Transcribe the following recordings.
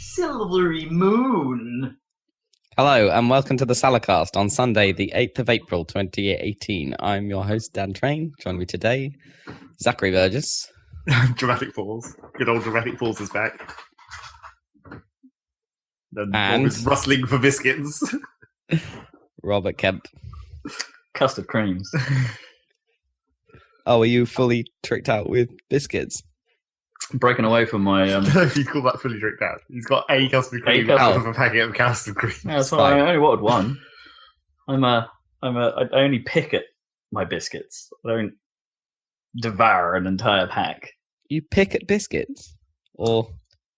Silvery moon. Hello and welcome to the Saladcast on Sunday, the 8th of April, 2018. I'm your host, Dan Train. Joining me today, Zachary Burgess. Dramatic pause. Good old dramatic pause is back. And And- Rob is rustling for biscuits. Robert Kemp. Custard creams. Oh, are you fully tricked out with biscuits? Breaking away from my If you call that fully tricked out. He's got a custard cream custard- out of a packet of custard cream. Yeah, so I only wanted one. I only pick at my biscuits. I don't devour an entire pack. You pick at biscuits? Or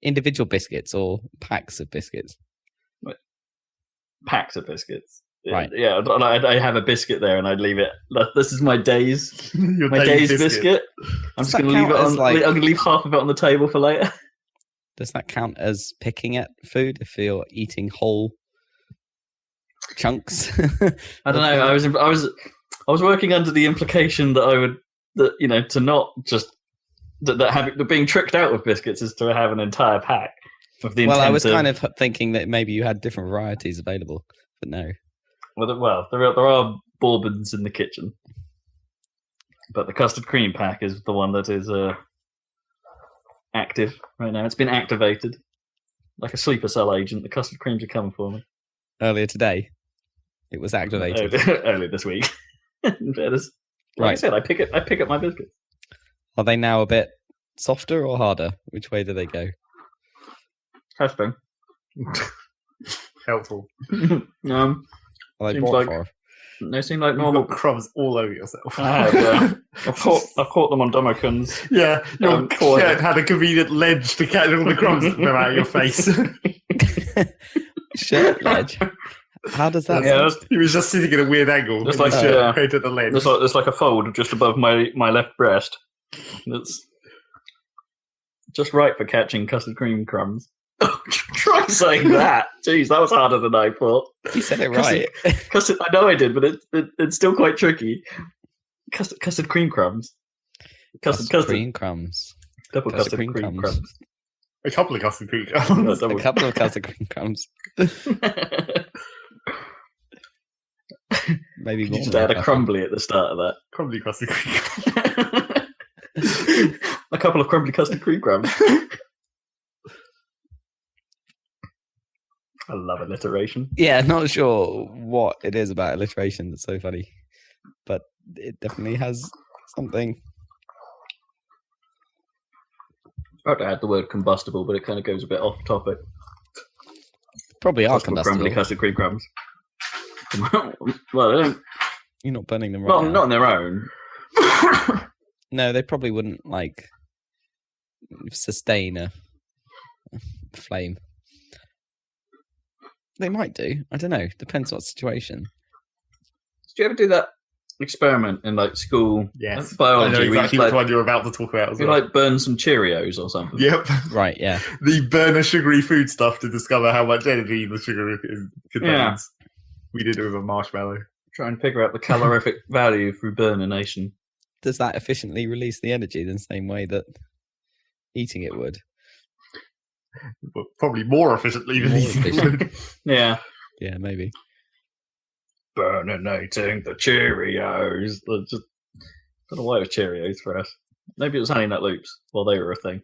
individual biscuits or packs of biscuits? Packs of biscuits. Right. Yeah, I have a biscuit there and I'd leave it. This is my day's Your my day's day's biscuit. I'm Does just that going to leave it count on. as, like- I'm going to leave half of it on the table for later. Does that count as picking at food if you're eating whole chunks? I don't know. I was working under the implication that to not just that being tricked out with biscuits is to have an entire pack. With the Well, I intent was kind of thinking that maybe you had different varieties available, but no. Well, there are bourbons in the kitchen, but the custard cream pack is the one that is active right now. It's been activated like a sleeper cell agent. The custard creams are coming for me. Earlier today, it was activated. Earlier this week. In fairness. Like I Right. said, I pick up my biscuits. Are they now a bit softer or harder? Which way do they go? Testing. Helpful. Are they Seems bought like- for? They seem like You've normal. got crumbs all over yourself. I have, yeah. I've caught them on Dummikins. Yeah, your Cool. shirt had a convenient ledge to catch all the crumbs that fell out of your face. Shirt ledge? How does that Yeah, work? He was just sitting at a weird angle. Just and his like, shirt created a ledge. There's like a fold just above my left breast. That's just right for catching custard cream crumbs. Try saying that. Jeez, that was harder than I thought. You said it right. Custard, I know I did, but it's still quite tricky. Custard cream crumbs. Custard cream crumbs. Double custard custard cream cream crumbs. crumbs. A couple of custard cream No, crumbs. double- A couple of custard cream crumbs. Maybe You more. just than add a couple. crumbly at the start of that. Crumbly custard cream. A couple of crumbly custard cream crumbs. I love alliteration. Yeah, not sure what it is about alliteration that's so funny, but it definitely has something. I would add the word combustible, but it kind of goes a bit off topic. Probably are Crumbly combustible. custard cream crumbs. Well, they don't. You're not burning them right now. Not on their own. No, they probably wouldn't like sustain a flame. They might do. I don't know. Depends what situation. Did you ever do that experiment in like school Yes. biology? I know where exactly you which like, one you're about to talk about as you well. like burn some Cheerios or something. Yep. Right, yeah. The burn a sugary food stuff to discover how much energy the sugar contains. Yeah. We did it with a marshmallow. Try and figure out the calorific value through burnation. Does that efficiently release the energy in the same way that eating it would? But probably more efficiently than More eating efficient. it. Yeah. Yeah, maybe. Burninating the Cheerios. I just don't know why it was Cheerios for us. Maybe it was Honey Nut Loops while they were a thing.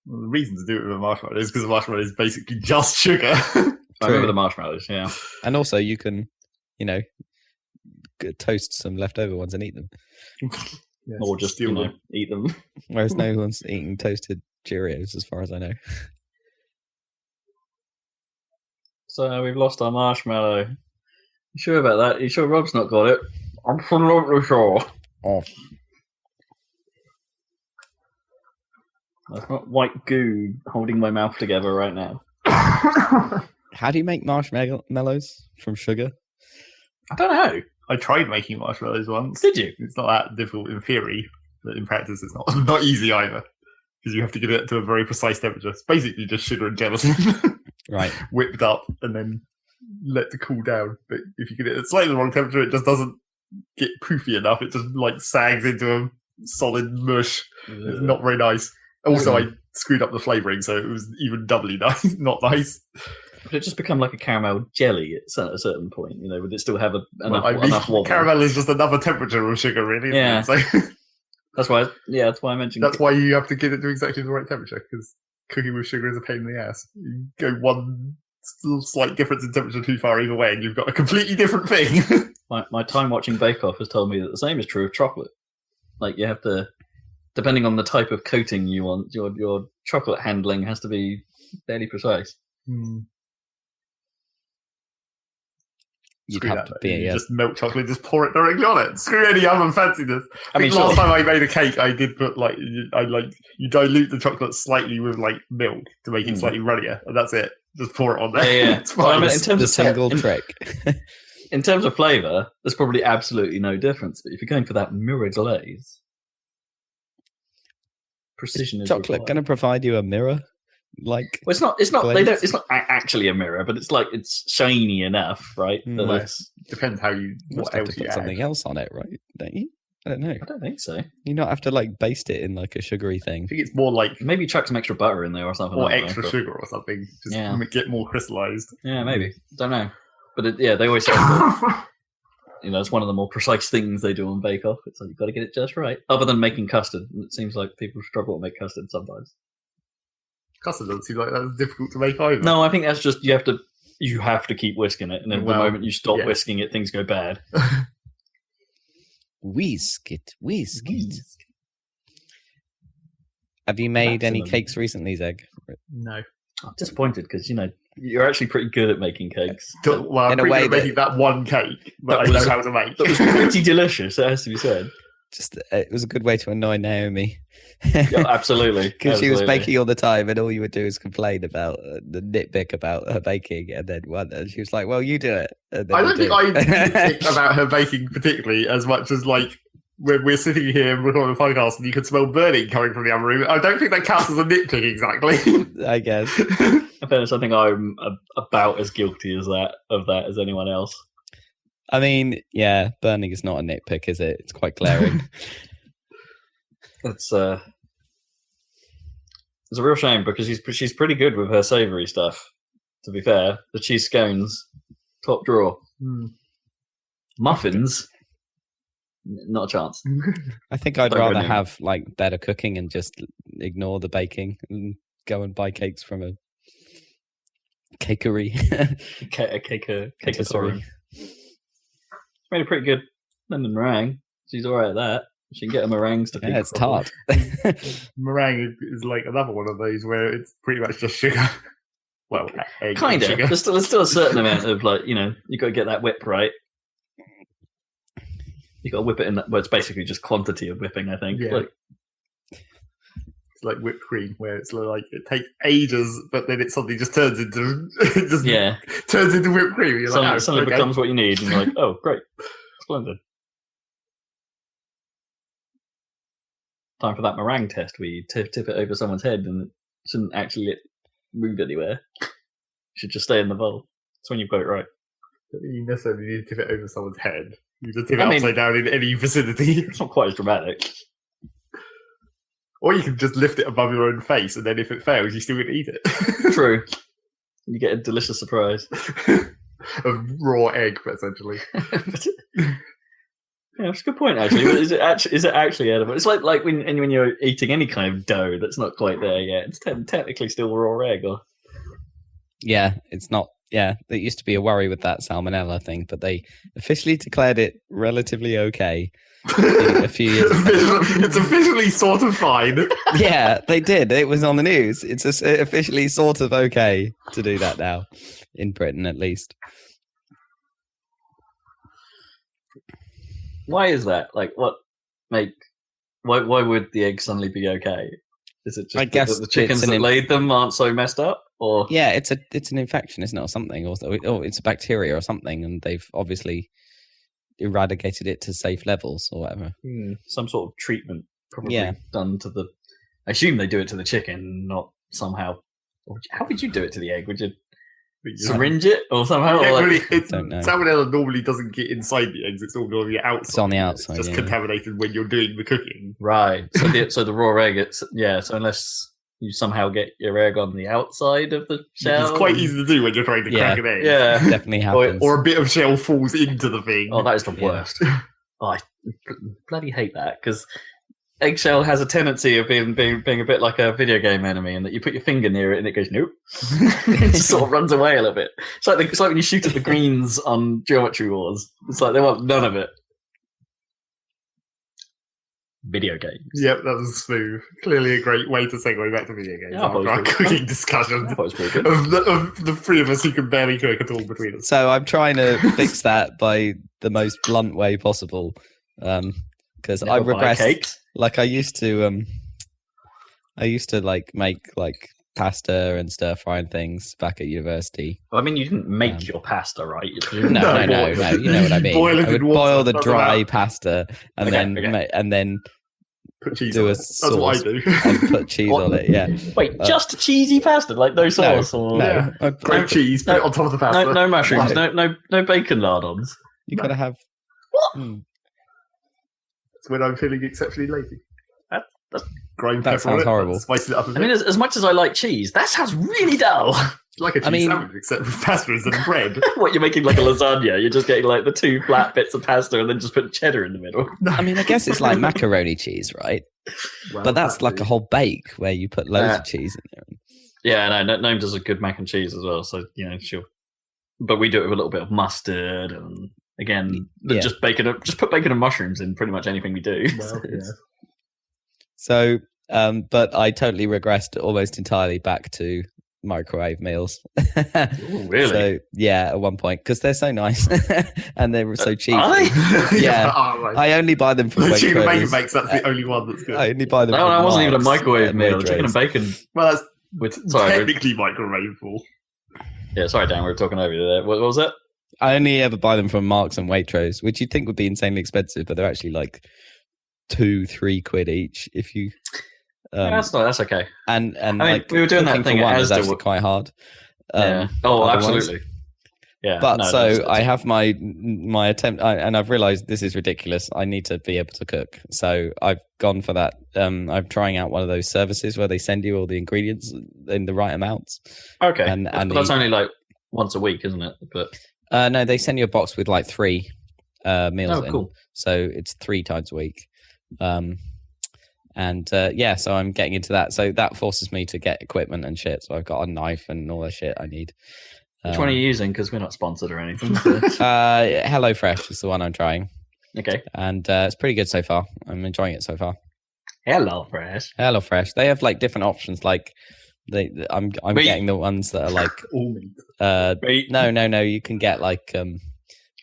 Well, the reason to do it with a marshmallow is because a marshmallow is basically just sugar. I remember the marshmallows, yeah. And also, you can, toast some leftover ones and eat them. Yes, Or just, steal them. eat them. Whereas no one's eating toasted Cheerios, as far as I know. So we've lost our marshmallow. You sure about that? You sure Rob's not got it? Absolutely sure. Oh, I've got white goo holding my mouth together right now. how do you make marshmallows from sugar? I don't know. I tried making marshmallows once. Did you? It's not that difficult in theory, but in practice it's not easy either. Because you have to get it to a very precise temperature. It's basically just sugar and gelatin Right. whipped up and then let to cool down. But if you get it at slightly the wrong temperature, it just doesn't get poofy enough. It just like sags into a solid mush. It's not very nice. Also, I screwed up the flavouring, so it was even doubly nice. Not nice. But it just become like a caramel jelly at a certain point. Would it still have enough wobble? Caramel is just another temperature of sugar, really. Yeah. So that's why I mentioned. That's why you have to get it to exactly the right temperature, because cooking with sugar is a pain in the ass. You go one slight difference in temperature too far either way, and you've got a completely different thing. My time watching Bake Off has told me that the same is true of chocolate. Like you have to, depending on the type of coating you want, your chocolate handling has to be fairly precise. You'd have to be just melt chocolate, just pour it directly on it. Screw any oven fanciness. I mean, last time I made a cake, I did put you dilute the chocolate slightly with milk to make it slightly runnier, and that's it. Just pour it on there. Yeah. It's fine. In terms of single trick. In terms of flavour, there's probably absolutely no difference. But if you're going for that mirror glaze, precision is chocolate going to provide you a mirror. Well, it's not. It's not actually a mirror, but it's shiny enough, right? Depends how you. What else you put something else on it, right? Don't you? I don't know. I don't think so. You not have to baste it in a sugary thing. I think it's more maybe chuck some extra butter in there or something. Or extra sugar or something. Just get more crystallized. Yeah, maybe. Don't know. But they always say it's one of the more precise things they do on Bake Off. It's you've got to get it just right. Other than making custard, it seems like people struggle to make custard sometimes. Custard doesn't seem like that's difficult to make either. No, I think that's just you have to keep whisking it, and then the moment you stop whisking it, things go bad. Whisk it. Have you made any cakes recently, Zeg? No. I'm disappointed because you're actually pretty good at making cakes. Well, I'm pretty good at making that one cake that I know how to make. That was pretty delicious, it has to be said. It was a good way to annoy Naomi. Yeah, absolutely. Because she was baking all the time, and all you would do is complain about the nitpick about her baking, and then she was like, "Well, you do it." I don't think I nitpick about her baking particularly as much as when we're sitting here recording a podcast and you can smell burning coming from the other room. I don't think that counts as a nitpick exactly. I guess. In fairness, I think I'm about as guilty of that as anyone else. I mean, yeah, burning is not a nitpick, is it? It's quite glaring. It's a real shame because she's pretty good with her savoury stuff. To be fair, the cheese scones, top drawer. Muffins, not a chance. I think I'd rather have better cooking and just ignore the baking and go and buy cakes from a cakery. A cakery. She made a pretty good lemon meringue. She's all right at that. She can get her meringues to it's tart. Meringue is another one of those where it's pretty much just sugar. Well, egg kind of. sugar. There's still a certain amount of you got to get that whip right. You got to whip it in. It's basically just quantity of whipping, I think. Yeah. It's like whipped cream, where it's it takes ages, but then it suddenly just turns into turns into whipped cream. You're suddenly becomes what you need, and you're like, oh, great, splendid. Time for that meringue test where you tip it over someone's head and it shouldn't actually move anywhere. It should just stay in the bowl. That's when you've got it right. You necessarily need to tip it over someone's head. You just tip it upside down in any vicinity. It's not quite as dramatic. Or you can just lift it above your own face, and then if it fails, you still get to eat it. True. You get a delicious surprise. A raw egg, essentially. Yeah, that's a good point, actually. Is it actually edible? It's like when you're eating any kind of dough that's not quite there yet. It's technically still raw egg. Yeah, it's not. Yeah, there used to be a worry with that salmonella thing, but they officially declared it relatively okay a few years ago. It's officially sort of fine. Yeah, they did. It was on the news. It's officially sort of okay to do that now, in Britain at least. Why is that? Why would the egg suddenly be okay? Is it just I guess that the chickens that laid them aren't so messed up? Or yeah, it's an infection, isn't it, or something? Or it's a bacteria or something, and they've obviously eradicated it to safe levels or whatever. Some sort of treatment probably done to the... I assume they do it to the chicken, not somehow... How would you do it to the egg? Would you syringe it or somehow. Yeah, or like, really, Don't know. salmonella normally doesn't get inside the eggs; it's all on the outside. It's on the outside. It's just yeah. contaminated when you're doing the cooking. right. So the raw egg. So unless you somehow get your egg on the outside of the shell, It's quite easy to do when you're trying to crack an egg. Yeah. Definitely happens. Or a bit of shell falls into the thing. Oh, that is the worst. Oh, I bloody hate that because eggshell has a tendency of being a bit like a video game enemy, and that you put your finger near it and it goes nope, it just sort of runs away a little bit. It's like when you shoot at the greens on Geometry Wars. It's like they want none of it. Video games. Yep, that was smooth. Clearly a great way to segue back to video games Yeah, I thought it after was our pretty- cooking discussion I thought it was pretty good. of the three of us who can barely cook at all between us. So I'm trying to fix that by the most blunt way possible, because I Never buy regress. cakes. Like I used to like make like pasta and stir fry and things back at university. Well, I mean, you didn't make your pasta, right? No, no. You know what I mean. Boil it I would in water, boil the that's dry about- pasta and Okay. then Put cheese do on a it. That's what I sauce do. and put cheese What? on it. Yeah. Wait, just cheesy pasta, like no sauce or No. Grape cheese, put it on top of the pasta. no mushrooms, Right. no bacon lardons. You gotta have. What? Mm. It's when I'm feeling exceptionally lazy. That's- Grind That pepper on sounds it, horrible. Spice it up a bit. I mean, as much as I like cheese, that sounds really dull. It's like a cheese mean- sandwich, except with pasta instead of bread. What, you're making like a lasagna? You're just getting like the two flat bits of pasta and then just putting cheddar in the middle. I mean, I guess it's like macaroni cheese, right? Well, But that's like a whole bake where you put loads Yeah. of cheese in there. Yeah, no, Gnome does a good mac and cheese as well. So sure. But we do it with a little bit of mustard and again, Yeah. just put bacon and mushrooms in pretty much anything we do. Well, yeah. So, but I totally regressed almost entirely back to microwave meals. Ooh, really? So yeah, at one point because they're so nice and they were so cheap. Are they? Yeah. Oh, right. I only buy them from The chicken and bacon Waitrose. bakes, that's the only one that's good. I only buy them. No, from that wasn't even a Marks microwave and meal. Chicken and Waitrose. bacon Well, that's with sorry, technically microwavable. yeah, sorry, Dan, we were talking over you there. What was that? I only ever buy them from Marks and Waitrose, which you'd think would be insanely expensive, but they're actually like £2-3 each if you. That's okay. And I mean, like we were doing that cooking thing for at one is Asda. actually quite hard. Yeah. Oh, otherwise. absolutely. Yeah. But no, so that's- I have my attempt, and I've realised this is ridiculous. I need to be able to cook, so I've gone for that. I'm trying out one of those services where they send you all the ingredients in the right amounts. okay. and But that's only like once a week, isn't it? But No, they send you a box with like 3 meals in, cool. so it's 3 times a week. Yeah, so I'm getting into that. So that forces me to get equipment and shit. So I've got a knife and all the shit I need. Which one are you using? Because we're not sponsored or anything. So. HelloFresh is the one I'm trying, Okay. and it's pretty good so far. I'm enjoying it so far. Hello, Fresh. HelloFresh. They have like different options. Like I'm Wait. getting the ones that are like All meat. Wait. no. You can get like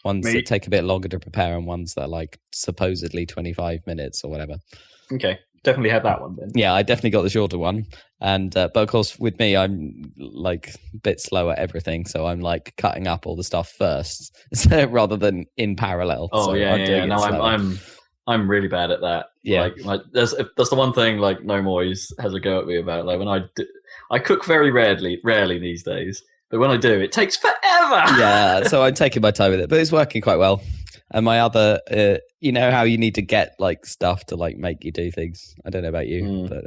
ones Meat. that take a bit longer to prepare and ones that are like supposedly 25 minutes or whatever. Okay. Definitely have that one then. Yeah, I definitely got the shorter one, and but of course with me, I'm like a bit slow at everything, so I'm like cutting up all the stuff first, so, rather than in parallel. Oh so yeah, I'm yeah. doing it No, slower. I'm really bad at that. Yeah. Like that's the one thing like No Moise has a go at me about. Like when I cook very rarely these days, but when I do, it takes forever. Yeah, so I'm taking my time with it, but it's working quite well. And my other, you know how you need to get like stuff to like make you do things. I don't know about you, but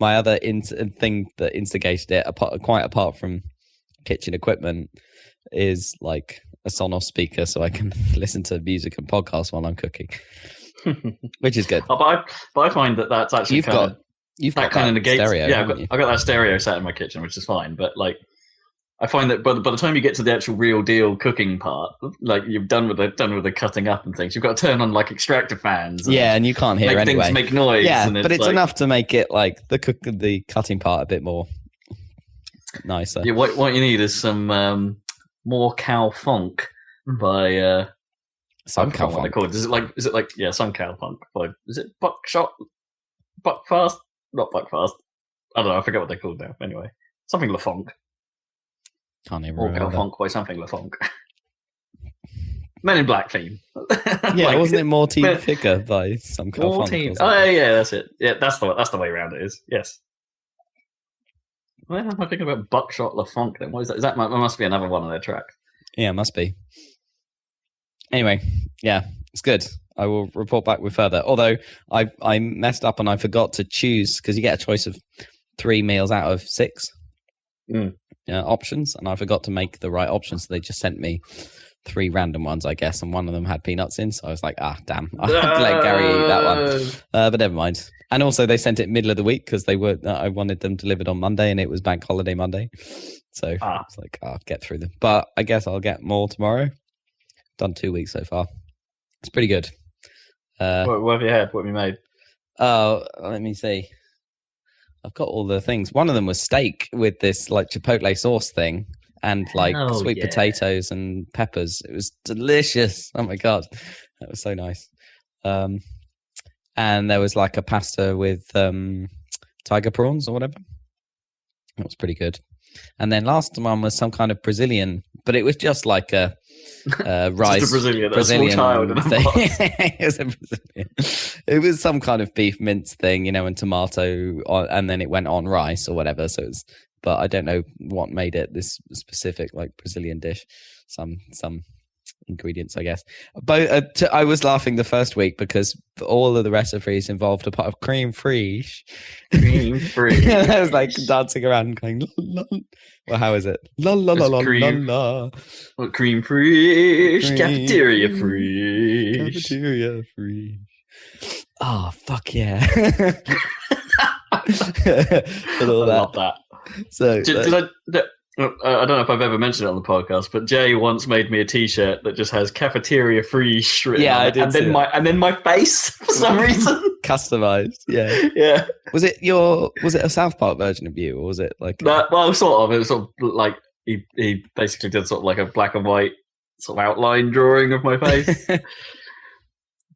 my other thing that instigated it, quite apart from kitchen equipment, is like a Sonos speaker, so I can listen to music and podcasts while I'm cooking, which is good. Oh, but I find that that's actually You've got that kind of negates. stereo. Yeah, haven't you? I've got that stereo set in my kitchen, which is fine. But like, I find that by the time you get to the actual real deal cooking part, like you've done with the cutting up and things, you've got to turn on like extractor fans. And Yeah, and you can't hear make anyway. things make noise. Yeah, and but it's like, enough to make it like the cutting part a bit more nicer. Yeah, what you need is some more cow funk by Some I forgot what they're called. Is it like some cow funk by is it Buckshot Buckfast? Not Buckfast. I don't know, I forget what they're called now. Anyway. Something LaFonk. Can't even Or remember. Funk by something LaFonk. Men in Black theme. Yeah, Like, wasn't it Morty but- Figure by some More Funk? teams. Oh yeah, that's it. Yeah, that's the way it is. Yes. Why am I thinking about Buckshot La Funk then? What is that? That must be another one of their tracks. Yeah, it must be. Anyway, yeah, it's good. I will report back with further. Although I messed up and I forgot to choose, because you get a choice of 3 meals out of 6 options, and I forgot to make the right option, so they just sent me 3 random ones, I guess, and one of them had peanuts in, so I was like, damn, I had to let Gary eat that one. But never mind. And also they sent it middle of the week because I wanted them delivered on Monday, and it was Bank Holiday Monday. So it's like, I'll get through them. But I guess I'll get more tomorrow. Done 2 weeks so far. It's pretty good. What have you had? What have you made? Oh, let me see. I've got all the things. One of them was steak with this like chipotle sauce thing and like sweet potatoes and peppers. It was delicious. Oh my God. That was so nice. And there was like a pasta with tiger prawns or whatever. That was pretty good. And then last one was some kind of Brazilian, but it was just like a rice. Just a Brazilian child in a thing. box. It was a Brazilian. It was some kind of beef mince thing, and tomato, and then it went on rice or whatever. So it's, but I don't know what made it this specific like Brazilian dish. Some ingredients, I guess. But I was laughing the first week because all of the recipes involved a pot of cream fraiche. Cream fraiche. And I was like dancing around going, la, la. Well, how is it? La la la la la la. Well, cream fraiche, cafeteria fraiche. Cafeteria fraiche. Oh, fuck yeah. And all I love that. So, I don't know if I've ever mentioned it on the podcast, but Jay once made me a T-shirt that just has cafeteria fraiche written on it, I did. And then my face for some reason. Customized, yeah. Yeah. Was it a South Park version of you, or was it like? Well, sort of. It was sort of like he basically did sort of like a black and white sort of outline drawing of my face.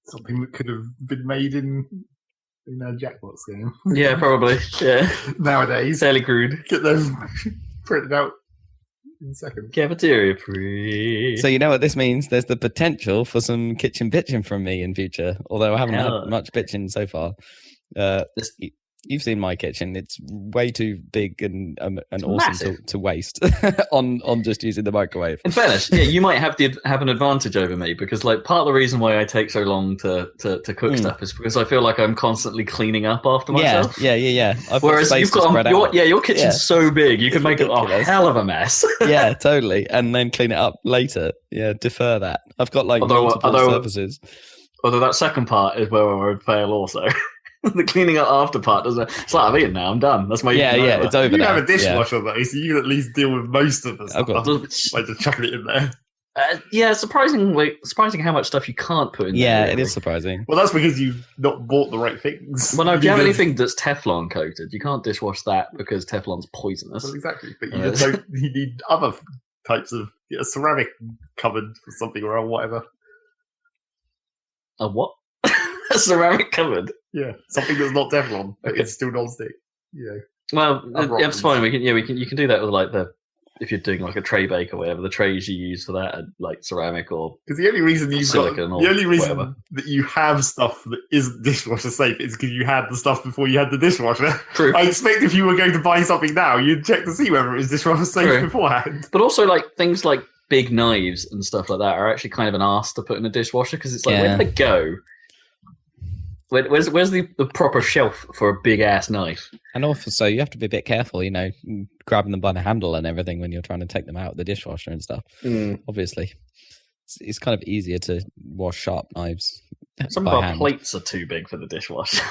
Something that could have been made in a Jackbox game. Yeah, probably. Yeah. Nowadays, Fairly crude. Get those printed out in seconds. Cafeteria free. So you know what this means? There's the potential for some kitchen bitching from me in future. Although I haven't had much bitching so far. You've seen my kitchen. It's way too big and awesome to waste on just using the microwave. In fairness, yeah, you might have an advantage over me because like part of the reason why I take so long to cook stuff is because I feel like I'm constantly cleaning up after myself. Yeah. Whereas you've got your kitchen's so big, you can make it a hell of a mess. Yeah, totally, and then clean it up later. Yeah, defer that. I've got like multiple surfaces. Although that second part is where I would fail also. The cleaning up after part doesn't. It's like I've eaten now. I'm done. That's my it's over. You now. have a dishwasher though, so you can at least deal with most of the stuff. Like just chucking it in there. Yeah, surprising how much stuff you can't put in there. Yeah, really. it is surprising. Well, that's because you've not bought the right things. Well, no, if you have anything that's Teflon coated, you can't dishwash that because Teflon's poisonous. Well, exactly, but you just don't. You need other types of a ceramic cupboard for something or whatever. A what? A ceramic cupboard. Yeah, something that's not Teflon, but it's still non-stick. Yeah. Well, it's fine. You can do that with like if you're doing like a tray bake or whatever. The trays you use for that are like ceramic or because the only reason that you have stuff that isn't dishwasher safe is because you had the stuff before you had the dishwasher. True. I expect if you were going to buy something now, you'd check to see whether it was dishwasher safe beforehand. But also like things like big knives and stuff like that are actually kind of an arse to put in a dishwasher because it's like where do they go? Where's the proper shelf for a big ass knife? And also, you have to be a bit careful, grabbing them by the handle and everything when you're trying to take them out of the dishwasher and stuff. Obviously, it's kind of easier to wash sharp knives. Some of our plates are too big for the dishwasher.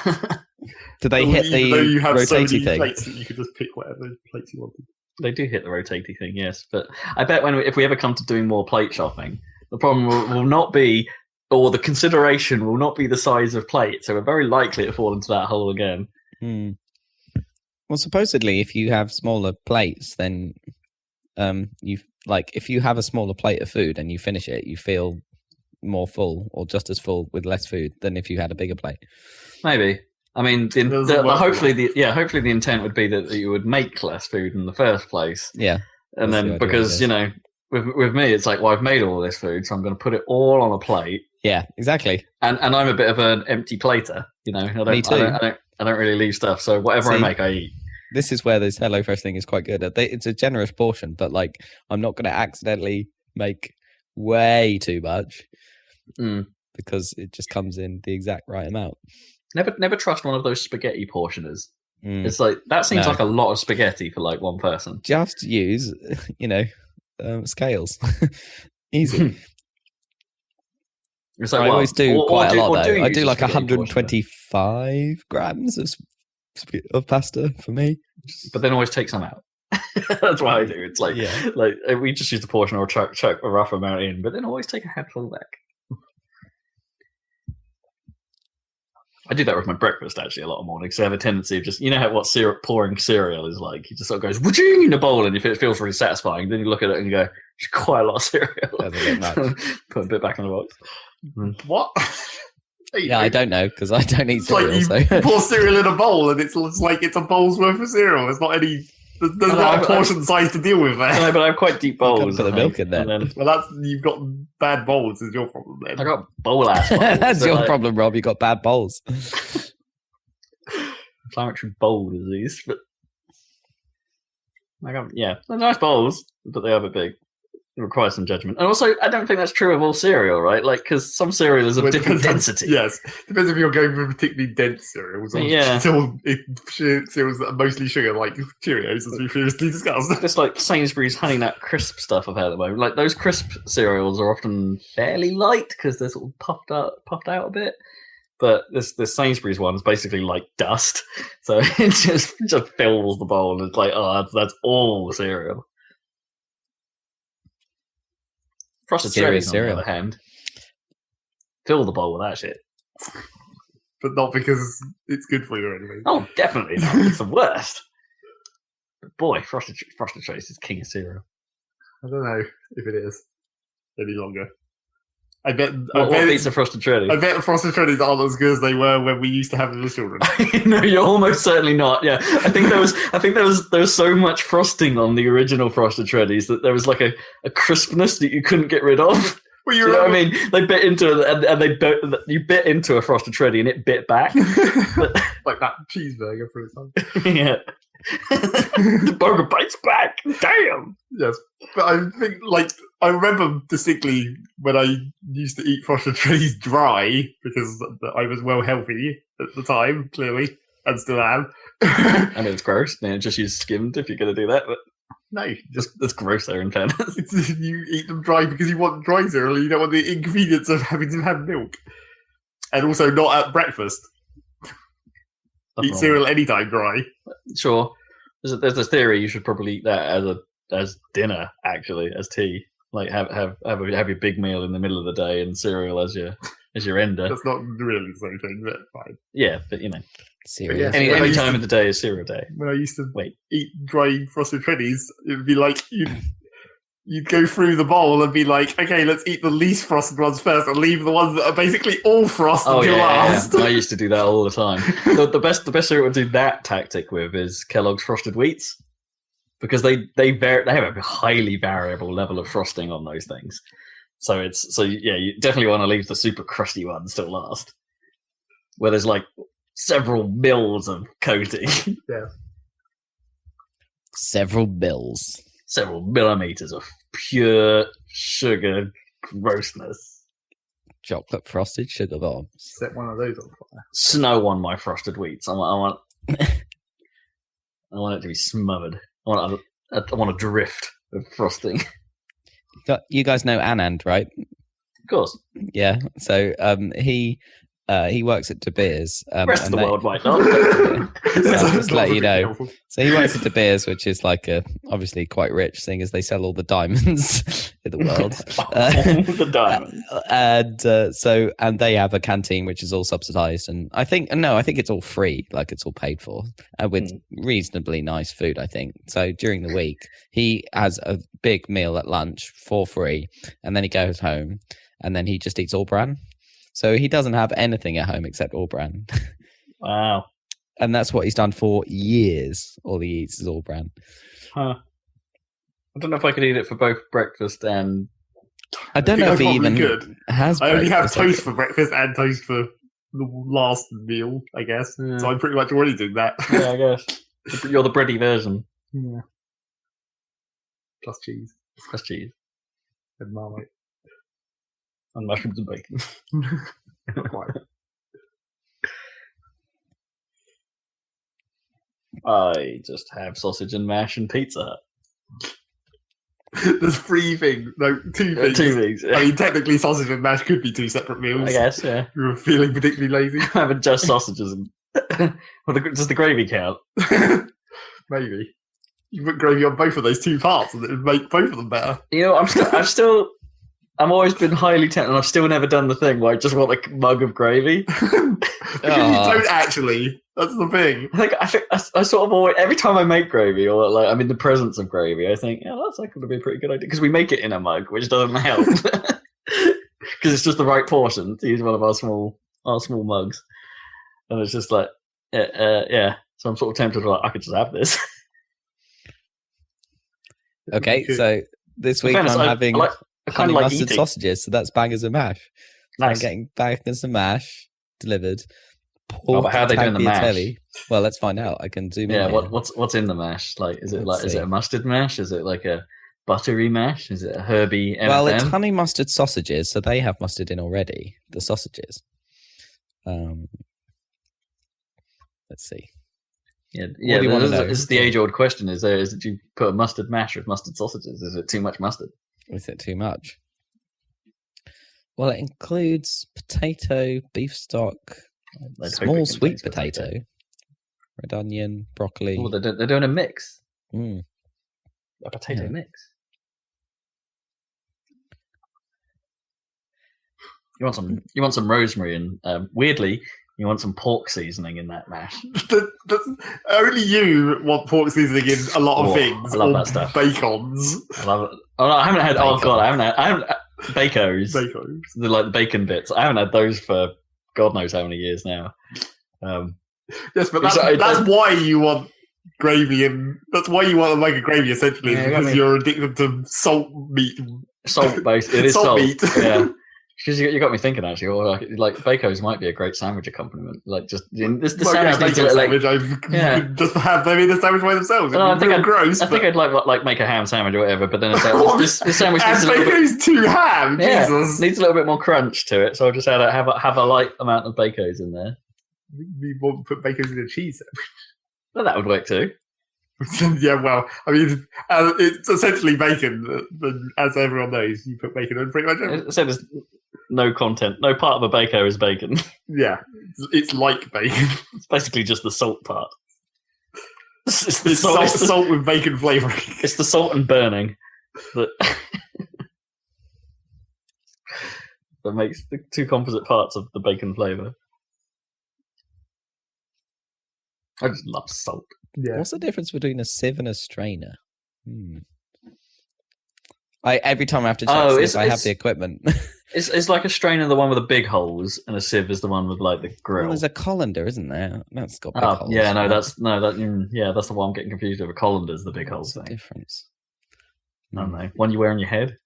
Do they hit the you have so many thing? Plates that you could just pick whatever plates you wanted. They do hit the rotating thing, yes. But I bet if we ever come to doing more plate shopping, the problem will not be. Or the consideration will not be the size of plate, so we're very likely to fall into that hole again. Well, supposedly, if you have smaller plates, then if you have a smaller plate of food and you finish it, you feel more full or just as full with less food than if you had a bigger plate. Maybe. I mean, hopefully the intent would be that you would make less food in the first place. Yeah, and then because with me, it's like, well, I've made all this food, so I'm going to put it all on a plate. Yeah, exactly. And I'm a bit of an empty plater, Me too. I don't really leave stuff, so whatever I make, I eat. this is where this HelloFresh thing is quite good. It's a generous portion, but like I'm not going to accidentally make way too much because it just comes in the exact right amount. Never trust one of those spaghetti portioners. It's like that seems like a lot of spaghetti for like one person. Just use, scales. Easy. So, I always do quite a lot though. I do like 125 grams of pasta for me, but then always take some out. That's what I do. It's like we just use the portion or chuck a rough amount in, but then always take a handful back. I do that with my breakfast actually a lot of mornings. So I have a tendency of just, what pouring cereal is like. You just sort of goes whooching in the bowl, and if it feels really satisfying, then you look at it and you go, "It's quite a lot of cereal." Put a bit back in the box. What? Yeah, I don't know because I don't eat cereal. Like you pour cereal in a bowl, and it's like it's a bowl's worth of cereal. It's not any. There's not a portion size to deal with there. No, but I have quite deep bowls. Put the milk in there. Well, you've got bad bowls. Is your problem then? I got bowl ass bowls. That's your problem, Rob. You got bad bowls. Inflammatory bowl disease, but they're nice bowls, but they are a bit big. It requires some judgment, and also I don't think that's true of all cereal, right? Like because some cereal is of different density. Yes, depends if you're going for particularly dense cereals or cereals that are mostly sugar, like Cheerios, as we previously discussed. Just like Sainsbury's Honey Nut Crisp stuff I've had at the moment. Like those crisp cereals are often fairly light because they're sort of puffed out a bit. But this Sainsbury's one is basically like dust, so it just fills the bowl, and it's like, that's all cereal. Frosted Shreddies, on the other hand, fill the bowl with that shit. But not because it's good for you or anything. Oh, definitely not. It's the worst. But boy, Frosted Shreddies is king of cereal. I don't know if it is any longer. I bet beats the Frosted Shreddies? I bet the Frosted Shreddies aren't as good as they were when we used to have them as children. No, you're almost certainly not. Yeah, I think there was so much frosting on the original Frosted Shreddies that there was like a crispness that you couldn't get rid of. Well, you know what I mean? They bit into it, and you bit into a Frosted Shreddy, and it bit back, like that cheeseburger, for example. Yeah. The burger bites back. Damn. Yes, but I think I remember distinctly when I used to eat Frosted Shreddies dry because I was well healthy at the time, clearly, and still am. And it's gross. Then just use skimmed if you're going to do that. But no, that's gross there in fairness. You eat them dry because you want dry cereal. You don't want the inconvenience of having to have milk, and also not at breakfast. Eat cereal anytime dry. Sure. There's a theory you should probably eat that as dinner, actually, as tea. Like have your big meal in the middle of the day and cereal as your ender. That's not really the same thing, but fine. Yeah, but cereal. Yeah, any time of the day is cereal day. When I used to eat dry Frosted Shreddies, it would be like you'd go through the bowl and be like, okay, let's eat the least frosted ones first and leave the ones that are basically all frosted until last. Yeah. I used to do that all the time. The best cereal to do that tactic with is Kellogg's Frosted Wheats, because they have a highly variable level of frosting on those things. So you definitely want to leave the super crusty ones till last, where there's like several mils of coating. Yeah. Several mils. Several millimeters of pure sugar grossness. Chocolate frosted sugar bombs. Set one of those on fire. Snow on my Frosted Wheats. I want it to be smothered. I want a drift of frosting. You guys know Anand, right? Of course. Yeah. So he works at De Beers. Rest of the world might not. Just let you know. So he works at De Beers, which is obviously quite rich, seeing as they sell all the diamonds in the world. The diamonds. And they have a canteen which is all subsidized, and I think it's all free, like it's all paid for, with reasonably nice food. I think so. During the week, he has a big meal at lunch for free, and then he goes home, and then he just eats all bran. So he doesn't have anything at home except all bran. Wow. And that's what he's done for years. All he eats is all bran. Huh. I don't know if I could eat it for both breakfast and... I don't know if he even has breakfast. I only have toast for breakfast and toast for the last meal, I guess. Yeah. So I'm pretty much already doing that. Yeah, I guess. You're the bready version. Yeah. Plus cheese. Plus cheese. And Marmite. And mushrooms and bacon. Not quite. I just have sausage and mash and Pizza Hut. There's 3 things. No, 2 things. 2 things. I mean, technically, sausage and mash could be 2 separate meals. I guess, yeah. You're feeling particularly lazy. Having just sausages and... does the gravy count? Maybe. You put gravy on both of those 2 parts and it would make both of them better. You know, I've always been highly tempted, and I've still never done the thing where I just want a mug of gravy. You don't actually. That's the thing. I sort of always, every time I make gravy, or like I'm in the presence of gravy, I think, yeah, that's like going to be a pretty good idea, because we make it in a mug, which doesn't help, because it's just the right portion to use one of our small mugs, and it's just like, yeah. So I'm sort of tempted, like, I could just have this. Okay, so this week I'm having honey mustard sausages, so that's bangers and mash. Nice. I'm getting bangers and mash delivered. But how are they doing the mash? Well, let's find out. I can zoom in. Yeah, what's in the mash? Like, is it a mustard mash? Is it like a buttery mash? Is it a herby M&M? Well, it's honey mustard sausages, so they have mustard in already. The sausages. Let's see. Yeah. This is the age-old question: do you put a mustard mash with mustard sausages? Is it too much mustard? Is it too much? Well, it includes potato, beef stock, small sweet potato, red onion, broccoli. Oh, they're doing a mix. Mm. A potato mix. You want some rosemary and weirdly, you want some pork seasoning in that mash. Only you want pork seasoning in a lot of things. I love that stuff. Bacons. I love it. Oh, no, I haven't had. Bacon. Oh god, I haven't bacos. Bacos. The like the bacon bits. I haven't had those for God knows how many years now. Yes, but that's why you want gravy, and that's why you want to make a gravy essentially, because you're addicted to salt meat. Salt based. It is salt meat. Yeah. Because you got me thinking actually, or like Bacos might be a great sandwich accompaniment. Like just the sandwich needs a sandwich. Just have them in the sandwich by themselves. No, I think I'd like make a ham sandwich or whatever. But then it's like this sandwich needs Bacos to ham. Yeah, Jesus, needs a little bit more crunch to it. So I'll just have a light amount of Bacos in there. We won't put Bacos in a cheese sandwich. Well, that would work too. Yeah, well, I mean, it's essentially bacon. But as everyone knows, you put bacon in pretty much everything. So there's no content. No part of a Baco is bacon. Yeah, it's like bacon. It's basically just the salt part. It's the salt with bacon flavouring. It's the salt and burning that makes the 2 composite parts of the bacon flavour. I just love salt. Yeah. What's the difference between a sieve and a strainer? Every time I have to check this, I have the equiment. It's like a strainer, the one with the big holes, and a sieve is the one with like the grill. Well, there's a colander, isn't there? That's got big holes. Yeah, that's the one I'm getting confused over. Colander's the big holes thing. Difference. I don't know. One you wear on your head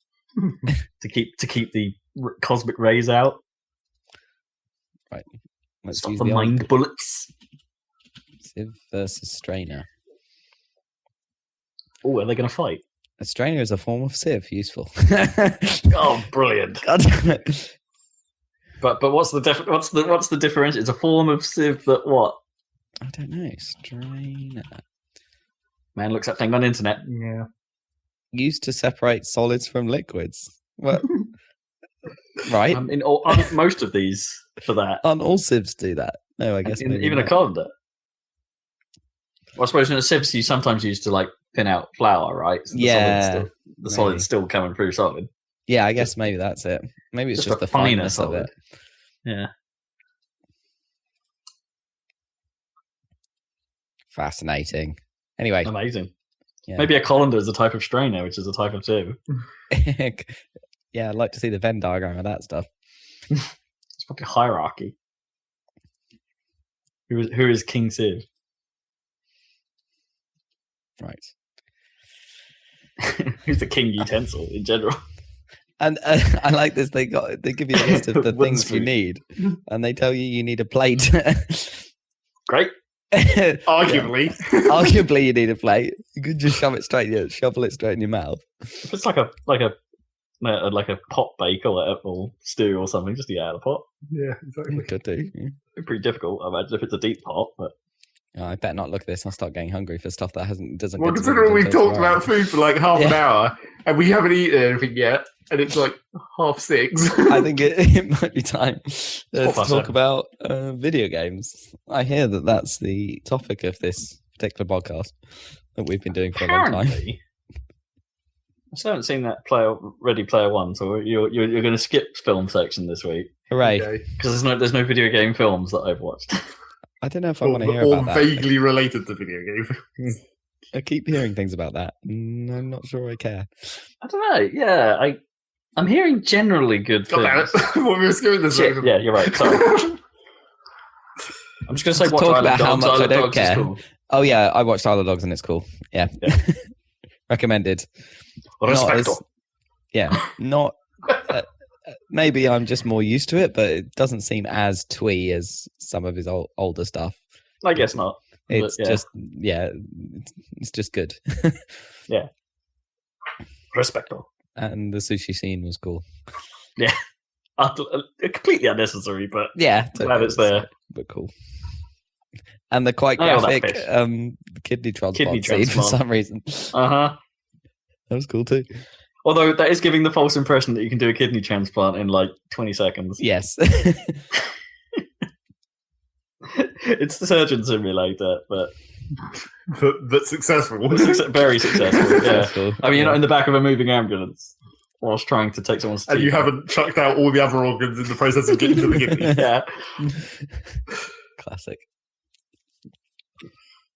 to keep the cosmic rays out. Right. Let's stop use the mind bullets. Sieve versus strainer. Oh, are they going to fight? A strainer is a form of sieve. Useful. Oh, brilliant! God damn it. But what's the difference? It's a form of sieve that what? I don't know. Strainer. Man looks up thing on the internet. Yeah. Used to separate solids from liquids. What? Right. Most of these for that. Aren't all sieves do that? No, I guess even a colander. Well, I suppose in a sieve you sometimes use to like thin out flour, right? So the solid's still coming through solid. Yeah, I guess maybe that's it. Maybe it's just the fineness of it. Yeah. Fascinating. Anyway. Amazing. Yeah. Maybe a colander is a type of strainer, which is a type of sieve. Yeah, I'd like to see the Venn diagram of that stuff. It's probably a hierarchy. Who is King Sieve? Right. Who's the king utensil in general? And I like this. They give you a list of the things you need, and they tell you need a plate. Great. Arguably. Arguably, you need a plate. You could just shovel it straight in your mouth. If it's like a pot bake or stew or something, just to get out of the pot. Yeah, exactly. Could do. Yeah. It'd be pretty difficult, I imagine, if it's a deep pot. But I better not look at this. I'll start getting hungry for stuff that doesn't. Well, get considering we've delivered talked tomorrow. about food for like half an hour and we haven't eaten anything yet, and it's like 6:30. I think it might be time to past talk 7. about video games. I hear that's the topic of this particular podcast that we've been doing for a long time. apparently, I still haven't seen that Ready Player One, so you're going to skip film section this week Hooray! Okay. because there's no video game films that I've watched. I don't know if I want to hear Or about that. vaguely related to video games. I keep hearing things about that. I'm not sure I care. I don't know. Yeah, I'm hearing generally good God damn things. it. What we were skipping this Shit, section. yeah, you're right. Sorry. I'm just going to say Let's watch talk Isle about of how Dogs. much Isle I of don't Dogs is care. cool. Oh yeah, I watched Isle of Dogs and it's cool. Yeah, Yeah. recommended. Respecto. Not. Maybe I'm just more used to it, but it doesn't seem as twee as some of his older stuff. I guess not. It's yeah. just it's just good. Respecto. And the sushi scene was cool. Completely unnecessary, but Yeah, glad it's there. but cool. And the quite Oh, that graphic fish. kidney transplant Kidney scene for transplant. some reason. Uh-huh. That was cool too. Although that is giving the false impression that you can do a kidney transplant in like 20 seconds. Yes. It's the surgeon simulator, but That's successful. very successful. Yeah. Cool. I mean, you're not in the back of a moving ambulance whilst trying to take someone's teeth. And you haven't chucked out all the other organs in the process of getting to the kidney. Yeah. Classic.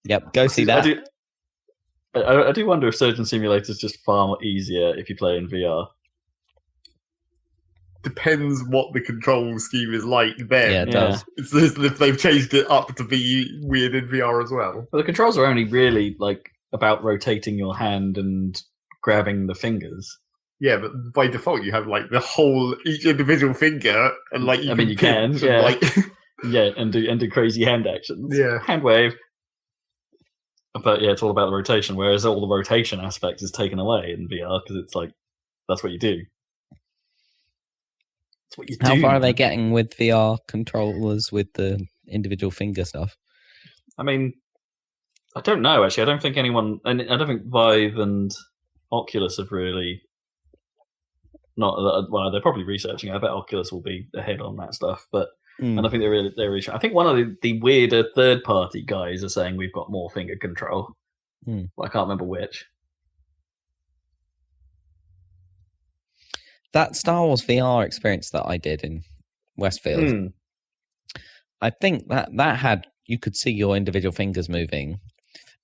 Yep, go see that. I do wonder if Surgeon Simulator is just far more easier if you play in VR. Depends what the control scheme is like there. Yeah, it does. It's as if they've changed it up to be weird in VR as well. But the controls are only really like about rotating your hand and grabbing the fingers. Yeah, but by default you have like each individual finger, and like you I mean, you can, pinch yeah. and, like Yeah, and do crazy hand actions. Yeah. Hand wave. But yeah, it's all about the rotation, whereas all the rotation aspect is taken away in VR because it's like, that's what you do. That's what you do. How far are they getting with VR controllers with the individual finger stuff? I mean, I don't know, actually. I don't think Vive and Oculus have really well, they're probably researching it. I bet Oculus will be ahead on that stuff, but I don't think they're really sure. I think one of the weirder third-party guys are saying we've got more finger control. Well, I can't remember which. That Star Wars VR experience that I did in Westfield, I think that had, you could see your individual fingers moving,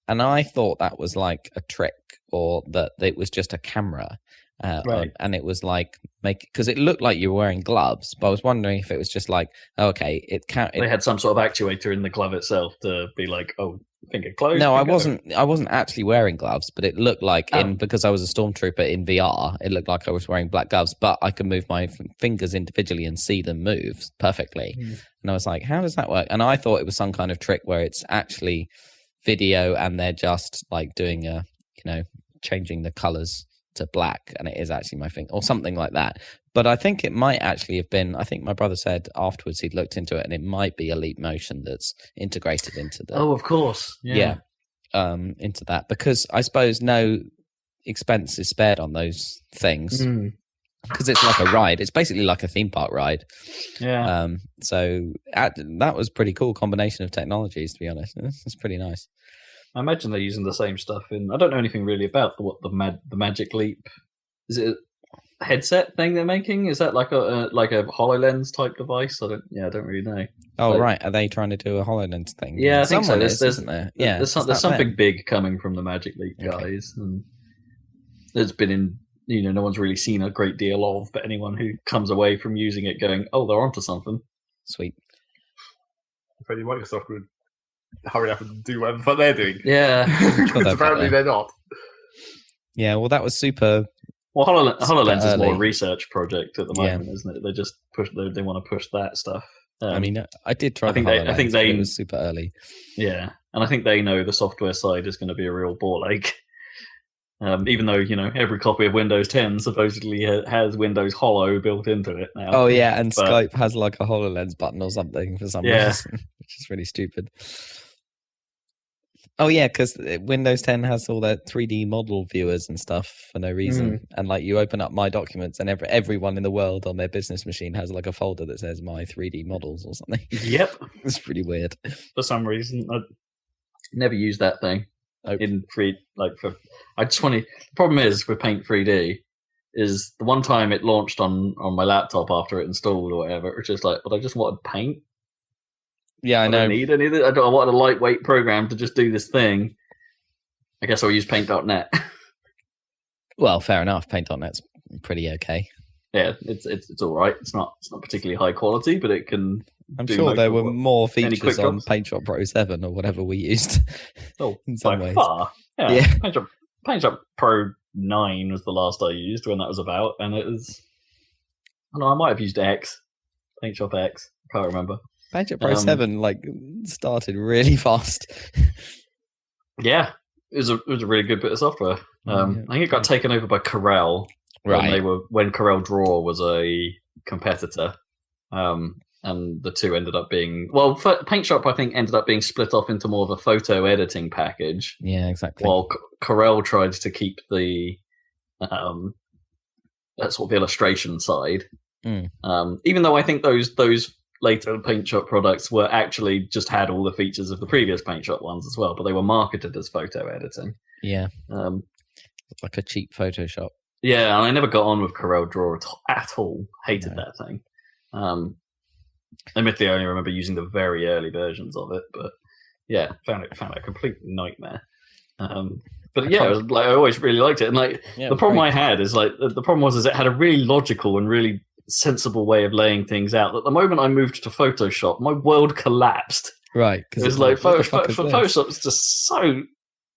and I thought that was like a trick, or that it was just a camera. Right. And it was like because it looked like you were wearing gloves, but I was wondering if it was just like, okay, They had some sort of actuator in the glove itself to be like, oh, finger closed. No, I finger wasn't actually wearing gloves, but it looked like because I was a stormtrooper in VR, it looked like I was wearing black gloves, but I could move my fingers individually and see them move perfectly. And I was like, how does that work? And I thought it was some kind of trick where it's actually video and they're just like doing changing the colors to black, and it is actually my finger or something like that. But I think it might actually have been, I think my brother said afterwards he'd looked into it and it might be a Leap Motion that's integrated into the of course. Yeah. into that, because I suppose no expense is spared on those things because it's like a ride. It's basically like a theme park ride. Yeah. So that was pretty cool combination of technologies, to be honest. It's pretty nice. I imagine they're using the same stuff in. I don't know anything really about the Magic Leap. Is it a headset thing they're making? Is that like a HoloLens type device? I don't really know. Oh, right. Are they trying to do a HoloLens thing? Yeah, I think so. Isn't there? Yeah, there's something big coming from the Magic Leap guys, and there's been in. No one's really seen a great deal of, but anyone who comes away from using it going, oh, they're onto something. Sweet. If only Microsoft would hurry up and do whatever they're doing. Yeah. Because apparently they're not. Yeah, well, that was super. Well, HoloLens is more a early. research project at the moment, isn't it? They just they want to push that stuff. I mean, I did try. I think they it was super early. Yeah, and I think they know the software side is going to be a real ball ache. Even though every copy of Windows 10 supposedly has Windows Hello built into it now. Oh yeah, and Skype has like a HoloLens button or something for some reason, which is really stupid. Oh yeah, because Windows 10 has all that 3D model viewers and stuff for no reason. And like you open up My Documents and everyone in the world on their business machine has like a folder that says My 3D Models or something. Yep. It's pretty weird. For some reason, I never used that thing. In free, the problem is with Paint 3D is the one time it launched on my laptop after it installed or whatever, it was just like, but I just wanted Paint. Yeah, I know. I wanted a lightweight program to just do this thing. I guess I'll use Paint.net. Well, fair enough. Paint.net's pretty okay. Yeah, it's all right. It's not particularly high quality, but it can. I'm sure there were more features on PaintShop Pro 7 or whatever we used. Oh, in some ways. Far. Yeah. PaintShop Pro 9 was the last I used when that was about, and it was. I might have used X, PaintShop X. I can't remember. PaintShop Pro 7 started really fast. Yeah, it was a really good bit of software. I think it got taken over by Corel when Corel Draw was a competitor, and the two ended up being PaintShop I think ended up being split off into more of a photo editing package. Yeah, exactly. While Corel tried to keep the that's what the illustration side. Even though I think those later PaintShop products were actually just had all the features of the previous PaintShop ones as well, but they were marketed as photo editing. Yeah. Like a cheap Photoshop. Yeah, and I never got on with Corel Draw at all. Hated that thing. Admittedly, I only remember using the very early versions of it, but yeah, found it a complete nightmare. But yeah, I always really liked it, and the problem I had is the problem was it had a really logical and really sensible way of laying things out. At the moment I moved to Photoshop, my world collapsed. Right, because it's like Photoshop's just so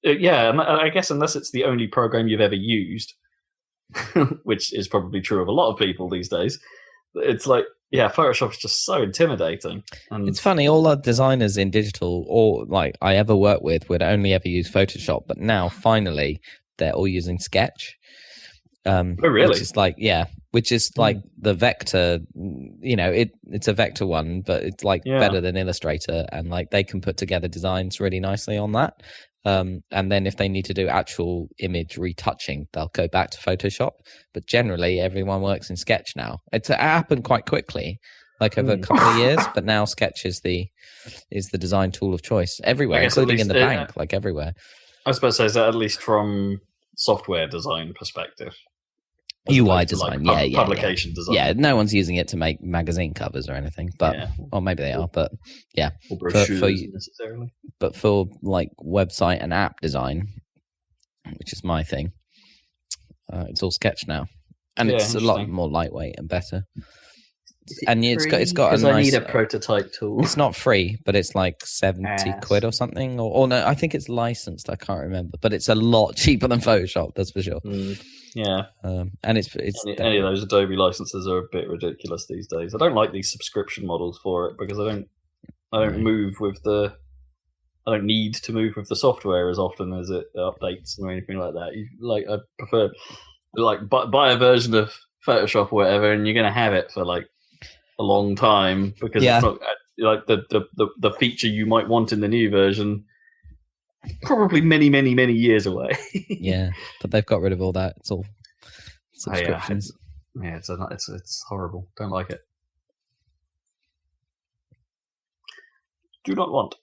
and I guess unless it's the only program you've ever used, which is probably true of a lot of people these days, it's like Photoshop's just so intimidating. And it's funny, all our designers in digital or I ever worked with would only ever use Photoshop, but now finally they're all using Sketch. Oh really? Which is like the vector, it's a vector one, but it's better than Illustrator, and they can put together designs really nicely on that. And then if they need to do actual image retouching, they'll go back to Photoshop. But generally, everyone works in Sketch now. It happened quite quickly, over a couple of years. But now Sketch is the design tool of choice everywhere, including in the bank, everywhere. I suppose is that at least from software design perspective. UI design, publication design. Yeah, no one's using it to make magazine covers or anything, but or maybe they are, but yeah, or brochures necessarily. But for website and app design, which is my thing, it's all Sketch now, and it's a lot more lightweight and better. And it's got a nice. I need a prototype tool. It's not free, but it's like 70 quid or something, or no, I think it's licensed. I can't remember, but it's a lot cheaper than Photoshop. That's for sure. Yeah, and it's any of those Adobe licenses are a bit ridiculous these days. I don't like these subscription models for it because I don't move with the. I don't need to move with the software as often as it updates or anything like that. I prefer buy a version of Photoshop or whatever, and you're going to have it for a long time because it's not the feature you might want in the new version. Probably many, many, many years away. Yeah, but they've got rid of all that. It's all subscriptions. It's horrible. Don't like it. Do not want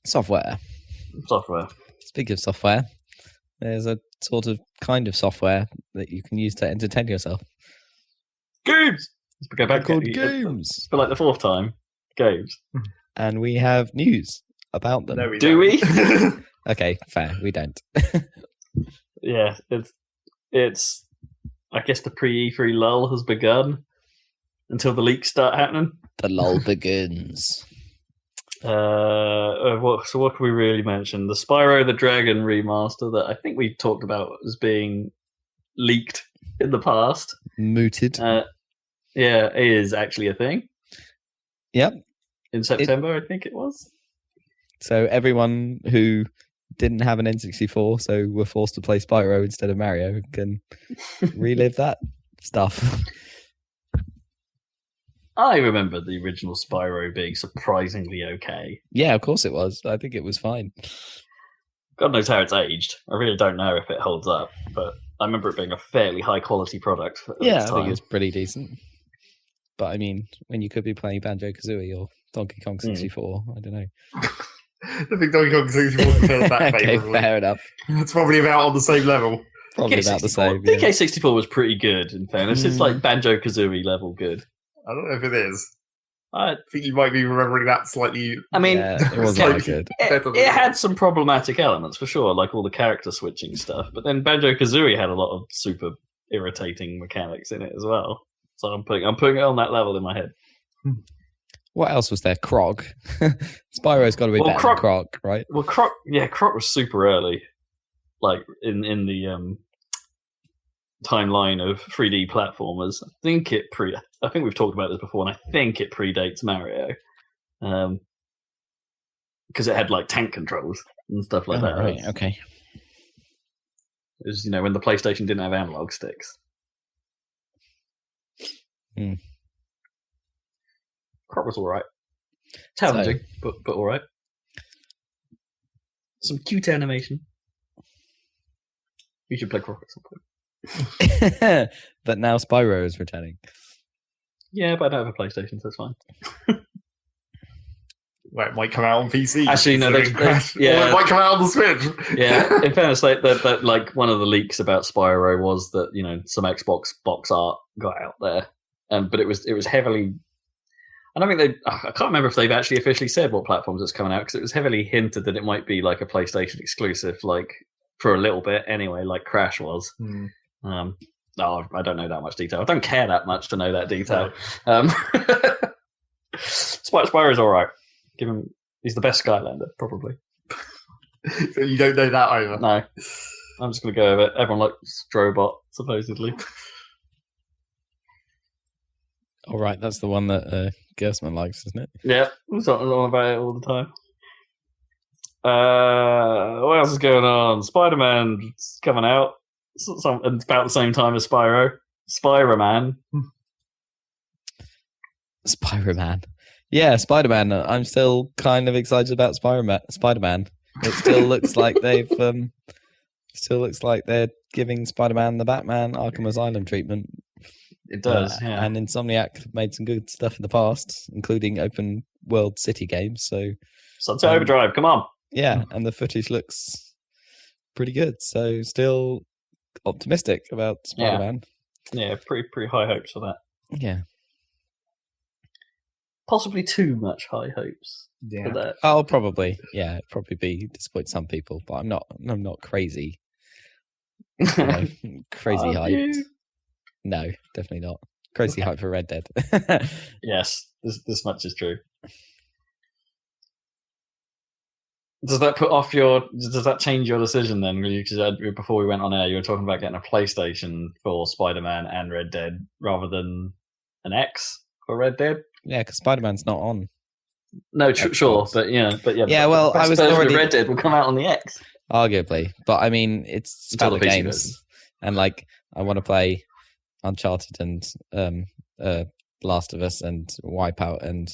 software. Speaking of software, there's a sort of kind of software that you can use to entertain yourself. Games. Let's go back called games for the fourth time. Games, and we have news about them. No, we do we? Okay, fair. We don't. Yeah, it's. I guess the pre-E3 lull has begun until the leaks start happening. The lull begins. What can we really mention? The Spyro the Dragon remaster that I think we've talked about as being leaked in the past. Mooted. Is actually a thing. Yep. In September, I think it was. So everyone who didn't have an N64, so were forced to play Spyro instead of Mario, can relive that stuff. I remember the original Spyro being surprisingly okay. Yeah, of course it was. I think it was fine. God knows how it's aged. I really don't know if it holds up, but I remember it being a fairly high quality product. Yeah, I think it's pretty decent. But I mean, when you could be playing Banjo-Kazooie or Donkey Kong 64, I don't know. I think Donkey Kong 64 compares that Okay, favourably. fair enough. It's probably about on the same level. Probably about the same. Yeah. DK64 was pretty good, in fairness. It's like Banjo-Kazooie level good. I don't know if it is. I I think you might be remembering that slightly. I mean, Yeah, it wasn't that good. it had some problematic elements for sure, like all the character switching stuff. But then Banjo-Kazooie had a lot of super irritating mechanics in it as well. So I'm putting it on that level in my head. What else was there? Krog. Spyro's got to be better than Krog, right? Well, Croc was super early, like in the timeline of 3D platformers. I think we've talked about this before, and I think it predates Mario, because it had like tank controls and stuff like that. Right. Okay. It was when the PlayStation didn't have analog sticks. Croc was all right. Challenging, but all right. Some cute animation. You should play Croc at some point. But now Spyro is returning. Yeah, but I don't have a PlayStation, so it's fine. Well, it might come out on PC. Actually, no, Or it might come out on the Switch. Yeah, in fairness, that like one of the leaks about Spyro was that some Xbox box art got out there, but it was heavily. I don't think I can't remember if they've actually officially said what platforms it's coming out, because it was heavily hinted that it might be like a PlayStation exclusive, like for a little bit anyway, like Crash was. I don't know that much detail. I don't care that much to know that detail. Spyro's all right. Give him. He's the best Skylander, probably. So you don't know that either. No, I'm just going to go with it. Everyone likes Strobot, supposedly. All right, that's the one that Gersman likes, isn't it? Yeah, I'm talking about it all the time. What else is going on? Spider-Man's coming out. About the same time as Spyro. Spyro-Man. Spider-Man. Yeah, Spider-Man. I'm still kind of excited about Spider-Man. It still looks like they're giving Spider-Man the Batman Arkham Asylum treatment. It does, yeah. And Insomniac made some good stuff in the past, including open world city games. So Sunset Overdrive, come on. Yeah, and the footage looks pretty good. So still optimistic about Spider-Man. Yeah, pretty high hopes for that. Yeah. Possibly too much high hopes for that. Oh, probably. Yeah, probably disappoint some people, but I'm not crazy. Crazy hyped. No, definitely not. Crazy hype for Red Dead. Yes, this much is true. Does that change your decision then? Because before we went on air, you were talking about getting a PlayStation for Spider-Man and Red Dead rather than an X for Red Dead? Yeah, because Spider-Man's not on. No, sure, but yeah. Yeah, well, I was already. Red Dead will come out on the X. Arguably, but I mean, it's Until about the games, and I want to play Uncharted and Last of Us and Wipeout and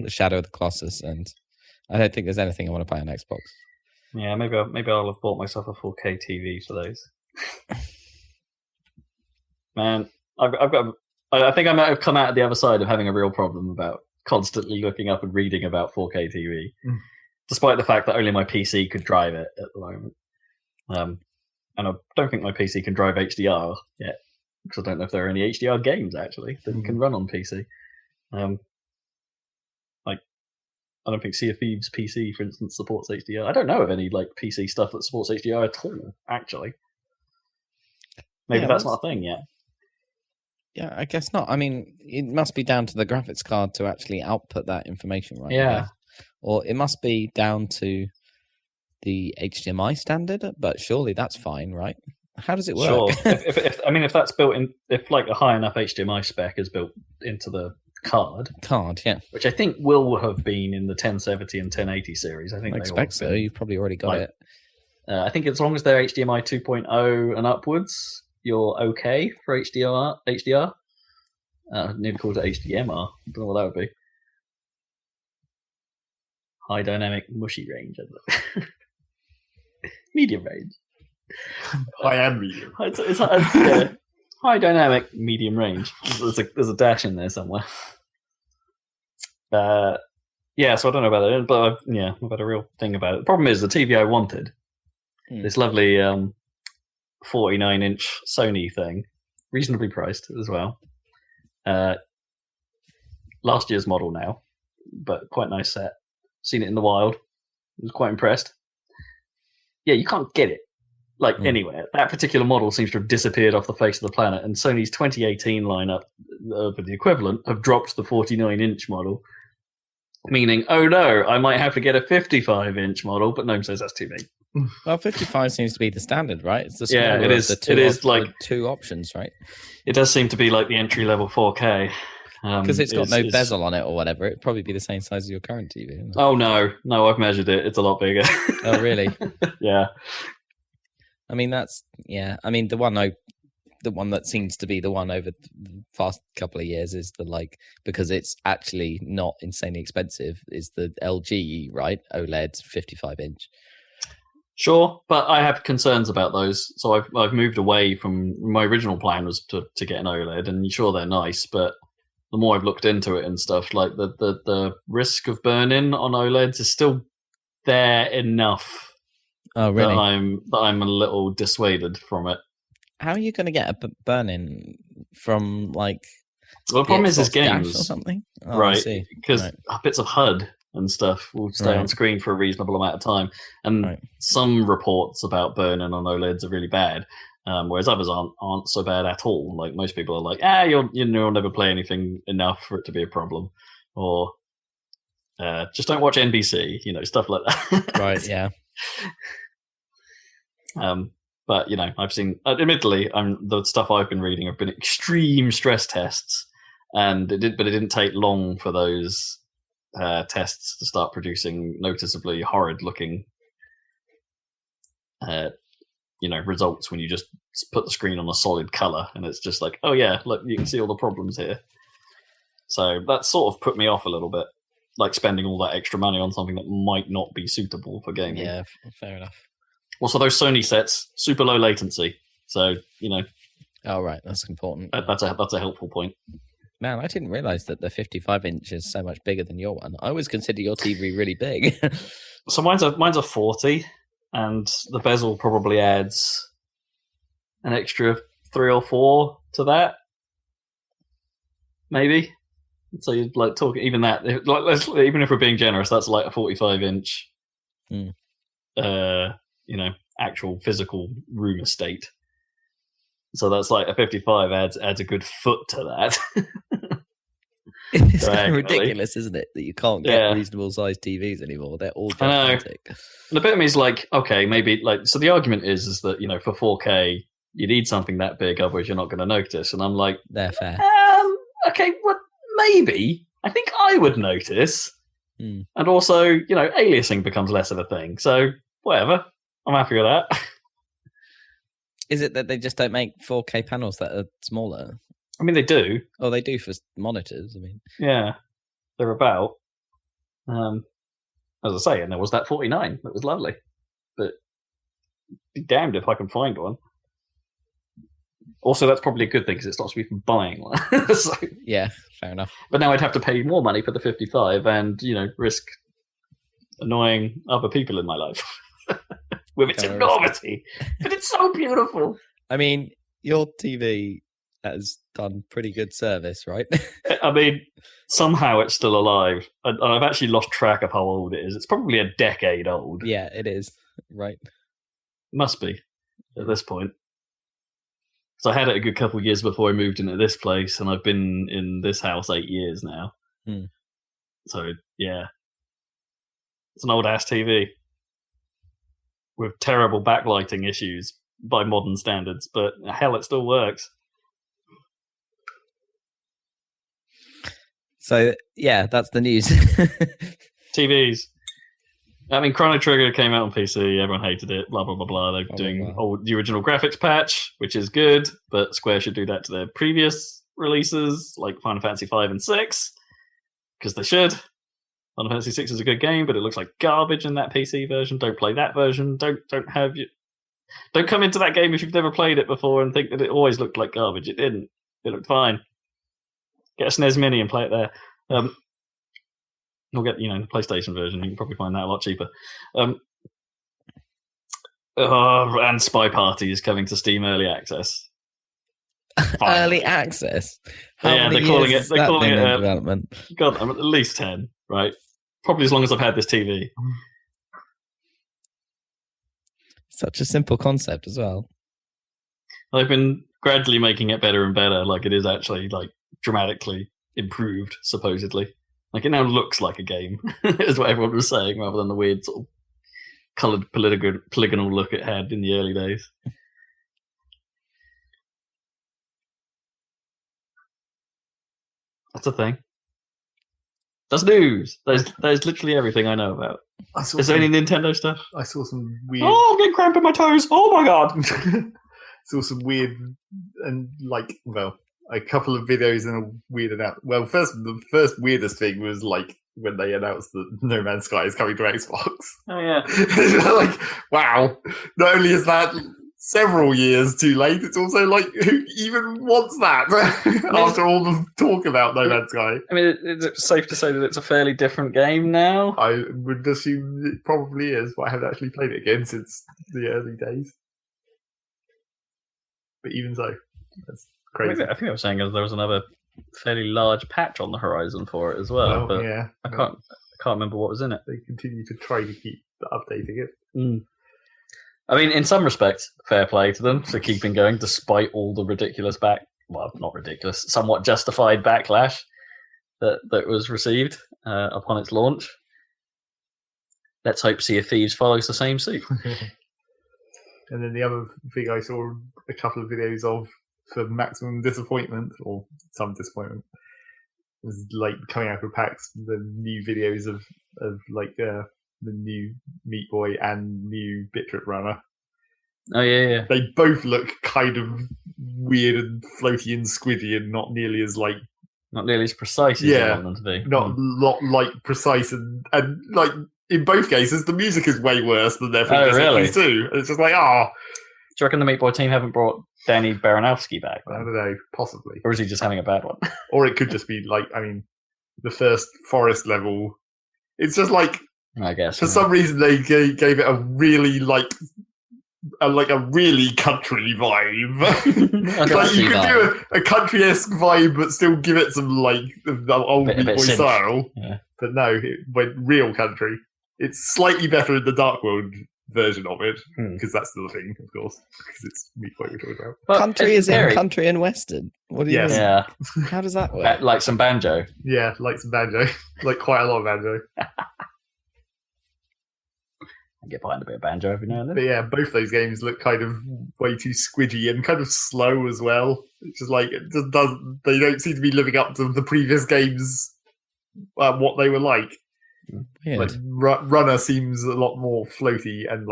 the Shadow of the Colossus, and I don't think there's anything I want to play on Xbox. Yeah, maybe I'll have bought myself a 4K TV for those. Man, I think I might have come out of the other side of having a real problem about constantly looking up and reading about 4K TV, despite the fact that only my PC could drive it at the moment. And I don't think my PC can drive HDR yet, because I don't know if there are any HDR games actually that you can run on PC. I don't think Sea of Thieves PC, for instance, supports HDR. I don't know of any PC stuff that supports HDR at all, actually. Maybe that's not a thing yet. Yeah, I guess not. I mean, it must be down to the graphics card to actually output that information, right? Yeah. Or it must be down to the HDMI standard, but surely that's fine, right? How does it work? Sure. if that's built in, if a high enough HDMI spec is built into the card, yeah. which I think will have been in the 1070 and 1080 series. I think I expect so. You've probably already got it. I think as long as they're HDMI 2.0 and upwards, you're okay for HDR. I nearly called it HDMR. I don't know what that would be. High dynamic mushy range. Medium range. I am medium. It's high dynamic medium range. There's a dash in there somewhere. So I don't know about it, but I've had a real thing about it. The problem is the TV I wanted, this lovely 49-inch Sony thing, reasonably priced as well. Last year's model now, but quite nice set. Seen it in the wild. Was quite impressed. Yeah, you can't get it anywhere. That particular model seems to have disappeared off the face of the planet, and Sony's 2018 lineup for the equivalent have dropped the 49-inch model, meaning, oh no, I might have to get a 55-inch model, but Gnome says that's too big. Well, 55 seems to be the standard, right? It's the smaller it is. Of the two it is like two options, right? It does seem to be like the entry-level 4K. Because it's got no bezel on it or whatever. It'd probably be the same size as your current TV. Isn't it? Oh, no, I've measured it. It's a lot bigger. Oh, really? Yeah. I mean, the one that seems to be the one over the past couple of years is because it's actually not insanely expensive, is the LG, right? OLED 55-inch. Sure, but I have concerns about those. So I've moved away from my original plan was to get an OLED, and sure, they're nice, but the more I've looked into it and stuff, like the risk of burn-in on OLEDs is still there enough. Oh, really? That I'm a little dissuaded from it. How are you going to get a burn-in from Well, the problem is games or something, right? Because bits of HUD and stuff will stay on screen for a reasonable amount of time, and some reports about burn-in on OLEDs are really bad. Whereas others aren't so bad at all. Like most people are like, you'll never play anything enough for it to be a problem, or just don't watch NBC, stuff like that. Right? Yeah. But I've seen. Admittedly, the stuff I've been reading have been extreme stress tests, and it didn't take long for those tests to start producing noticeably horrid-looking results when you just put the screen on a solid color, and it's just like, oh yeah, look, you can see all the problems here. So that sort of put me off a little bit, like spending all that extra money on something that might not be suitable for gaming. Yeah, fair enough. Also, those Sony sets, super low latency, so Oh right, that's important. That's a helpful point. Man, I didn't realize that the 55-inch is so much bigger than your one. I always consider your TV really big. So mine's a 40. And the bezel probably adds an extra 3 or 4 to that, maybe. So you'd talk even that. Even if we're being generous, that's like a 45-inch, actual physical room estate. So that's like a 55 adds a good foot to that. It's kind of ridiculous, isn't it, that you can't get reasonable sized TVs anymore? They're all gigantic. And a bit of me is like, okay, maybe so the argument is that for 4K you need something that big, otherwise you're not going to notice. And I'm like, they're fair. Okay, well maybe I think I would notice. And also, aliasing becomes less of a thing. So whatever, I'm happy with that. Is it that they just don't make 4K panels that are smaller? I mean, they do. Oh, they do for monitors. I mean, yeah, they're about. As I say, and there was that 49 that was lovely, but be damned if I can find one. Also, that's probably a good thing because it stops me from buying one. So, yeah, fair enough. But now I'd have to pay more money for the 55, and risk annoying other people in my life with its enormity. But it's so beautiful. I mean, your TV has done pretty good service, right? I mean, somehow it's still alive. I've actually lost track of how old it is. It's probably a decade old. Yeah, it is. Right. Must be at this point. So I had it a good couple of years before I moved into this place, and I've been in this house 8 years now. So, yeah. It's an old-ass TV with terrible backlighting issues by modern standards, but hell, it still works. So yeah, that's the news. TVs. I mean, Chrono Trigger came out on PC. Everyone hated it. Blah blah blah blah. They're doing the original graphics patch, which is good, but Square should do that to their previous releases, like Final Fantasy 5 and 6, because they should. Final Fantasy 6 is a good game, but it looks like garbage in that PC version. Don't play that version. Don't come into that game if you've never played it before and think that it always looked like garbage. It didn't. It looked fine. Get a SNES Mini and play it there. Or get, the PlayStation version. You can probably find that a lot cheaper. And Spy Party is coming to Steam Early Access. Early access? They're calling it development. God, I'm at least 10, right? Probably as long as I've had this TV. Such a simple concept as well. They've been gradually making it better and better. Like, it is actually, dramatically improved, supposedly. Like, it now looks like a game, is what everyone was saying, rather than the weird sort of coloured polygonal look it had in the early days. That's a thing. That's news. There's literally everything I know about. Is there any Nintendo stuff? I saw some weird... Oh, I'm getting cramp in my toes. Oh, my God. Saw some weird and, a couple of videos and a weird announcement. Well, the first weirdest thing was when they announced that No Man's Sky is coming to Xbox. Oh yeah, wow! Not only is that several years too late, it's also who even wants that after all the talk about No Man's Sky? I mean, is it safe to say that it's a fairly different game now? I would assume it probably is, but I haven't actually played it again since the early days. But even so, that's crazy. I think I was saying there was another fairly large patch on the horizon for it as well. But yeah, I can't remember what was in it. They continue to try to keep updating it. I mean, in some respects, fair play to them for keeping going despite all the ridiculous not ridiculous, somewhat justified backlash that was received upon its launch. Let's hope Sea of Thieves follows the same suit. And then the other thing I saw a couple of videos of for maximum disappointment, or some disappointment, was coming out of PAX, the new videos of the new Meat Boy and new Bit-Trip Runner. Oh yeah. They both look kind of weird and floaty and squiddy and not nearly as precise as you want them to be. Not precise and in both cases the music is way worse than their previous really? too. And it's just Do you reckon the Meat Boy team haven't brought Danny Baranowski back? I don't know, possibly. Or is he just having a bad one? Or it could just be the first forest level. It's just I guess for some reason they gave it a really a really country vibe. You could do a country-esque vibe, but still give it some the old Meat Boy style. Yeah. But no, it went real country. It's slightly better in the Dark World version of it, because that's the thing, of course, because it's Meat Boy we're talking about. But country is in country and western. What do you mean? Yeah. How does that work? Like some banjo. Yeah, like some banjo. Quite a lot of banjo. I get behind a bit of banjo every now and then. But yeah, both those games look kind of way too squidgy and kind of slow as well. It's just they don't seem to be living up to the previous games, what they were like. Weird. Runner seems a lot more floaty and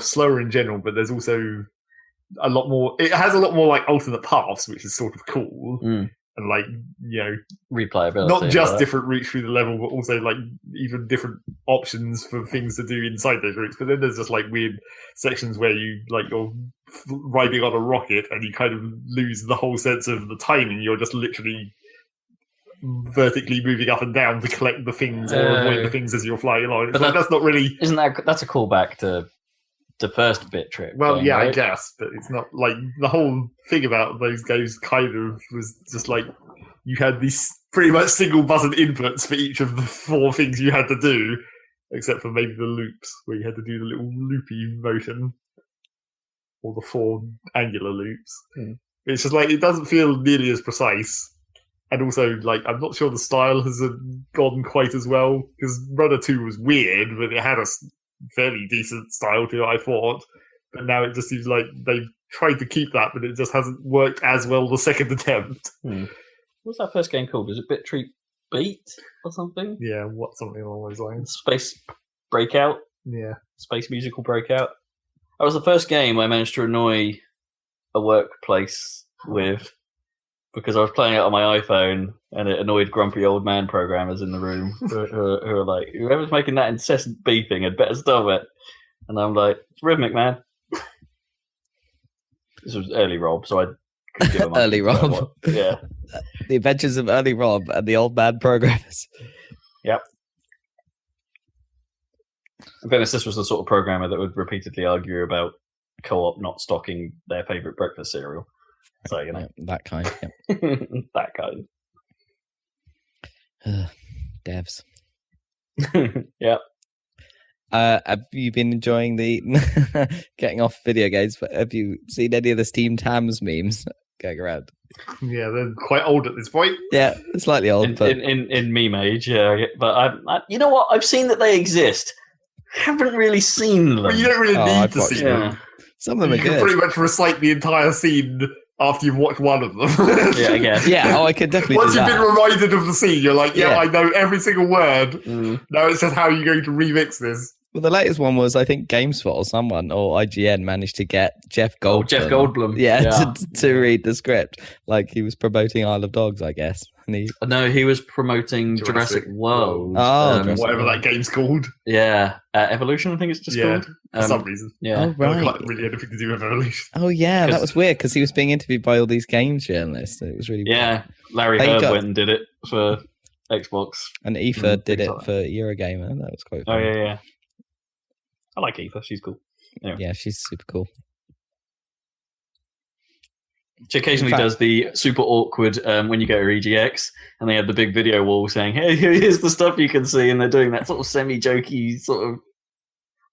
slower in general, but there's also a lot more. It has a lot more alternate paths, which is sort of cool, and replayability. Not just different routes through the level, but also even different options for things to do inside those routes. But then there's just weird sections where you you're riding on a rocket and you kind of lose the whole sense of the timing. You're just literally vertically moving up and down to collect the things or avoid the things as you're flying along. But that's not really... That's a callback to the first Bit-Trip Well, game, yeah, right? I guess, but it's not the whole thing about those games kind of was just you had these pretty much single button inputs for each of the 4 things you had to do, except for maybe the loops, where you had to do the little loopy motion, or the 4 angular loops. It's just it doesn't feel nearly as precise. And also, I'm not sure the style has gone quite as well, because Runner 2 was weird, but it had a fairly decent style to it, I thought. But now it just seems like they've tried to keep that, but it just hasn't worked as well the second attempt. what's that first game called? Was it Breachroid Beat or something? Yeah, something along those lines. Space Breakout? Yeah. Space Musical Breakout. That was the first game I managed to annoy a workplace with because I was playing it on my iPhone and it annoyed grumpy old man programmers in the room who are like, whoever's making that incessant beeping had better stop it. And I'm like, it's rhythmic, man. This was early Rob, so I could give him Early Rob. Yeah. The Adventures of Early Rob and the Old Man Programmers. Yep. In fairness, this was the sort of programmer that would repeatedly argue about Co-op not stocking their favourite breakfast cereal. So, you know. Yeah, that kind. Yep. That kind. Devs. Yep. Have you been enjoying the getting off video games? But have you seen any of the Steamed Hams memes going around? Yeah, they're quite old at this point. Yeah, slightly old. But in meme age, yeah. But you know what? I've seen that they exist. Haven't really seen them. Well, you don't really need to see them. Some of them are You good. can pretty much recite the entire scene after you've watched one of them. Yeah, I guess. Yeah, I could definitely Once do you've that. been reminded of the scene, you're like, yeah, I know every single word. Mm. Now it's just how you're going to remix this. Well, the latest one was, I think, GameSpot or someone, or IGN managed to get Jeff Goldblum. Oh, Jeff Goldblum. Yeah. To read the script. Like he was promoting Isle of Dogs, I guess. And No, he was promoting Jurassic World. Oh, Jurassic whatever World. that game's called. Yeah. Evolution, I think it's just called. For some reason. Yeah. Oh, right. Not really anything to do with Evolution. Oh, yeah, that 'Cause- was weird because he was being interviewed by all these games journalists. It was really Yeah. Larry They Hurd got- went and did it for Xbox. And Aoife did things it like that. for Eurogamer. That was quite Oh, fun. yeah. I like Aoife. She's cool. Anyway. Yeah, she's super cool. She occasionally In fact- does the super awkward when you go to EGX and they have the big video wall saying, hey, here's the stuff you can see. And they're doing that sort of semi-jokey, sort of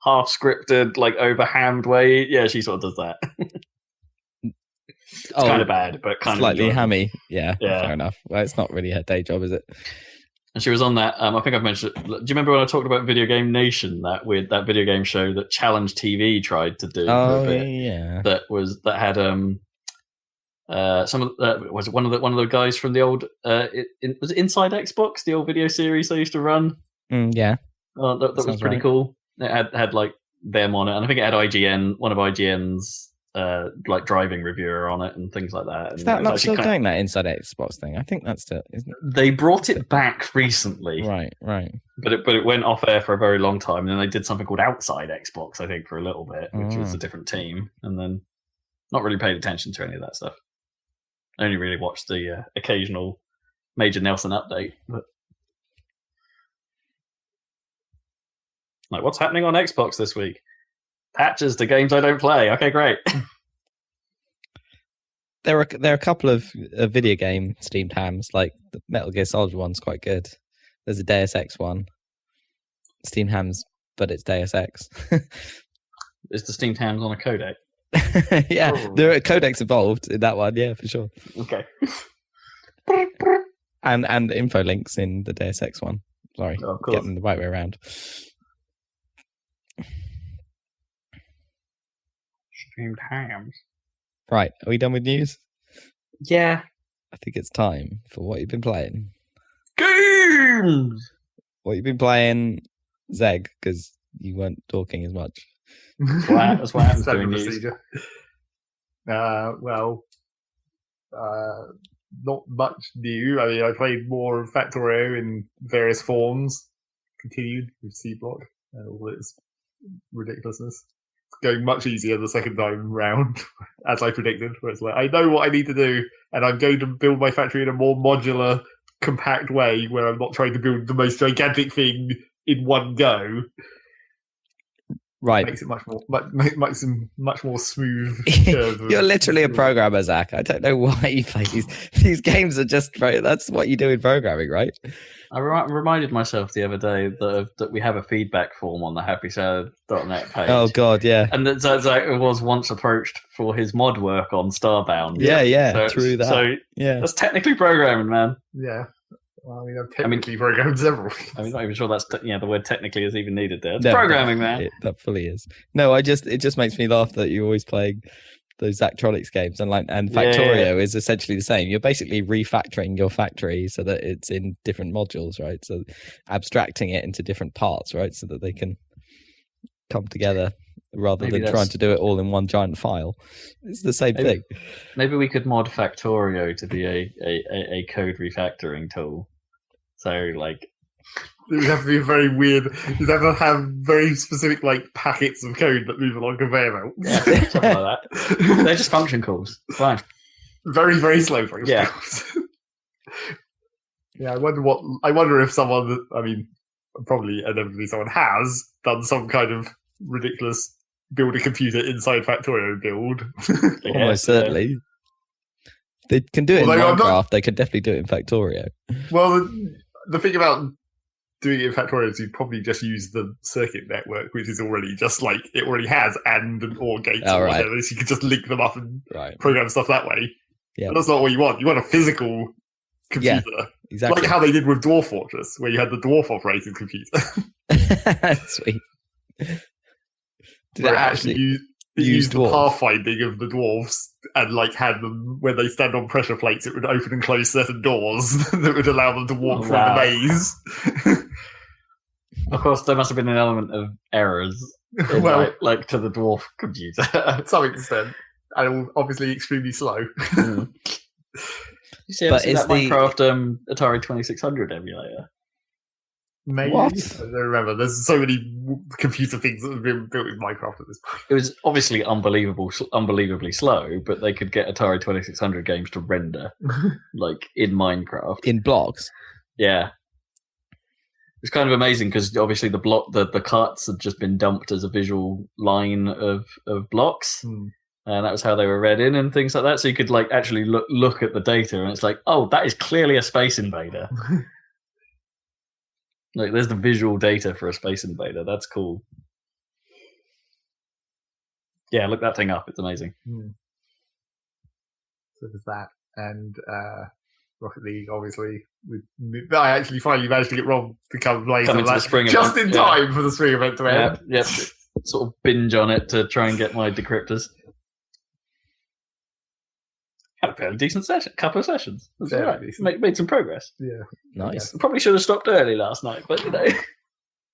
half-scripted, like over-hammed way. Yeah, she sort of does that. It's kind of bad, but kind slightly of hammy. Yeah, Yeah. fair enough. Well, it's not really her day job, is it? And she was on that. I think I've mentioned. Do you remember when I talked about Video Game Nation? That video game show that Challenge TV tried to do for Oh, a bit. yeah. That had some of was it one of the guys from the old was it Inside Xbox, the old video series they used to run. Yeah. That was Sounds pretty right. cool. It had like them on it, and I think it had one of IGN's like driving reviewer on it and things like that. Is And that it was not actually still going, that Inside Xbox thing? I think that's still, isn't it? They brought it back recently, Right. but it went off air for a very long time, and then they did something called Outside Xbox, I think, for a little bit, which was a different team, and then not really paid attention to any of that stuff. I only really watched the occasional Major Nelson update. But like, what's happening on Xbox this week? Patches to games I don't play. Okay, great. There are a couple of video game Steamed Hams, like the Metal Gear Solid one's quite good. There's a Deus Ex one. Steamed Hams, but it's Deus Ex. Is the Steamed Hams on a codec? Yeah, Oh. there are codecs involved in that one, yeah, for sure. Okay. And info links in the Deus Ex one. Sorry, Oh, of course. getting the right way around. Steamed Hams. Right, are we done with news? Yeah. I think it's time for what you've been playing. Games! What you've been playing, Zeg, because you weren't talking as much. That's what happens Standard doing news. procedure. Not much new. I mean, I played more of Factorio in various forms. Continued with C Block and all its ridiculousness. It's going much easier the second time round, as I predicted. Where it's like, I know what I need to do, and I'm going to build my factory in a more modular, compact way, where I'm not trying to build the most gigantic thing in one go. Right. Makes it much more smooth. curve of- You're literally a programmer, Zach. I don't know why you play these games. Are just that's what you do in programming, right? I reminded myself the other day that we have a feedback form on the happysalad.net page. Oh God, yeah, And that Zach was once approached for his mod work on Starbound. yeah, So- through that, So yeah. that's technically programming, man. Yeah. Well, I mean, I've technically programmed several things. I'm not even sure that's the word technically is even needed there. It's No, programming, man. That fully is. No, it just makes me laugh that you're always playing those Zachtronics games, and Factorio is essentially the same. You're basically refactoring your factory so that it's in different modules, right? So abstracting it into different parts, right, so that they can come together rather than trying to do it all in one giant file. It's the same thing. Maybe we could mod Factorio to be a code refactoring tool. So like. It would have to be very weird. You'd have to have very specific packets of code that move along conveyor belts. Yeah, something like that. They're just function calls. It's fine. Very, very slow function calls. Yeah, I wonder if someone, probably inevitably someone has done some kind of ridiculous build a computer inside Factorio build. Almost certainly. They can do it in Minecraft. They could definitely do it in Factorio. Well, the thing about doing it in Factorio is you probably just use the circuit network, which is already just it already has and or gates or whatever, so you can just link them up and program stuff that way. Yeah. But that's not what you want. You want a physical computer. Yeah, exactly. Like how they did with Dwarf Fortress, where you had the dwarf operating computer. Sweet. Did it actually use the pathfinding of the dwarves and had them, when they stand on pressure plates, it would open and close certain doors that would allow them to walk through the maze. Of course, there must have been an element of errors in, to the dwarf computer. To some extent. And obviously extremely slow. You see that Minecraft Atari 2600 emulator? Maybe. What? I don't remember. There's so many computer things that have been built in Minecraft at this point. It was obviously unbelievably slow, but they could get Atari 2600 games to render in Minecraft. In blocks? Yeah. It's kind of amazing because obviously the carts had just been dumped as a visual line of blocks. And that was how they were read in and things like that. So you could actually look at the data and it's oh, that is clearly a Space Invader. There's the visual data for a Space Invader. That's cool. Yeah, look that thing up. It's amazing. So there's that. And Rocket League, obviously. I actually finally managed to get Rob to come play the spring just event. In time for the spring event to end. Yep. Sort of binge on it to try and get my decryptors. Had a fairly decent couple of sessions. That's all right. Made some progress. Yeah, nice. Yeah. Probably should have stopped early last night, but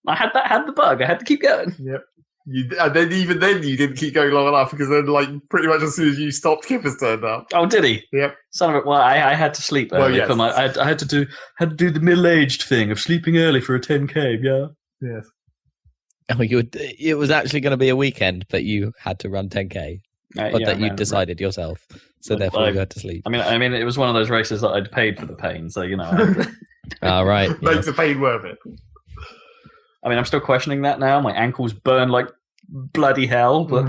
I had the bug. I had to keep going. Yep. And then even then you didn't keep going long enough because then pretty much as soon as you stopped, Kippers turned up. Oh, did he? Yep. Son of a. Well, I had to sleep early for my. I had to do the middle-aged thing of sleeping early for a 10K. Yeah. Yes. Oh, it was actually going to be a weekend, but you had to run 10K. But that you decided yourself, so therefore you had to sleep. I mean, it was one of those races that I'd paid for the pain, so right. Makes the pain worth it. I mean, I'm still questioning that now. My ankles burn like bloody hell, but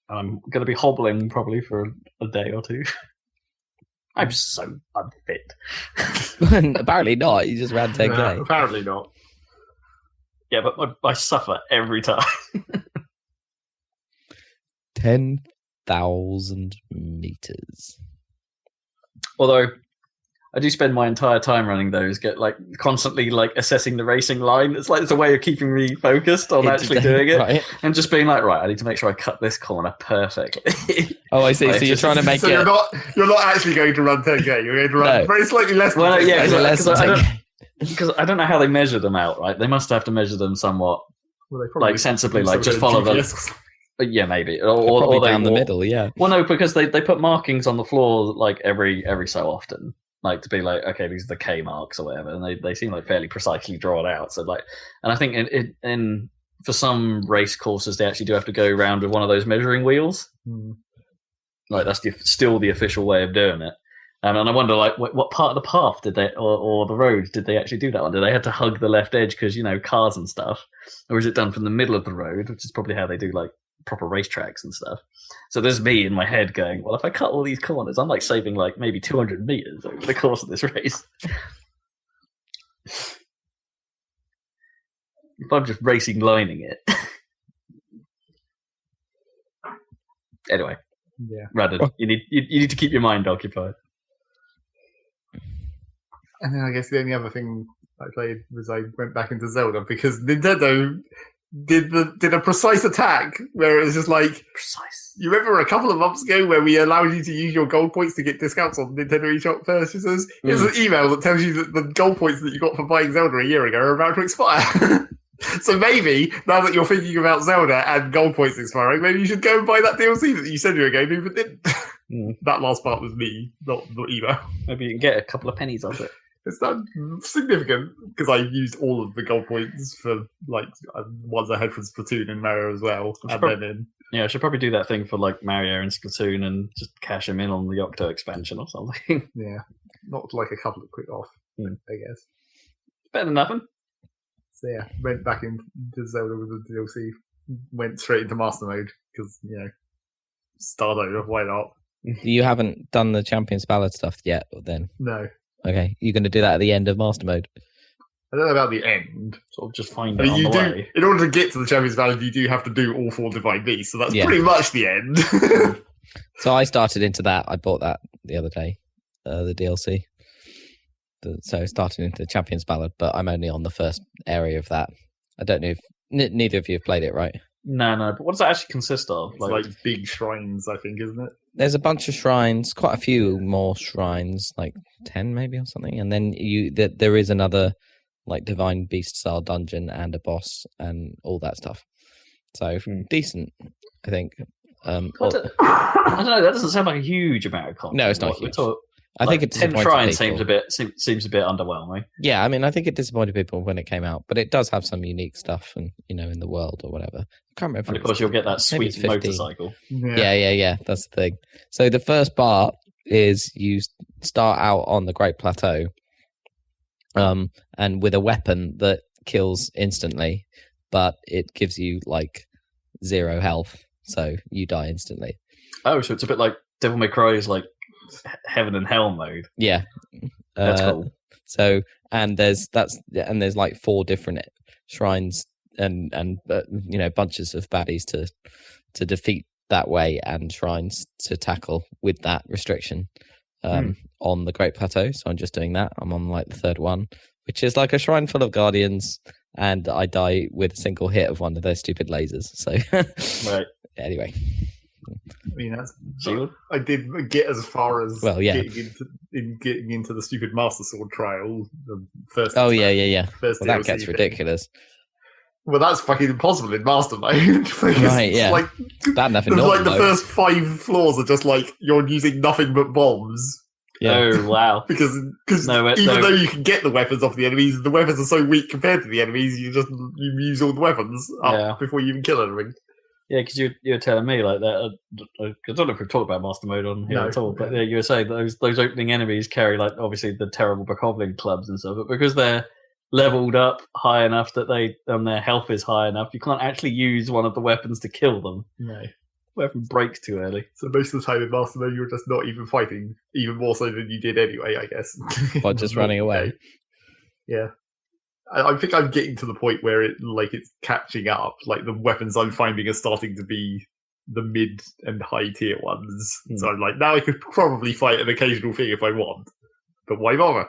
I'm going to be hobbling probably for a day or two. I'm so unfit. Apparently not. You just ran 10K. No, apparently not. Yeah, but I suffer every time. 10,000 meters. Although I do spend my entire time running those, constantly assessing the racing line. It's a way of keeping me focused on actually doing it, right. And just being right, I need to make sure I cut this corner perfectly. Oh, I see. So you're trying to make it. You're not actually going to run 10K. You're going to run very slightly less. Well, yeah, because I don't know how they measure them out. Right, they must have to measure them somewhat, sensibly, just follow them. Yeah, maybe, or down the middle. Yeah. Well, no, because they put markings on the floor every so often, to be okay, these are the K marks or whatever, and they seem fairly precisely drawn out. So and I think in for some race courses they actually do have to go around with one of those measuring wheels. That's still the official way of doing it. And I wonder, what part of the path did they, or the road, did they actually do that on? Did they have to hug the left edge because cars and stuff, or is it done from the middle of the road, which is probably how they do proper racetracks and stuff? So there's me in my head going, well, if I cut all these corners, I'm saving maybe 200 meters over the course of this race. If I'm just racing lining it. Anyway, yeah, Radden, you need to keep your mind occupied. And then I guess the only other thing I played was I went back into Zelda because Nintendo did a precise attack where it was just like Precise. you remember a couple of months ago where we allowed you to use your gold points to get discounts on Nintendo eShop purchases? Here's an email that tells you that the gold points that you got for buying Zelda a year ago are about to expire. So maybe, now that you're thinking about Zelda and gold points expiring, maybe you should go and buy that DLC that you said you were going to, but didn't. That last part was me, not the email. Maybe you can get a couple of pennies off it. It's not significant because I used all of the gold points for like ones I had for Splatoon and Mario as well. Yeah, I should probably do that thing for like Mario and Splatoon and just cash them in on the Octo expansion or something. Yeah, not like a couple of quick off, I guess. Better than nothing. So yeah, went back into Zelda with the DLC. Went straight into Master Mode because Stardo. Why not? You haven't done the Champions Ballad stuff yet, then? No. Okay, you're going to do that at the end of Master Mode. I don't know about the end. Sort of just find it on the way. In order to get to the Champions Ballad, you do have to do all 4 Divine Beasts, so that's pretty much the end. So I started into that. I bought that the other day, the DLC. So I started into the Champions Ballad, but I'm only on the first area of that. I don't know if neither of you have played it, right? No. But what does that actually consist of? It's like big shrines, I think, isn't it? There's a bunch of shrines, quite a few more shrines, like 10 maybe or something. And then there is another like Divine Beast style dungeon and a boss and all that stuff. So decent, I think. I don't know. That doesn't sound like a huge amount of content. No, it's not huge. I like think it 10 shrines seems a bit underwhelming. Yeah, I mean, I think it disappointed people when it came out, but it does have some unique stuff, and in the world or whatever. I can't remember. And of course, you'll get that sweet motorcycle. Yeah. That's the thing. So the first part is you start out on the Great Plateau, and with a weapon that kills instantly, but it gives you like 0 health, so you die instantly. Oh, so it's a bit like Devil May Cry's like heaven and hell mode. Yeah, that's cool. So there's like 4 different shrines and bunches of baddies to defeat that way, and shrines to tackle with that restriction on the Great Plateau. So I'm just doing that. I'm on like the 3rd one, which is like a shrine full of guardians, and I die with a single hit of one of those stupid lasers. So right. Anyway. I mean, I did get as far as getting into the stupid Master Sword trial. The first. Oh yeah. First well, that gets ridiculous. Well, that's fucking impossible in Master Mode. Right? Yeah. Like, bad enough in the first 5 floors are just like you're using nothing but bombs. Yeah. Oh wow! Because even though you can get the weapons off the enemies, the weapons are so weak compared to the enemies. You use all the weapons up before you even kill anything. Yeah, because you were telling me like that. I don't know if we've talked about Master Mode on here at all, but you were saying those opening enemies carry like obviously the terrible Bokoblin clubs and stuff, but because they're leveled up high enough that their health is high enough, you can't actually use one of the weapons to kill them. No. Weapon breaks too early. So most of the time in Master Mode, you're just not even fighting, even more so than you did anyway, I guess. By just running away. Yeah. I think I'm getting to the point where it's catching up. Like the weapons I'm finding are starting to be the mid and high tier ones. So I'm like, now I could probably fight an occasional thing if I want, but why bother?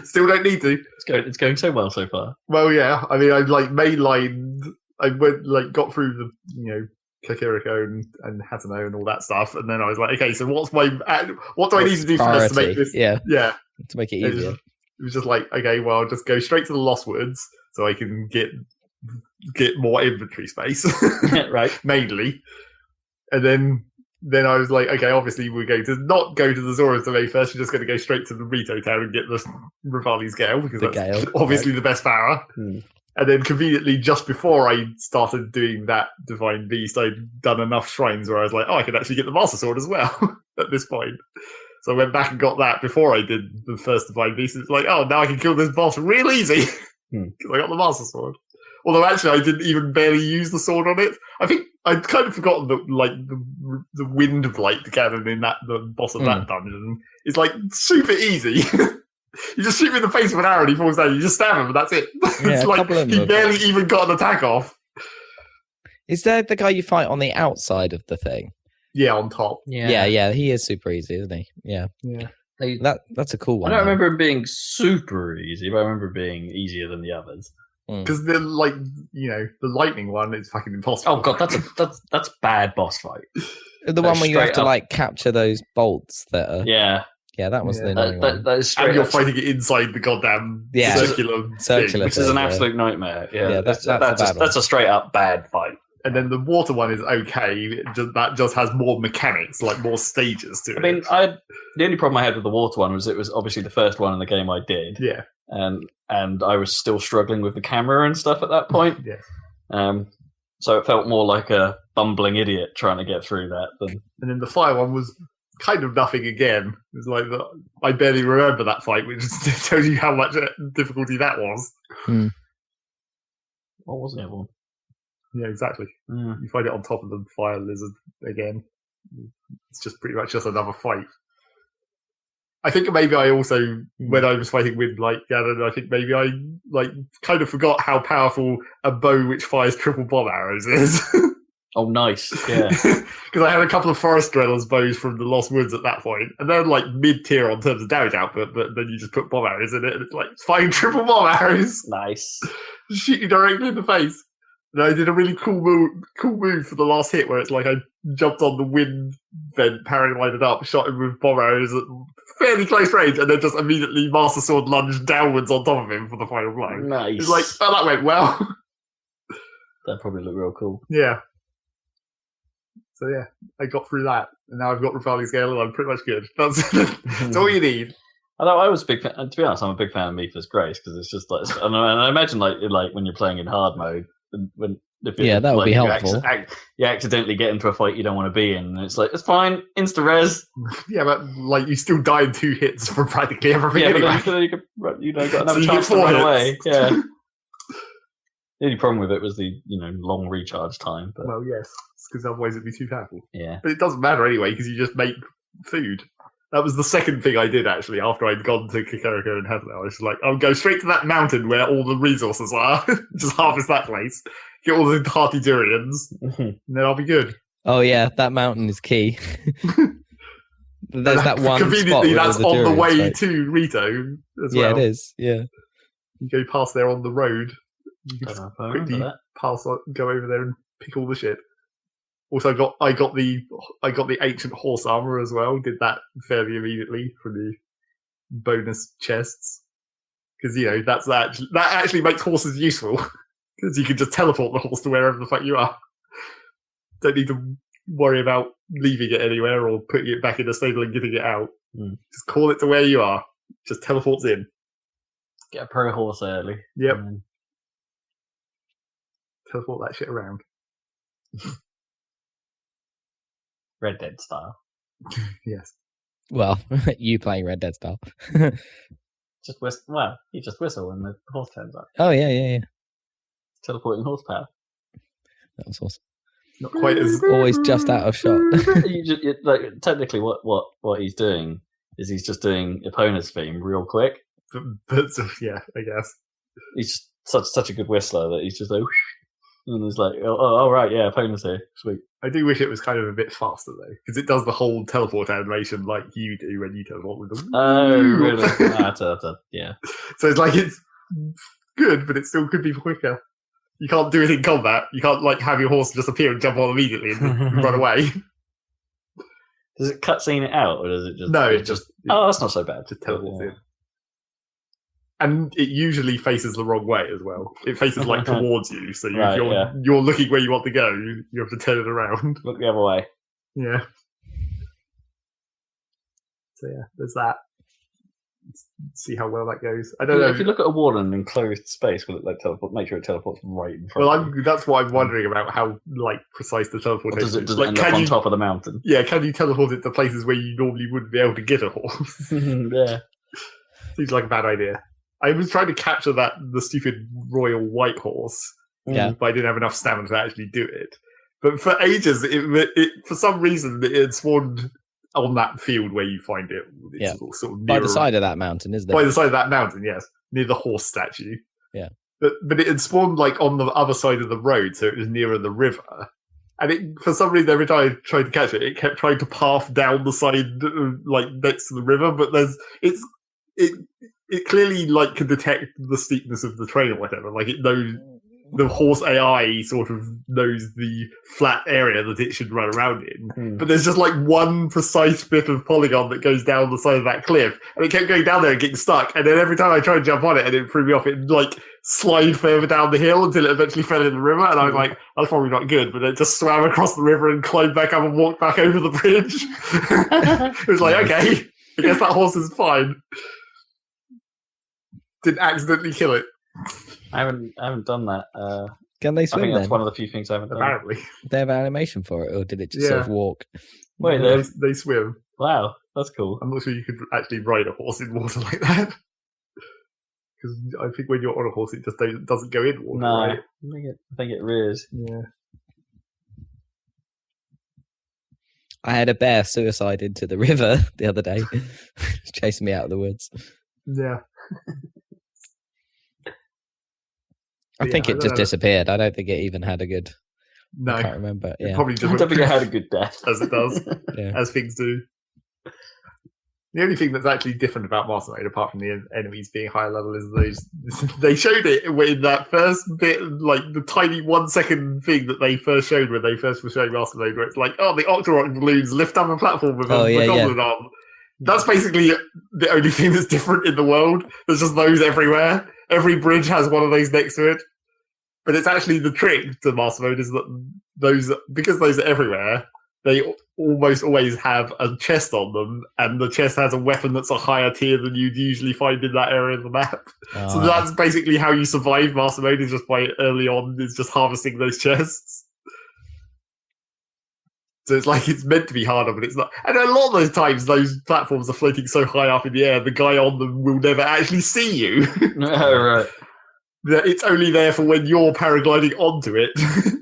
Still don't need to. It's going so well so far. Well, yeah. I mean, I like mainlined. I went got through the Kakariko and Hatano and all that stuff, and then I was like, okay, so what do I need to do first to make this? Yeah, to make it easier. It was just like, okay, well, I'll just go straight to the Lost Woods so I can get more inventory space, right? Mainly, and then I was like, okay, obviously we're going to not go to the Zora's Domain first. We're just going to go straight to the Rito Town and get the Rivali's Gale because that's obviously the best power. And then conveniently, just before I started doing that Divine Beast, I'd done enough shrines where I was like, oh, I could actually get the Master Sword as well at this point. So I went back and got that before I did the first Divine Beast. It's like, oh, now I can kill this boss real easy because I got the Master Sword. Although actually, I didn't even barely use the sword on it. I think I'd kind of forgotten that, like the Wind Blight cannon in the boss of that dungeon is like super easy. You just shoot him in the face with an arrow and he falls down. You just stab him and that's it. Yeah, it's like he barely even got an attack off. Is that the guy you fight on the outside of the thing? Yeah, on top. Yeah. He is super easy, isn't he? Yeah. That's a cool one. I don't remember him being super easy, but I remember being easier than the others. Because the the lightning one is fucking impossible. Oh god, that's bad boss fight. The one where you have straight to up. like capture those bolts that are. Yeah, that was the Yeah. annoying one. that is straight And you're up, fighting it inside the goddamn Yeah. circular thing. which is an thing, yeah. absolute nightmare. Yeah, Yeah, that's a bad one. that's a straight up bad fight. And then the water one is okay. That just has more mechanics, like more stages to it. I mean, the only problem I had with the water one was it was obviously the first one in the game I did, yeah, and I was still struggling with the camera and stuff at that point. yeah. So it felt more like a bumbling idiot trying to get through that than. And then the fire one was kind of nothing again. It was like I barely remember that fight, which tells you how much difficulty that was. What was the other one? Yeah, exactly. Yeah. You find it on top of the fire lizard again. It's just pretty much just another fight. I think maybe I also, when I was fighting with Ganon, I think maybe I kind of forgot how powerful a bow which fires triple bomb arrows is. Oh, nice. Yeah. Because I had a couple of forest dwellers bows from the Lost Woods at that point, and they're like mid-tier on terms of damage output, but then you just put bomb arrows in it, and it's like firing triple bomb arrows, Nice. shoot you directly in the face. And I did a really cool move for the last hit, where it's like I jumped on the wind vent, paraglided up, shot him with bomb arrows at fairly close range, and then just immediately Master Sword lunged downwards on top of him for the final blow. Nice. It's like, oh, that went well. That probably looked real cool. Yeah. So yeah, I got through that, and now I've got Refining Scale, and I'm pretty much good. That's all you need. Although I was a big fan, to be honest, I'm a big fan of Mipha's Grace because it's just like, and I imagine like when you're playing in hard mode, when that would be helpful. You accidentally get into a fight you don't want to be in, and it's like it's fine, insta res. Yeah, but you still die in 2 hits from practically everything. Yeah, anyway. but you got another So you chance get to 4 run hits. away. Yeah. The only problem with it was the long recharge time. But Well, yes, because otherwise it'd be too powerful. yeah, But it doesn't matter anyway, because you just make food. That was the second thing I did, actually, after I'd gone to Kakariko and Heather. I was like, I'll go straight to that mountain where all the resources are, just harvest that place, get all the hearty durians, and then I'll be good. Oh yeah, that mountain is key. There's that one spot. Conveniently, where that's there's a on the durian way site. to Rito as Yeah, well. it is. Yeah. You go past there on the road. You can don't just know if I remember quickly that. go over there and pick all the shit. Also, I got the ancient horse armor as well. Did that fairly immediately for the bonus chests because that actually makes horses useful because you can just teleport the horse to wherever the fuck you are. Don't need to worry about leaving it anywhere or putting it back in the stable and getting it out. Just call it to where you are. Just teleports in. Get a pro horse early. Yep. And Teleport that shit around. Red Dead style. Yes. Well, you playing Red Dead style. Just whistle. Well, you just whistle and the horse turns up. Oh yeah. Teleporting horsepower. That was awesome. Not quite as Always just out of shot. Technically, what he's doing is he's just doing Epona's theme real quick. but yeah, I guess. He's such a good whistler that he's just like, and he's like, oh right, yeah, Epona's here, sweet. I do wish it was kind of a bit faster though, because it does the whole teleport animation like you do when you teleport with them. Oh really? Yeah. So it's good, but it still could be quicker. You can't do it in combat. You can't have your horse just appear and jump on immediately and run away. Does it cutscene it out, or does it just? No, it just Oh, that's not so bad. just teleports in. And it usually faces the wrong way as well. It faces towards you, so Right, if you're looking where you want to go, you have to turn it around. Look the other way. Yeah. So yeah, there's that. Let's see how well that goes. I don't know. If you look at a wall in an enclosed space, will it teleport? Make sure it teleports right in front. Well, of you. that's what I'm wondering about how precise the Or teleportation does it is. end up on top of the mountain? Yeah, can you teleport it to places where you normally wouldn't be able to get a horse? Yeah. Seems like a bad idea. I was trying to capture the stupid royal white horse, Yeah. but I didn't have enough stamina to actually do it. But for ages, it for some reason, it had spawned on that field where you find it. It's sort of By near the side of that mountain, isn't it? by the side of that mountain, yes, near the horse statue. Yeah. But it had spawned on the other side of the road, so it was nearer the river. And for some reason, every time I tried to catch it, it kept trying to path down the side, next to the river. But it clearly like can detect the steepness of the train or whatever. Like it knows the horse AI sort of knows the flat area that it should run around in. But there's just like one precise bit of polygon that goes down the side of that cliff, and it kept going down there and getting stuck. And then every time I tried to jump on it and it threw me off, it like slide further down the hill until it eventually fell in the river. And I was like, that's probably not good. But it just swam across the river and climbed back up and walked back over the bridge. It was like, okay, I guess that horse is fine. Didn't accidentally kill it. I haven't done that. Can they I swim think that's then? one of the few things I haven't done. Apparently. They have animation for it, or did it just sort of walk? Wait, They swim. wow, that's cool. I'm not sure you could actually ride a horse in water like that. Because I think when you're on a horse, it just doesn't go in water, No, right? I think it rears. Yeah. I had a bear suicide into the river the other day, chasing me out of the woods. Yeah. I think it just disappeared. I don't think it even had a good. No. I can't remember. It Yeah. probably just I don't think it had a good death. as it does, Yeah. as things do. The only thing that's actually different about Mastermind, apart from the enemies being higher level, is those. They showed it in that first bit, like the tiny 1 second thing that they first showed when they first were showing Mastermind, where it's like, oh, the Octorok balloons lift up a platform with a goblin arm. That's basically the only thing that's different in the world. There's just those everywhere. Every bridge has one of those next to it. But it's actually the trick to Master Mode is that because those are everywhere, they almost always have a chest on them, and the chest has a weapon that's a higher tier than you'd usually find in that area of the map. So that's basically how you survive Master Mode, is just by early on, is just harvesting those chests. So it's like it's meant to be harder, but it's not. And a lot of those times, those platforms are floating so high up in the air, the guy on them will never actually see you. Oh, right. It's only there for when you're paragliding onto it,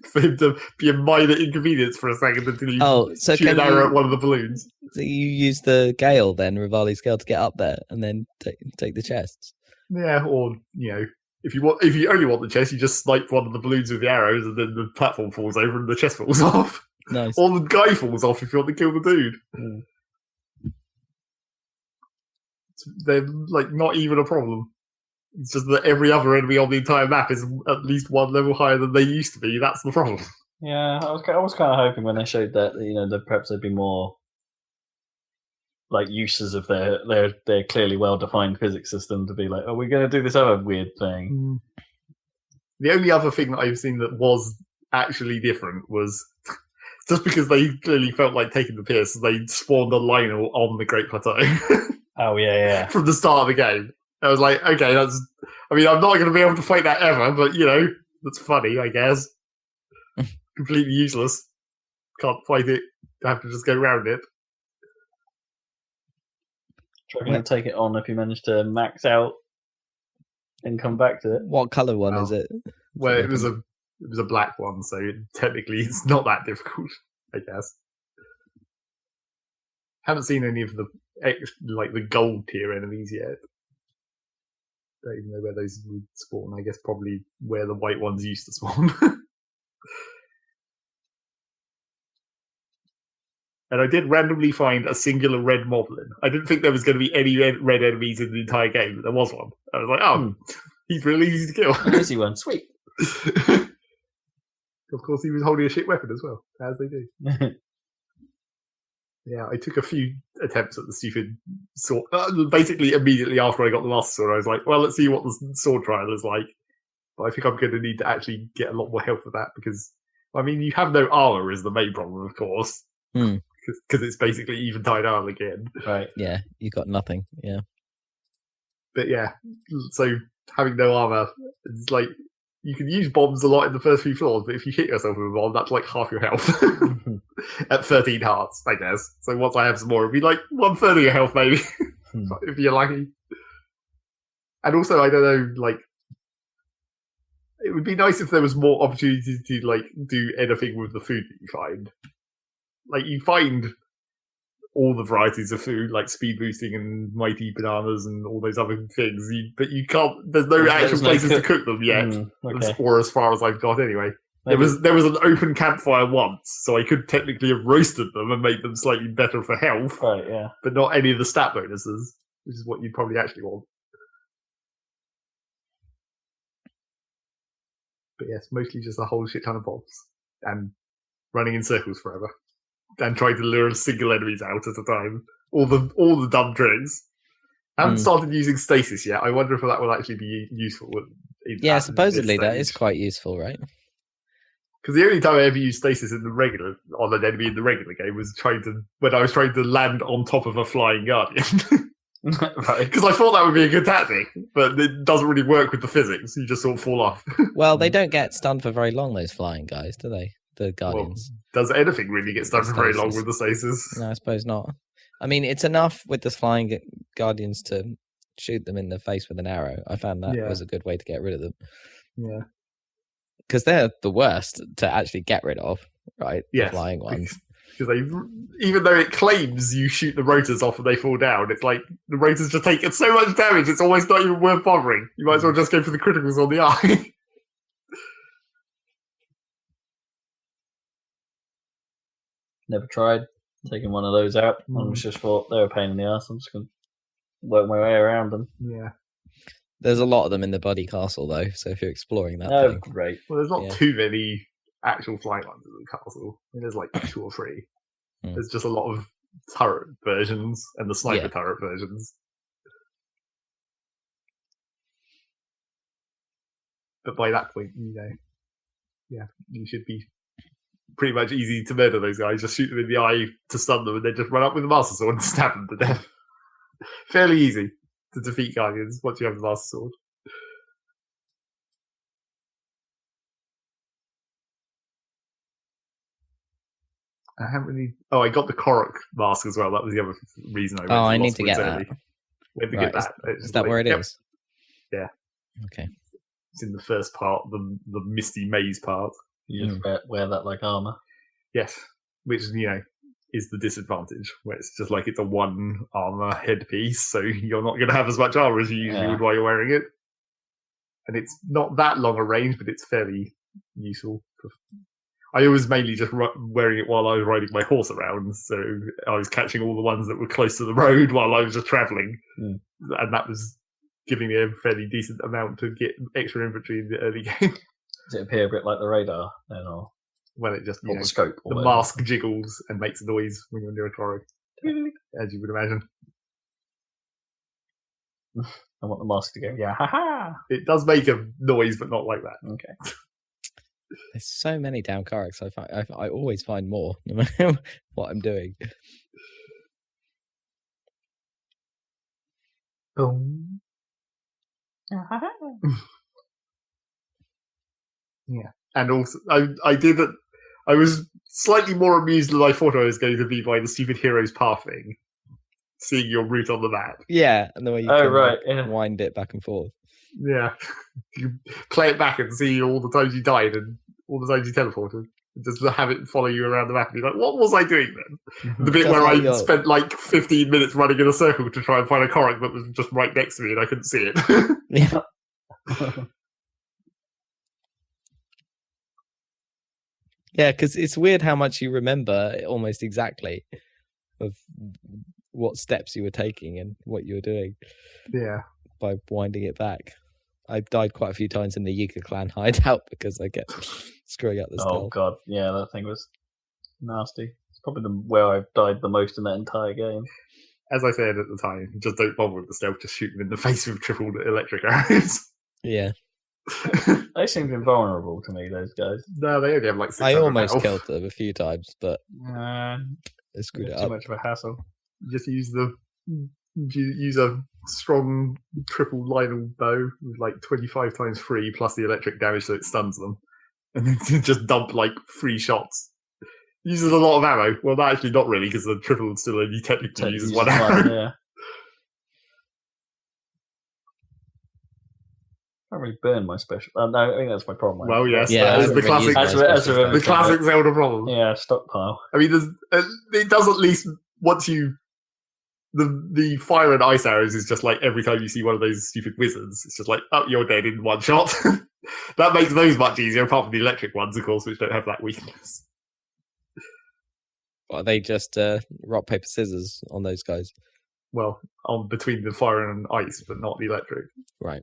for him to be a minor inconvenience for a second until you shoot an arrow at one of the balloons. So you use the Gale then, Rivali's Gale, to get up there and then take the chests? Yeah, or, if you only want the chest, you just snipe one of the balloons with the arrows, and then the platform falls over and the chest falls off. Nice. Or the guy falls off if you want to kill the dude. They're like not even a problem. It's just that every other enemy on the entire map is at least one level higher than they used to be. That's the problem. Yeah, I was kind of hoping when they showed that, that perhaps there'd be more like uses of their clearly well defined physics system to be like, oh, we're going to do this other weird thing. The only other thing that I've seen that was actually different was just because they clearly felt like taking the piss, they spawned a Lionel on the Great Plateau. Oh, yeah. From the start of the game. I was like, okay, I'm not going to be able to fight that ever, but, that's funny, I guess. Completely useless. Can't fight it. Have to just go around it. Try to take it on if you manage to max out and come back to it. What colour one is it? Well, it was a black one, so technically it's not that difficult, I guess. Haven't seen any of the gold tier enemies yet. Don't even know where those would spawn. I guess probably where the white ones used to spawn. And I did randomly find a singular red moblin. I didn't think there was going to be any red enemies in the entire game, but there was one. I was like, he's really easy to kill. An easy one. Sweet. Of course, he was holding a shit weapon as well, as they do. Yeah, I took a few attempts at the stupid sword. Basically, immediately after I got the Master Sword, I was like, well, let's see what the sword trial is like. But I think I'm going to need to actually get a lot more help with that because, you have no armor is the main problem, of course. Because it's basically eventide armor again. Right. Yeah, you got nothing. Yeah. But yeah, so having no armor, it's like, you can use bombs a lot in the first few floors, but if you hit yourself with a bomb, that's like half your health. At 13 hearts, I guess. So once I have some more, it'll be like 1/3 of your health, maybe. If you're lucky. And also, I don't know, it would be nice if there was more opportunities to, do anything with the food that you find. You find all the varieties of food, like speed boosting and mighty bananas and all those other things, but you can't, there's no actual places to cook them yet. Okay. Or as far as I've got anyway. Maybe. There was an open campfire once, so I could technically have roasted them and made them slightly better for health. Right, yeah. But not any of the stat bonuses, which is what you'd probably actually want. But yes, mostly just a whole shit ton of bombs and running in circles forever and trying to lure single enemies out at a time. All the dumb tricks. I haven't started using stasis yet. I wonder if that will actually be useful. Yeah, supposedly that is quite useful, right? Because the only time I ever used stasis on an enemy in the regular game was when I was trying to land on top of a flying guardian. Right. Because I thought that would be a good tactic, but it doesn't really work with the physics. You just sort of fall off. Well, they don't get stunned for very long, those flying guys, do they? The guardians. Well, does anything really get stunned for very long with the stasis? No, I suppose not. I mean, it's enough with the flying guardians to shoot them in the face with an arrow. I found that was a good way to get rid of them. Yeah. Because they're the worst to actually get rid of, right? Yes. The flying ones. Because even though it claims you shoot the rotors off and they fall down, it's like the rotors just take so much damage, it's almost not even worth bothering. You might as well just go for the criticals on the eye. Never tried taking one of those out. I was just thought they were a pain in the ass. I'm just going to work my way around them. Yeah. There's a lot of them in the Buddy Castle, though, so if you're exploring that thing. Great. Well, there's not too many actual flying ones in the castle. I mean, there's like 2 or 3. There's just a lot of turret versions and the sniper turret versions. But by that point, you should be pretty much easy to murder those guys. Just shoot them in the eye to stun them and then just run up with the Master Sword and stab them to death. Fairly easy to defeat Guardians once you have the Master Sword. I haven't really... Oh, I got the Korok mask as well. That was the other reason I went. I need to get that. When to get that. Is that where it is? Yeah. Okay. It's in the first part, the misty maze part. You just wear that like armor. Yes, which is the disadvantage, where it's just like it's a 1 armor headpiece, so you're not going to have as much armor as you usually would while you're wearing it. And it's not that long a range, but it's fairly useful. I was mainly just wearing it while I was riding my horse around, so I was catching all the ones that were close to the road while I was just travelling, and that was giving me a fairly decent amount to get extra infantry in the early game. Does it appear a bit like the radar then, or when it just the scope? The mask jiggles and makes a noise when you're near a Korok, as you would imagine. I want the mask to go, ha! It does make a noise, but not like that. Okay. There's so many damn Koroks. I always find more, no matter what I'm doing. Boom. Yeah, and also I was slightly more amused than I thought I was going to be by the stupid Heroes Path thing, seeing your route on the map. Yeah, and the way you can wind it back and forth. Yeah, you play it back and see all the times you died and all the times you teleported. Just have it follow you around the map and be like, what was I doing then? The bit where I spent like 15 minutes running in a circle to try and find a Korok that was just right next to me and I couldn't see it. Yeah. Yeah, because it's weird how much you remember almost exactly of what steps you were taking and what you were doing. Yeah. By winding it back. I died quite a few times in the Yuka clan hideout because I kept screwing up the stealth. Oh god, yeah, that thing was nasty. It's probably where I've died the most in that entire game. As I said at the time, just don't bother with the stealth, just shoot them in the face with triple electric arrows. Yeah. They seemed invulnerable to me, those guys. No, they only have like 600 I almost health. killed them a few times, but I screwed it up. Too much of a hassle. Just use a strong triple Lionel bow with like 25 times 3 plus the electric damage so it stuns them. And then just dump like 3 shots. Uses a lot of ammo. Well, actually not really, because the triple still only technically uses 1 arrow. Yeah. I can't really burn my special. No, I think that's my problem. Well, yes, yeah, that is the classic. The classic Zelda problem. Yeah, stockpile. I mean, it does at least once you. The fire and ice arrows is just like every time you see one of those stupid wizards, it's just like, oh, you're dead in 1 shot. That makes those much easier, apart from the electric ones, of course, which don't have that weakness. Well, they just rock, paper, scissors on those guys. Well, on between the fire and ice, but not the electric. Right.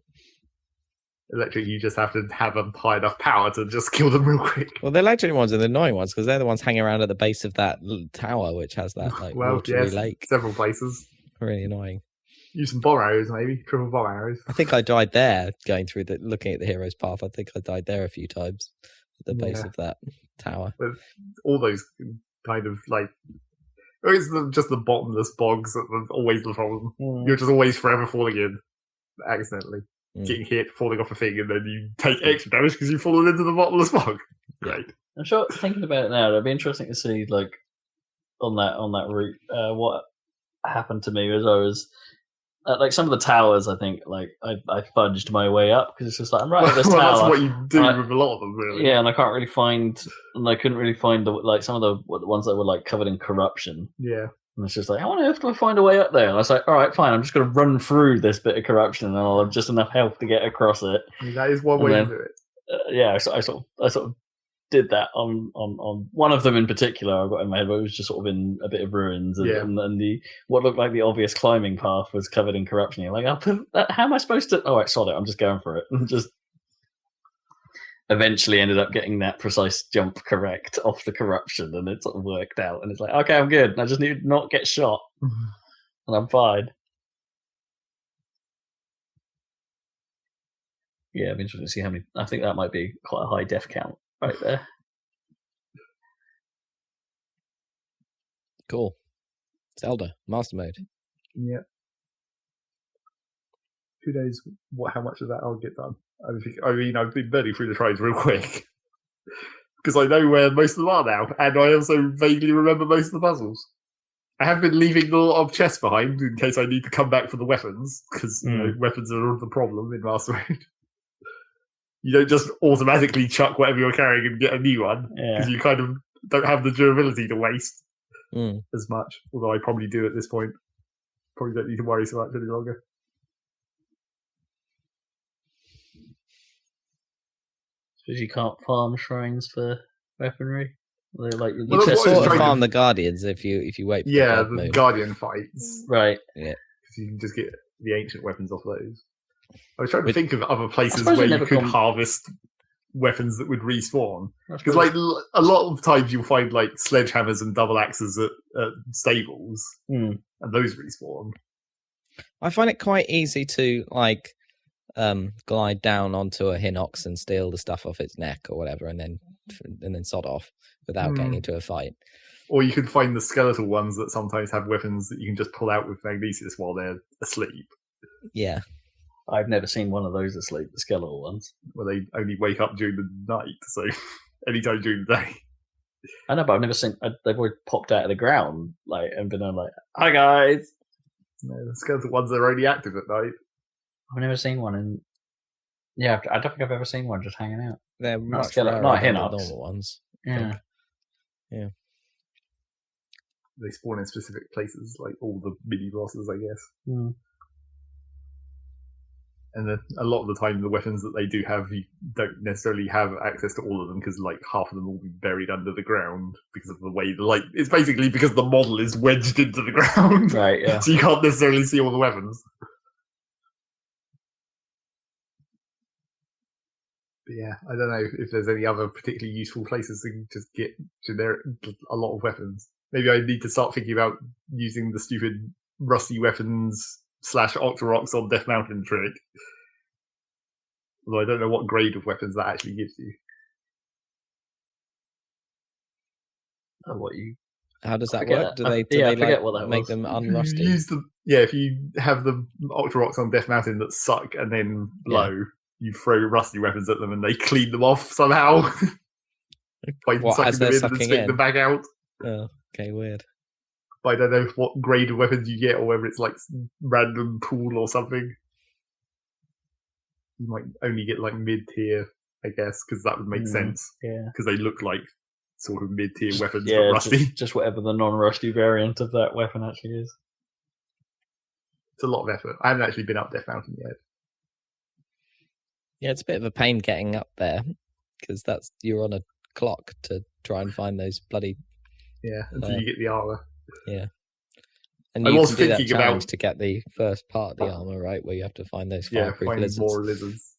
Electric, you just have to have high enough power to just kill them real quick. Well, the electric ones are the annoying ones because they're the ones hanging around at the base of that tower, which has that watery lake. Several places. Really annoying. Use some bomb arrows, maybe triple bomb arrows. I think I died there going through looking at the hero's path. I think I died there a few times at the base of that tower. With all those kind of like, it's just the bottomless bogs that are always the problem. You're just always forever falling in accidentally. Getting hit, falling off a thing, and then you take extra damage because you've fallen into the bottomless bog. Great. I'm sure. Thinking about it now, it'd be interesting to see, like, on that route, what happened to me as I was like some of the towers. I think, like, I fudged my way up because it's just like I'm right at this tower. That's what you do with a lot of them, really. Yeah, and I couldn't really find the some of the ones that were like covered in corruption. Yeah. And it's just like, how on earth do I find a way up there? And I was like, all right, fine, I'm just going to run through this bit of corruption and I'll have just enough health to get across it. I mean, that is one way to do it. Yeah, I sort of did that on one of them in particular. I got in my head, but it was just sort of in a bit of ruins, and the what looked like the obvious climbing path was covered in corruption. You're like, how am I supposed to? Oh, right, sod it, I'm just going for it. And just eventually ended up getting that precise jump correct off the corruption, and it sort of worked out. And it's like, okay, I'm good. I just need to not get shot, and I'm fine. Yeah, I'm interested to see how many. I think that might be quite a high death count right there. Cool. Zelda Master Mode. Yeah. Who knows how much of that I'll get done. I mean, I've been burning through the trades real quick because I know where most of them are now, and I also vaguely remember most of the puzzles. I have been leaving a lot of chests behind in case I need to come back for the weapons, because weapons are the problem in Master Mode. You don't just automatically chuck whatever you're carrying and get a new one, because you kind of don't have the durability to waste as much, although I probably do at this point. Probably don't need to worry so much any longer. Because you can't farm shrines for weaponry. They're like you can sort of farm the guardians if you wait. For the guardian fights, right? Yeah, because you can just get the ancient weapons off those. I was trying to think of other places where you could harvest weapons that would respawn. Because like a lot of times you'll find like sledgehammers and double axes at stables, and those respawn. I find it quite easy to like glide down onto a hinox and steal the stuff off its neck or whatever, and then sod off without getting into a fight. Or you could find the skeletal ones that sometimes have weapons that you can just pull out with magnesis while they're asleep. Yeah. I've never seen one of those asleep, the skeletal ones. Well, they only wake up during the night, so anytime during the day. I know, but I've never seen. They've always popped out of the ground, like, and been like, "Hi guys." No, the skeletal ones are only active at night. I've never seen one, and yeah, I don't think I've ever seen one just hanging out. They're much rarer than the normal ones. Yeah. They spawn in specific places, like all the mini bosses, I guess. And then a lot of the time, the weapons that they do have, you don't necessarily have access to all of them because, like, half of them will be buried under the ground because of the way it's basically because the model is wedged into the ground, right? Yeah. So you can't necessarily see all the weapons. But yeah, I don't know if there's any other particularly useful places to just get a lot of weapons. Maybe I need to start thinking about using the stupid rusty weapons / Octoroks on Death Mountain trick. Although I don't know what grade of weapons that actually gives you. How does that work? Do they make them unrusty? If you have the Octoroks on Death Mountain that suck and then blow, you throw rusty weapons at them and they clean them off somehow. By sucking them in and spit them back out. Oh, okay, weird. But I don't know what grade of weapons you get, or whether it's like random pool or something. You might only get like mid-tier, I guess, because that would make sense. Yeah, because they look like sort of mid-tier weapons, but rusty. Just whatever the non-rusty variant of that weapon actually is. It's a lot of effort. I haven't actually been up Death Mountain yet. Yeah, it's a bit of a pain getting up there because you're on a clock to try and find those bloody. Yeah, until you get the armor. Yeah, and you can do that challenge to get the first part of the armor, right? Where you have to find those fireproof lizards. More lizards.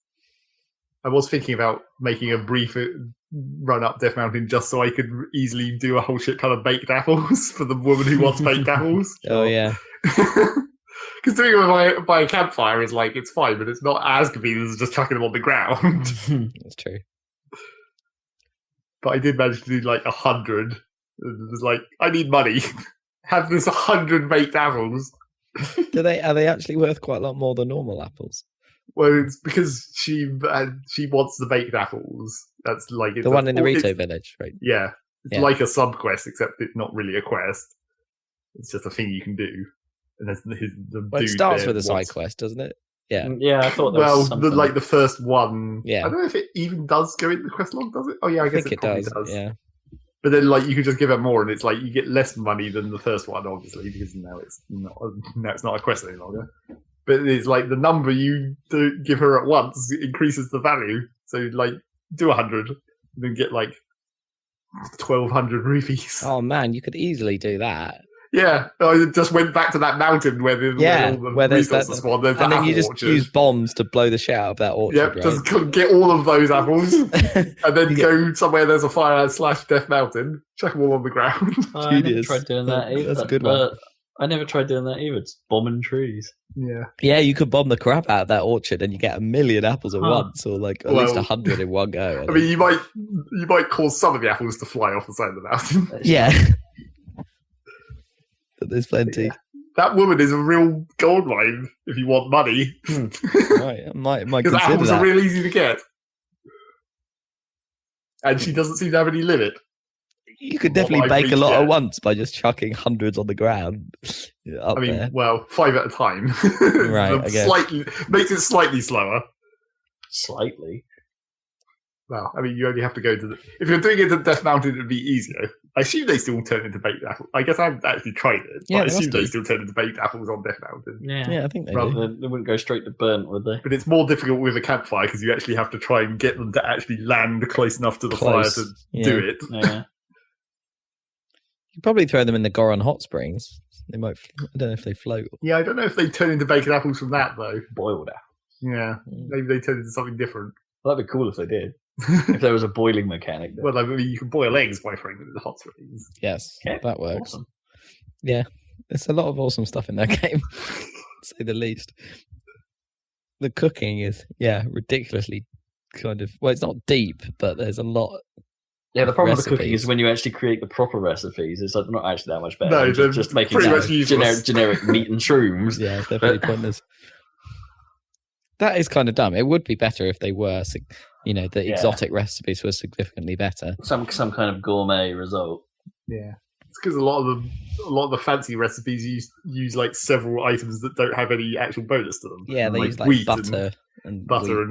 I was thinking about making a brief run up Death Mountain just so I could easily do a whole shit ton of baked apples for the woman who wants baked apples. Oh yeah. Because doing it by a campfire is like, it's fine, but it's not as convenient as just chucking them on the ground. That's true. But I did manage to do like 100. It was like, I need money. Have this 100 baked apples. Are they actually worth quite a lot more than normal apples? Well, it's because she wants the baked apples. That's like The one in the Rito village, right? Yeah, it's like a sub quest, except it's not really a quest. It's just a thing you can do. And there's Well, it starts with a side quest, doesn't it? Yeah. Yeah, I thought there was something. the first one. Yeah. I don't know if it even does go in the quest log, does it? Oh yeah, I guess think it probably does. Yeah. But then, like, you can just give her more, and it's like you get less money than the first one, obviously, because now it's not a quest any longer. But it's like the number you do give her at once increases the value. So, like, do 100, and then get like 1,200 rupees. Oh man, you could easily do that. Yeah, I just went back to that mountain where all the resources spawn. There's and then you just orchard. use bombs to blow the shit out of that orchard. Yep, right? just get all of those apples, and then go somewhere there's a fire / Death Mountain. Chuck them all on the ground. I never tried doing that either. That's a good one. I never tried doing that either. It's bombing trees. Yeah. Yeah, you could bomb the crap out of that orchard, and you get 1,000,000 apples at once, or like at least 100 in one go. I mean, you might cause some of the apples to fly off the side of the mountain. Yeah. But there's plenty. Yeah. That woman is a real gold mine if you want money. Right, I might Because consider apples that. are real easy to get. And she doesn't seem to have any limit. You could definitely What I've bake a lot reached at once by just chucking hundreds on the ground. Up I mean, there. well, 5 at a time. Right, I guess. Makes it slightly slower. Slightly. Well, I mean, you only have to go to if you're doing it at Death Mountain, it'd be easier. I assume they still turn into baked apples. I guess I haven't actually tried it. Yeah, but I they assume must they do. still turn into baked apples on Death Mountain. Yeah, I think they Rather do. They wouldn't go straight to burnt, would they? But it's more difficult with a campfire because you actually have to try and get them to actually land close enough to the Close, fire to yeah. do it. Yeah. You probably throw them in the Goron hot springs. They might. I don't know if they float. Yeah, I don't know if they turn into baked apples from that though. Boiled apples. Yeah, maybe they turn into something different. Well, that'd be cool if they did. If there was a boiling mechanic there. Well, I mean, you can boil eggs by throwing them in the hot springs. Yes, Okay, that works. Awesome. Yeah, there's a lot of awesome stuff in that game, to say the least. The cooking is, ridiculously kind of. Well, it's not deep, but there's a lot. Yeah, the problem with the cooking Recipes. is when you actually create the proper recipes, it's like not actually that much better. No, than they're just making pretty much useless. generic meat and shrooms. Yeah, they're pretty pointless. That is kind of dumb. It would be better if they were, the exotic recipes were significantly better. Some kind of gourmet result. Yeah, it's because a lot of the fancy recipes use like several items that don't have any actual bonus to them. Yeah, they use like wheat butter and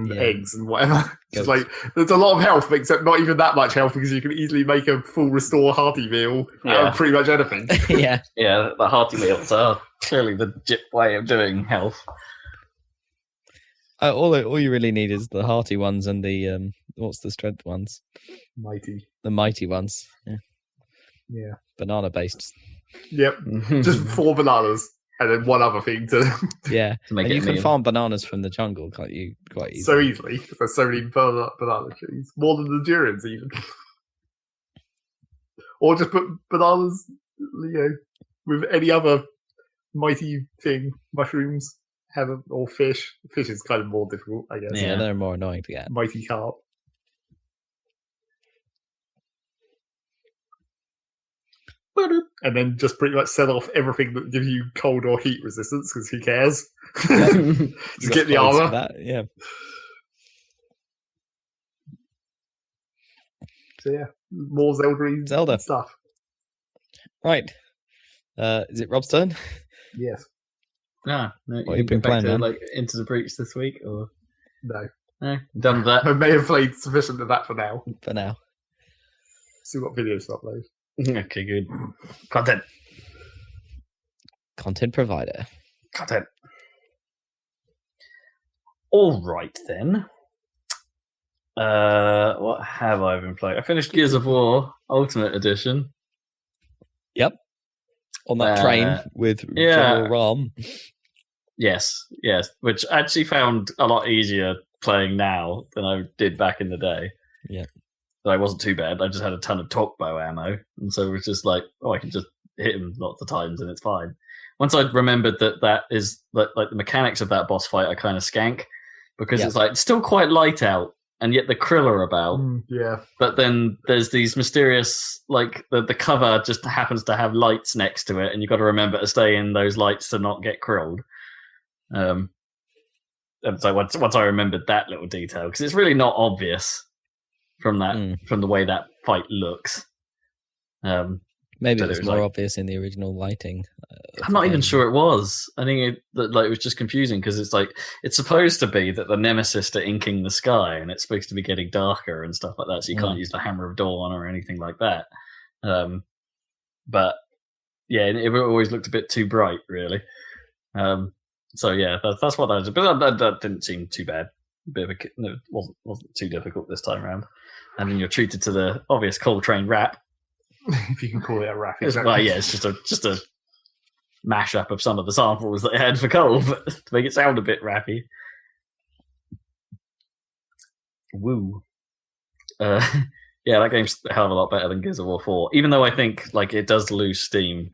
wheat, eggs and whatever. It's Goats. like there's a lot of health, except not even that much health because you can easily make a full restore hearty meal out of pretty much anything. Yeah. Yeah, the hearty meals are clearly the legit way of doing health. All you really need is the hearty ones and the what's the strength ones? Mighty. The mighty ones. Yeah. Banana based. Yep. Just 4 bananas and then one other thing to Yeah. To make And it you a can meal. farm bananas from the jungle, can't you? Quite easily. so easily because there's so many banana trees, more than the durians even. Or just put bananas, with any other mighty thing, mushrooms, or fish. Fish is kind of more difficult, I guess. Yeah, they're more annoying to get. Mighty carp. And then just pretty much sell off everything that gives you cold or heat resistance, because who cares? Just get the Clothes for armor. that, yeah. So yeah, more Zelda stuff. Right. Is it Rob's turn? Yes. No, What you been back playing, to, man? like Into the Breach this week, or No. done with that. I may have played sufficient of that for now. For now. Still got videos to upload. Okay, good. Content. Content provider. All right then. What have I been playing? I finished Gears of War Ultimate Edition. Yep. On that train with General Ram. Yes, which I actually found a lot easier playing now than I did back in the day. Yeah. But I wasn't too bad. I just had a ton of talk bow ammo, and so it was just like, I can just hit him lots of times and it's fine. Once I remembered that is like the mechanics of that boss fight, I kind of skank because it's like still quite light out, and yet the krill are about. Yeah. But then there's these mysterious, like the cover just happens to have lights next to it, and you've got to remember to stay in those lights to not get krilled. And so once I remembered that little detail, because it's really not obvious from the way that fight looks. Maybe it was more obvious in the original lighting. I'm not even sure it was. I think it was just confusing because it's like it's supposed to be that the nemesis are inking the sky, and it's supposed to be getting darker and stuff like that. So you can't use the Hammer of Dawn or anything like that. But yeah, it always looked a bit too bright, really. So yeah, that's what that was. But that didn't seem too bad. It wasn't too difficult this time around. And then you're treated to the obvious Coltrane rap. If you can call it a rap. Exactly. Well, yeah, it's just a mashup of some of the samples that I had for Cole, but to make it sound a bit rappy. Woo. Yeah, that game's a hell of a lot better than Gears of War 4. Even though I think like it does lose steam,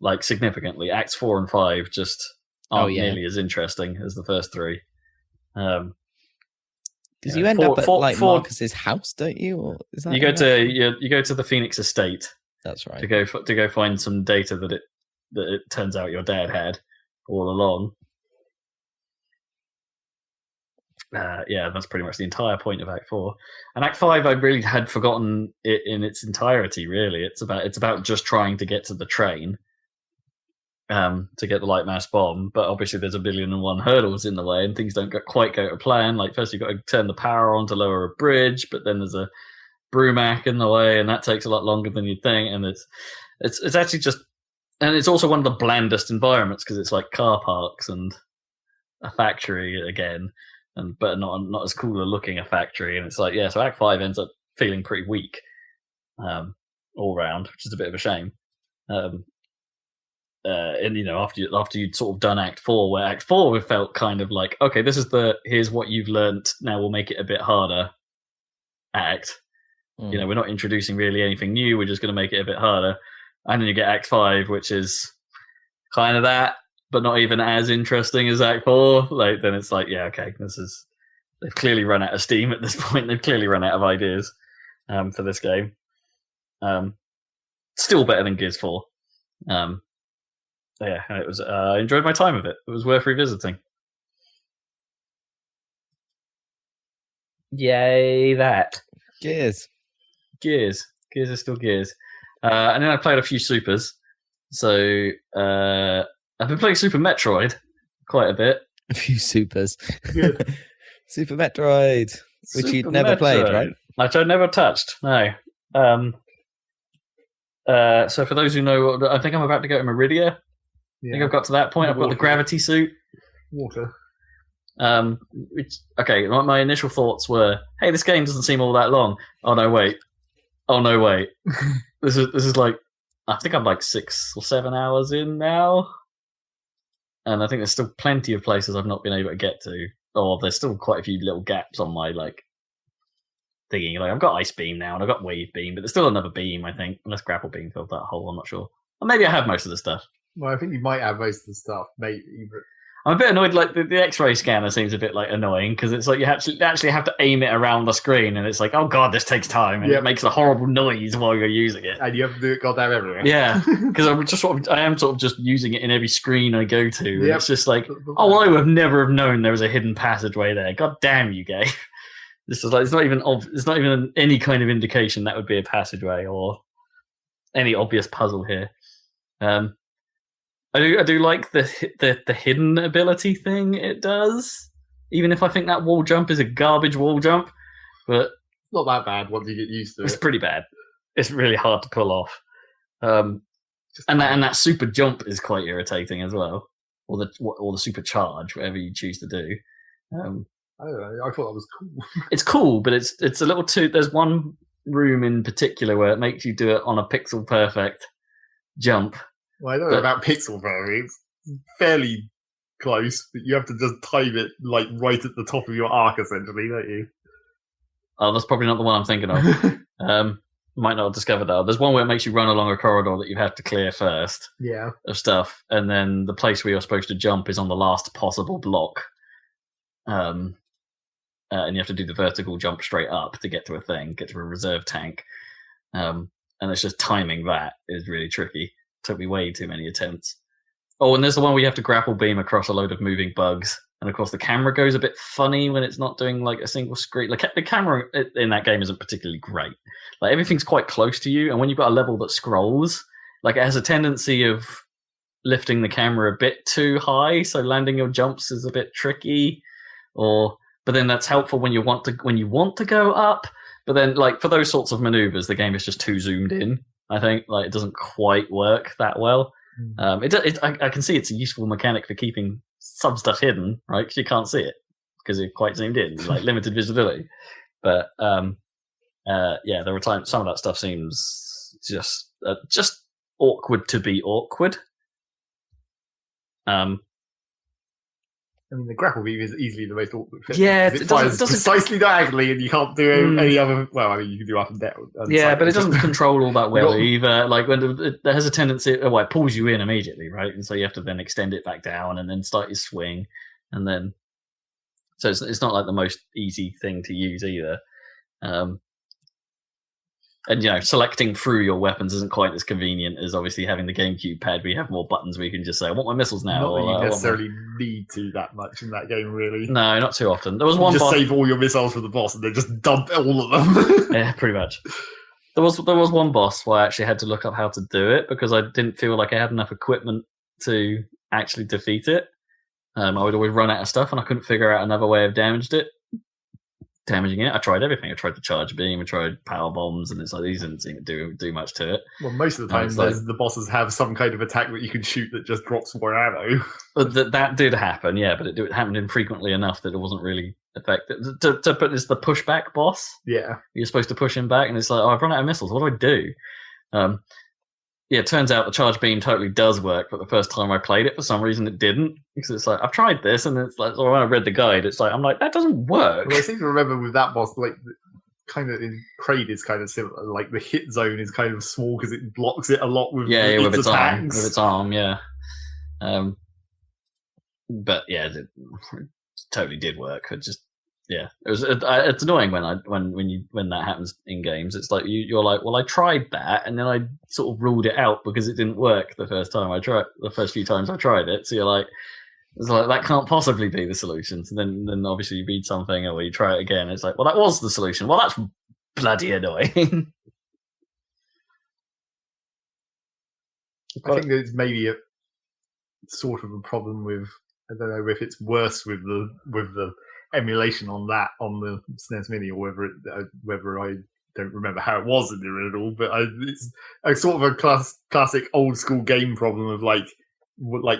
like significantly. Acts 4 and 5 just aren't nearly as interesting as the first three. Because you end up at Marcus's house, don't you? Or is that you go to the Phoenix Estate. That's right. To go find some data that it turns out your dad had all along. Yeah, that's pretty much the entire point of Act 4. And Act 5, I really had forgotten it in its entirety. Really, it's about just trying to get to the train. To get the light mass bomb, but obviously there's 1,000,001 hurdles in the way, and things don't quite go to plan. Like first you've got to turn the power on to lower a bridge, but then there's a Brumac in the way, and that takes a lot longer than you'd think. And it's actually just, and it's also one of the blandest environments because it's like car parks and a factory again, but not as cool a looking a factory. And it's like so Act 5 ends up feeling pretty weak, all round, which is a bit of a shame. And after you'd sort of done Act 4, where Act 4 felt kind of like, okay, this is here's what you've learnt, now we'll make it a bit harder act. We're not introducing really anything new, we're just going to make it a bit harder. And then you get Act 5, which is kind of that, but not even as interesting as Act 4. Like then it's like, okay, they've clearly run out of steam at this point. They've clearly run out of ideas for this game. Still better than Gears 4. Yeah, it was. I enjoyed my time with it. It was worth revisiting. Yay, that. Gears is still Gears. And then I played a few Supers. So I've been playing Super Metroid quite a bit. A few Supers. Super Metroid, which you'd never played, right? Which I'd never touched, no. So for those who know, I think I'm about to go to Meridia. I think I've got to that point. I've got the gravity suit. Water. My initial thoughts were, hey, this game doesn't seem all that long. Oh no, wait. This is like, I think I'm like 6 or 7 hours in now. And I think there's still plenty of places I've not been able to get to. Or there's still quite a few little gaps on my like thinking. Like I've got Ice Beam now and I've got Wave Beam, but there's still another beam, I think. Unless Grapple Beam filled that hole, I'm not sure. Or maybe I have most of the stuff. Well, I think you might have most of the stuff, maybe. But I'm a bit annoyed. Like the X-ray scanner seems a bit like annoying because it's like you actually have to aim it around the screen, and it's like, oh god, this takes time, and it makes a horrible noise while you're using it. And you have to do it goddamn everywhere. Yeah, because I am sort of just using it in every screen I go to. And it's just like, I would never have known there was a hidden passageway there. God damn you, game. This is like it's not even any kind of indication that would be a passageway or any obvious puzzle here. I do like the hidden ability thing it does, even if I think that wall jump is a garbage wall jump, but it's not that bad once you get used to it. It's pretty bad. It's really hard to pull off, and that super jump is quite irritating as well, or the super charge, whatever you choose to do. I don't know. I thought that was cool. It's cool, but it's a little too. There's one room in particular where it makes you do it on a pixel perfect jump. Well, I don't know about pixel perfect. It's fairly close, but you have to just time it like right at the top of your arc, essentially, don't you? Oh, that's probably not the one I'm thinking of. Might not have discovered that. There's one where it makes you run along a corridor that you have to clear first. Yeah. Of stuff, and then the place where you're supposed to jump is on the last possible block. And you have to do the vertical jump straight up to get to a reserve tank. And it's just timing that is really tricky. Took me way too many attempts. Oh, and there's the one where you have to grapple beam across a load of moving bugs. And of course, the camera goes a bit funny when it's not doing like a single screen. Like the camera in that game isn't particularly great. Like everything's quite close to you, and when you've got a level that scrolls, like it has a tendency of lifting the camera a bit too high, so landing your jumps is a bit tricky. But then that's helpful when you want to go up. But then, like for those sorts of maneuvers, the game is just too zoomed in. I think like it doesn't quite work that well. I can see it's a useful mechanic for keeping some stuff hidden, right? Because you can't see it because you're quite zoomed in, like limited visibility. But yeah, there were times some of that stuff seems just awkward to be awkward. I mean, the grapple beam is easily the most awkward thing. Yeah, it fires precisely diagonally, and you can't do any other. Well, I mean, you can do up and down. Yeah, but it doesn't control all that well either. Like when it has a tendency, well, it pulls you in immediately, right? And so you have to then extend it back down, and then start your swing, and then so it's not like the most easy thing to use either. And selecting through your weapons isn't quite as convenient as obviously having the GameCube pad where you have more buttons where you can just say, I want my missiles now. Not that you necessarily need to that much in that game, really. No, not too often. There was one just save all your missiles for the boss and then just dump all of them. Yeah, pretty much. There was one boss where I actually had to look up how to do it because I didn't feel like I had enough equipment to actually defeat it. I would always run out of stuff and I couldn't figure out another way of damaging it. I tried everything. I tried the charge beam. I tried power bombs, and it's like these didn't seem to do much to it. Well, most of the time, the bosses have some kind of attack that you can shoot that just drops more ammo. But that did happen, yeah. But it happened infrequently enough that it wasn't really effective. To put this, the pushback boss. Yeah, you're supposed to push him back, and it's like, I've run out of missiles. What do I do? Yeah, it turns out the charge beam totally does work, but the first time I played it, for some reason, it didn't. Because it's like, I've tried this, and it's like, so when I read the guide, I'm like, that doesn't work. Well, I seem to remember with that boss, like, kind of in Kraid is kind of similar. Like, the hit zone is kind of small because it blocks it a lot with its attacks. With its arm, yeah. But yeah, it totally did work. It just, yeah, it's annoying when that happens in games. It's like you're like, well, I tried that, and then I sort of ruled it out because it didn't work the first few times I tried it. So you're like, it's like that can't possibly be the solution. So then obviously you read something or you try it again. It's like, well, that was the solution. Well, that's bloody annoying. I think there's maybe a sort of a problem with, I don't know if it's worse with the emulation on the SNES Mini, or whether I don't remember how it was in the original, but it's a sort of a classic old school game problem of like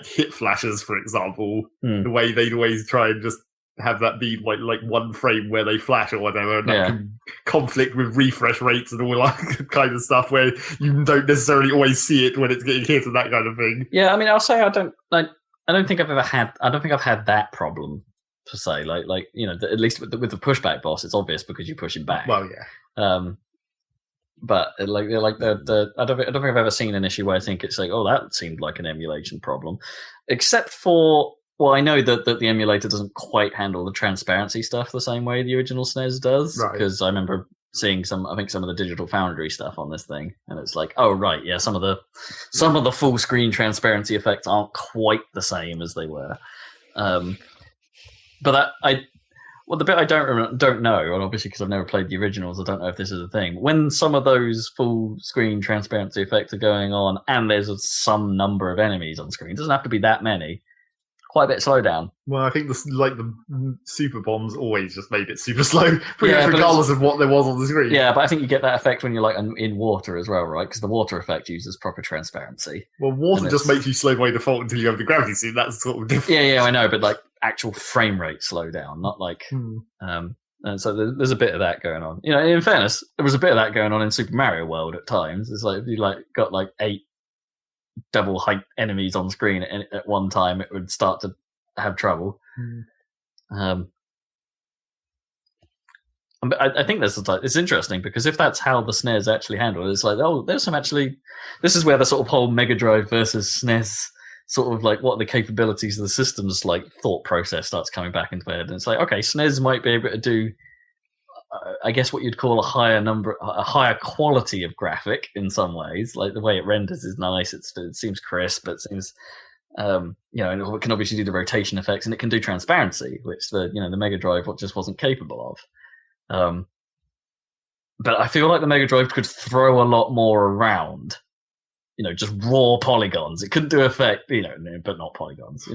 hit flashes, for example. The way they'd always try and just have that be like one frame where they flash or whatever, and that can conflict with refresh rates and all that kind of stuff where you don't necessarily always see it when it's getting hit and that kind of thing. Yeah, I mean, I'll say I don't think I've had that problem per se. Like at least with the pushback boss, it's obvious because you push him back. Well, yeah. But I don't think I've ever seen an issue where I think it's like, oh, that seemed like an emulation problem, except for, well, I know that the emulator doesn't quite handle the transparency stuff the same way the original SNES does, because I remember seeing some of the Digital Foundry stuff on this thing, and it's like, oh right, yeah, some of the full screen transparency effects aren't quite the same as they were. But the bit I don't know, and obviously because I've never played the originals, I don't know if this is a thing. When some of those full screen transparency effects are going on, and there's some number of enemies on screen, it doesn't have to be that many. Quite a bit slow down. Well, I think the super bombs always just made it super slow, regardless of what there was on the screen. Yeah, but I think you get that effect when you're like in water as well, right? Because the water effect uses proper transparency. Well, water just makes you slow by default until you have the gravity suit. That's sort of different. Yeah, I know, but like actual frame rate slow down, not like. And so there's a bit of that going on. In fairness, there was a bit of that going on in Super Mario World at times. It's like if you got 8 double height enemies on screen at one time, it would start to have trouble. But I think it's interesting because if that's how the SNES actually handle it, it's like, oh, there's some actually. This is where the sort of whole Mega Drive versus SNES sort of like what are the capabilities of the system's like thought process starts coming back into head, and it's like, okay, SNES might be able to do, I guess what you'd call a higher quality of graphic in some ways. Like the way it renders is nice. It seems crisp. It seems, and it can obviously do the rotation effects, and it can do transparency, which the Mega Drive just wasn't capable of. But I feel like the Mega Drive could throw a lot more around, just raw polygons. It couldn't do effect, but not polygons,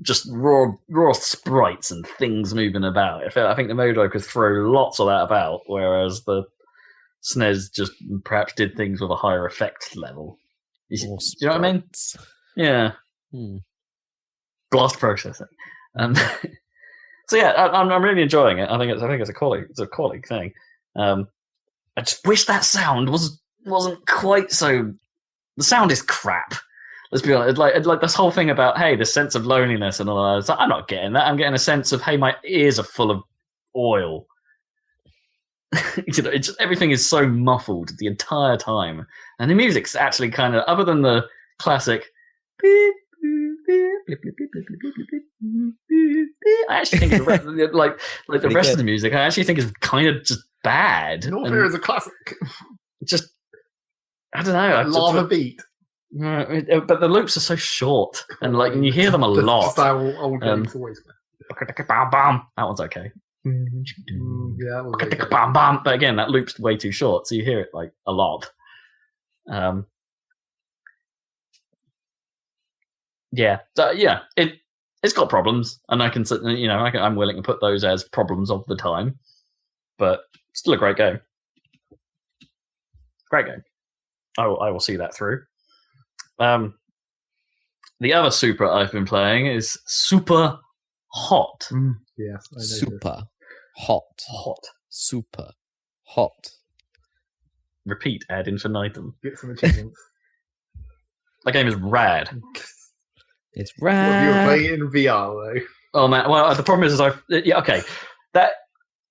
just raw sprites and things moving about. I think the Mega Drive could throw lots of that about, whereas the SNES just perhaps did things with a higher effect level. You know what I mean? Yeah. Blast processing. So yeah, I'm really enjoying it. I think it's a quality thing. I just wish that sound wasn't quite so. The sound is crap. Let's be honest. Like this whole thing about, hey, the sense of loneliness and all that. I'm not getting that. I'm getting a sense of, hey, my ears are full of oil. Everything is so muffled the entire time, and the music's actually kind of, other than the classic. I actually think the rest of the music, I actually think is kind of just bad. Norfair is a classic. Just, I don't know. Lava beat. But the loops are so short, and and you hear them a lot. Just how old games always were. That one's okay. Yeah, but again, that loop's way too short, so you hear it like a lot. It's got problems, and I can, I'm willing to put those as problems of the time, but still a great game. Great game. I will see that through. The other Super I've been playing is Super Hot. Yeah, Super Hot. Super Hot. Repeat ad infinitum. Get some achievements. That game is rad. It's What, you were playing in VR though? Oh man, well the problem is that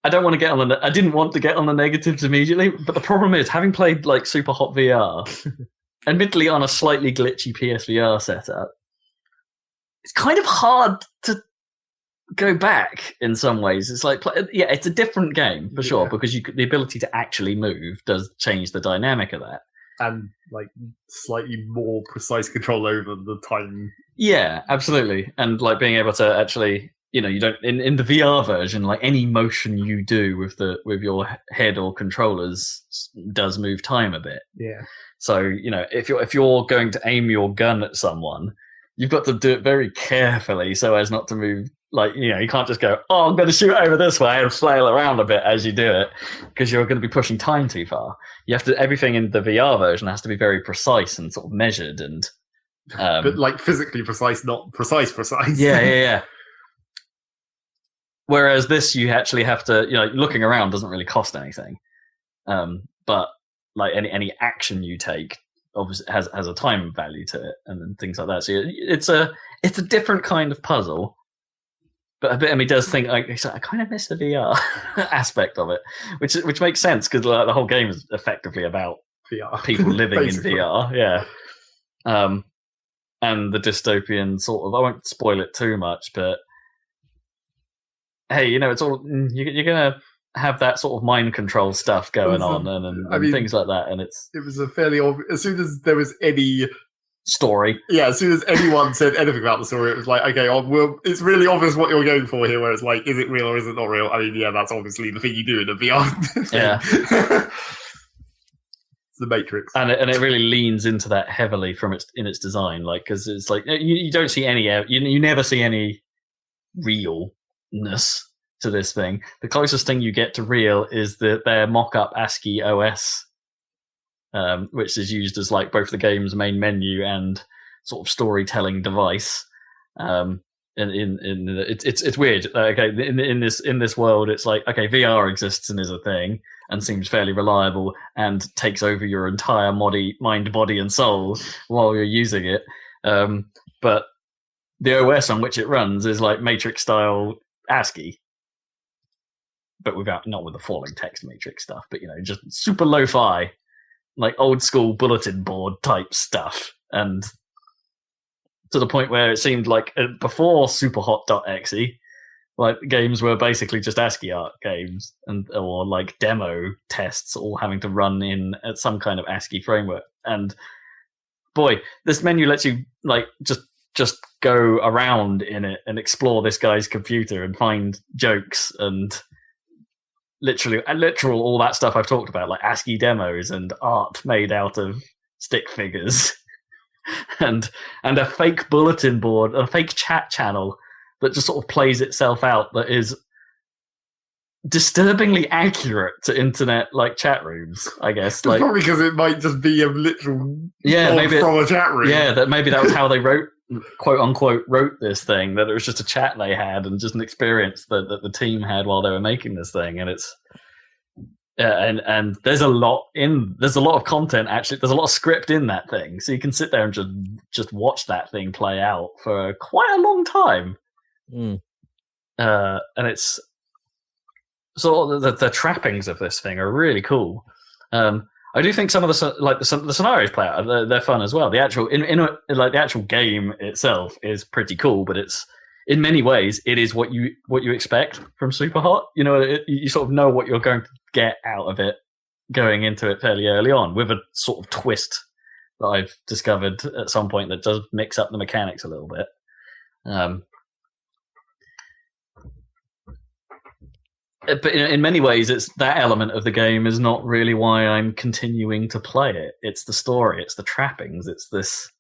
I don't want to get on I didn't want to get on the negatives immediately, but the problem is having played like Super Hot VR, admittedly on a slightly glitchy PSVR setup, it's kind of hard to go back in some ways. It's like, it's a different game for sure, because the ability to actually move does change the dynamic of that. And like slightly more precise control over the time. Yeah, absolutely. And like being able to actually, you don't in the VR version, like any motion you do with your head or controllers does move time a bit. Yeah. So, if you're going to aim your gun at someone, you've got to do it very carefully so as not to move. Like, you can't just go, oh, I'm going to shoot over this way and flail around a bit as you do it, because you're going to be pushing time too far. You have to, everything in the VR version has to be very precise and sort of measured and. But like physically precise, not precise. Yeah. Whereas this, you actually have to, looking around doesn't really cost anything. But like any action you take obviously has a time value to it and things like that. So it's a different kind of puzzle. But a bit of me does think, I kind of miss the VR aspect of it, which makes sense because the whole game is effectively about VR. People living in VR, yeah. And the dystopian sort of, I won't spoil it too much, but hey, it's all, you're going to have that sort of mind control stuff going on and things like that. And it was a fairly obvious, as soon as there was any story. Yeah, as soon as anyone said anything about the story, it was like, okay, it's really obvious what you're going for here, where it's like, is it real or is it not real? I mean, yeah, that's obviously the thing you do in a VR. Yeah. It's the Matrix. And it really leans into that heavily in its design, like, because it's like, you don't see any, you never see any realness to this thing. The closest thing you get to real is their mock-up ASCII OS, which is used as like both the game's main menu and sort of storytelling device. And it's weird. Okay, in this world, it's like, okay, VR exists and is a thing and seems fairly reliable and takes over your entire mind, body, and soul while you're using it. But the OS on which it runs is like Matrix style ASCII, but not with the falling text Matrix stuff, but just super lo-fi, like old school bulletin board type stuff, and to the point where it seemed like before superhot.exe, like games were basically just ASCII art games, or like demo tests, all having to run in at some kind of ASCII framework. And boy, this menu lets you like just go around in it and explore this guy's computer and find jokes and literal all that stuff I've talked about, like ASCII demos and art made out of stick figures, and a fake bulletin board, a fake chat channel that just sort of plays itself out, that is disturbingly accurate to internet like chat rooms, I guess. Like, probably because it might just be a literal maybe from a chat room. Yeah, maybe that was how they quote unquote wrote this thing, that it was just a chat they had and just an experience that the team had while they were making this thing. And it's and there's a lot of content, actually. There's a lot of script in that thing, so you can sit there and just watch that thing play out for quite a long time. And it's sort of the trappings of this thing are really cool. I do think some of the scenarios play out. They're fun as well. The actual the actual game itself is pretty cool, but it's in many ways it is what you expect from Superhot. You sort of know what you're going to get out of it going into it fairly early on, with a sort of twist that I've discovered at some point that does mix up the mechanics a little bit. But in many ways, it's that element of the game is not really why I'm continuing to play it. It's the story, it's the trappings, it's this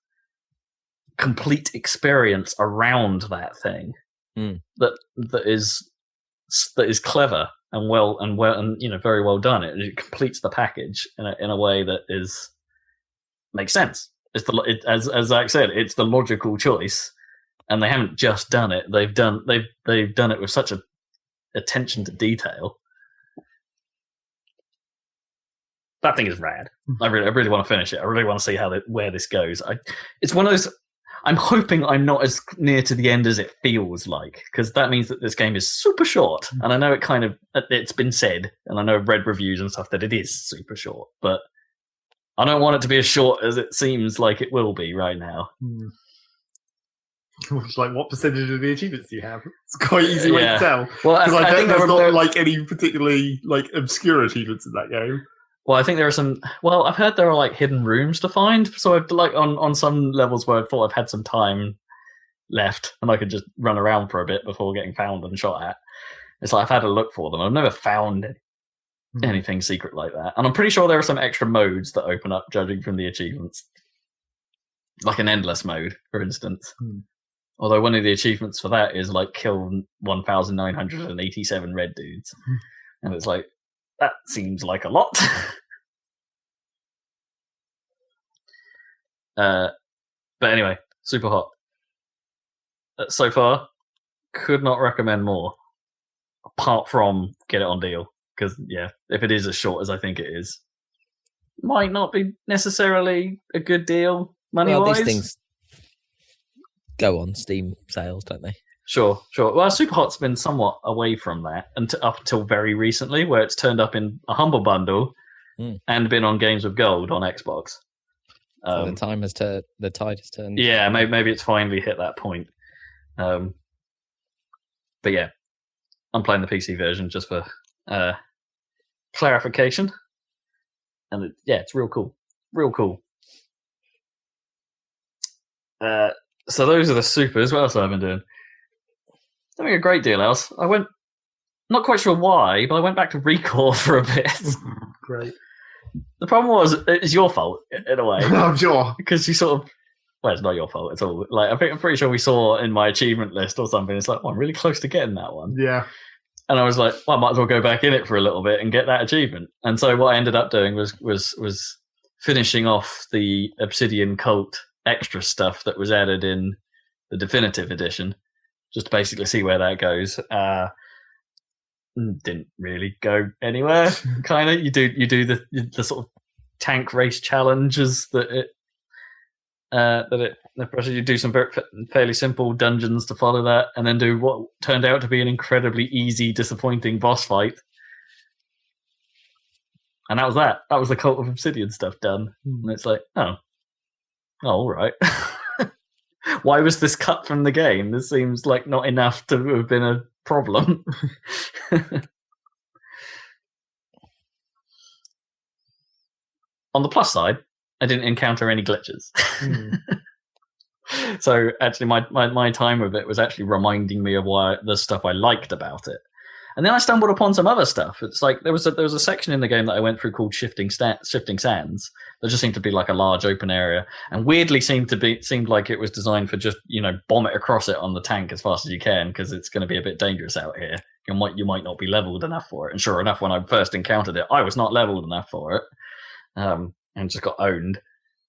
complete experience around that thing that is clever and well and very well done. It completes the package in a way that makes sense. As Zach said, it's the logical choice, and they haven't just done it. They've done it with such a attention to detail. That thing is rad. I really want to finish it. I really want to see where this goes. It's one of those. I'm hoping I'm not as near to the end as it feels like, because that means that this game is super short. And I know it's been said, and I know I've read reviews and stuff that it is super short, but I don't want it to be as short as it seems like it will be right now. Like, what percentage of the achievements do you have? It's quite easy way to tell. Well, because I think there's not like any particularly like obscure achievements in that game. Well, I think there are some. Well, I've heard there are like hidden rooms to find. So I've like on some levels where I thought I've had some time left and I could just run around for a bit before getting found and shot at. It's like I've had a look for them. I've never found anything secret like that, and I'm pretty sure there are some extra modes that open up judging from the achievements, like an endless mode, for instance. Although one of the achievements for that is like kill 1,987 red dudes. And it's like, that seems like a lot. But anyway, super hot. So far, could not recommend more. Apart from get it on deal. Because, yeah, if it is as short as I think it is, might not be necessarily a good deal money-wise. Well, these things go on Steam sales, don't they? Sure. Well, Superhot's been somewhat away from that up until very recently, where it's turned up in a Humble Bundle and been on Games with Gold on Xbox. So the tide has turned. Yeah, maybe it's finally hit that point. But yeah, I'm playing the PC version just for clarification. And it's real cool. Real cool. So those are the supers. What else have I been doing? Doing a great deal else. I went, not quite sure why, but I went back to Recore for a bit. Great. The problem was, it's your fault in a way. I'm sure. Because you sort of, well, it's not your fault at all. Like, I'm pretty sure we saw in my achievement list or something, it's like, I'm really close to getting that one. Yeah. And I was like, well, I might as well go back in it for a little bit and get that achievement. And so what I ended up doing was finishing off the Obsidian Cult extra stuff that was added in the definitive edition, just to basically see where that goes. Didn't really go anywhere. Kind of, you do the sort of tank race challenges that it You do some fairly simple dungeons to follow that, and then do what turned out to be an incredibly easy, disappointing boss fight. And that was that. That was the Cult of Obsidian stuff done. And it's like, oh, all right. Why was this cut from the game? This seems like not enough to have been a problem. On the plus side, I didn't encounter any glitches. So actually, my time with it was actually reminding me of the stuff I liked about it. And then I stumbled upon some other stuff. It's like there was a section in the game that I went through called Shifting Sands. That just seemed to be like a large open area, and weirdly seemed like it was designed for just bomb it across it on the tank as fast as you can, because it's going to be a bit dangerous out here. You might not be leveled enough for it. And sure enough, when I first encountered it, I was not leveled enough for it, and just got owned.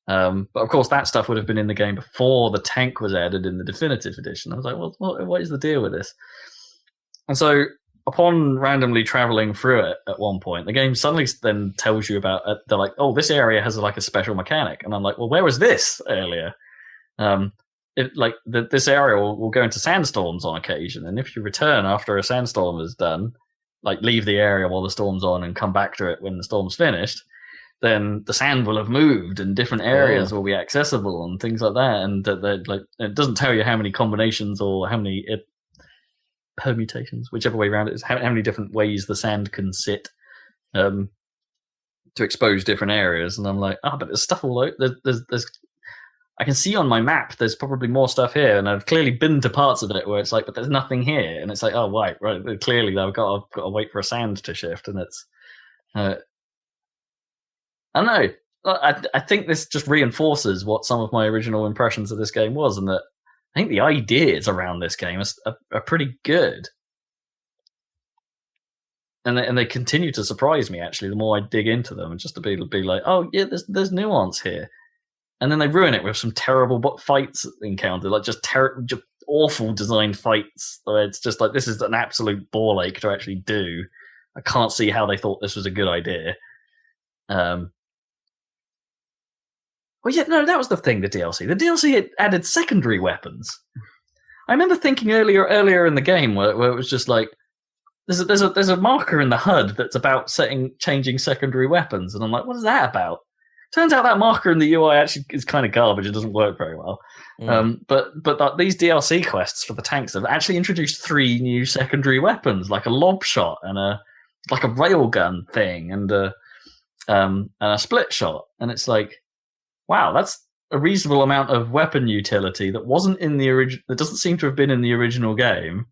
But of course, that stuff would have been in the game before the tank was added in the definitive edition. I was like, well, what is the deal with this? And so, upon randomly traveling through it at one point, the game suddenly then tells you about it. They're like, oh, this area has like a special mechanic. And I'm like, well, where was this earlier? This area will go into sandstorms on occasion. And if you return after a sandstorm is done, like leave the area while the storm's on and come back to it when the storm's finished, then the sand will have moved and different areas will be accessible and things like that. And it doesn't tell you how many combinations or how many permutations, whichever way around it is, how many different ways the sand can sit to expose different areas. And I'm like, but there's stuff all over. There's I can see on my map there's probably more stuff here, and I've clearly been to parts of it where it's like, but there's nothing here, and it's like, oh right, clearly I've got to wait for a sand to shift, and it's I don't know. I think this just reinforces what some of my original impressions of this game was, and that I think the ideas around this game are pretty good, and they continue to surprise me. Actually, the more I dig into them, and just to be like, oh yeah, there's nuance here, and then they ruin it with some terrible fights encountered, like just awful designed fights. Where it's just like, this is an absolute ball ache to actually do. I can't see how they thought this was a good idea. Well, yeah, no, that was the thing. The DLC had added secondary weapons. I remember thinking earlier in the game where it was just like, there's a marker in the HUD that's about changing secondary weapons, and I'm like, what is that about? Turns out that marker in the UI actually is kind of garbage. It doesn't work very well. But these DLC quests for the tanks have actually introduced 3 new secondary weapons, like a lob shot and a railgun thing and a split shot, and it's like, wow, that's a reasonable amount of weapon utility that wasn't in the original. That doesn't seem to have been in the original game,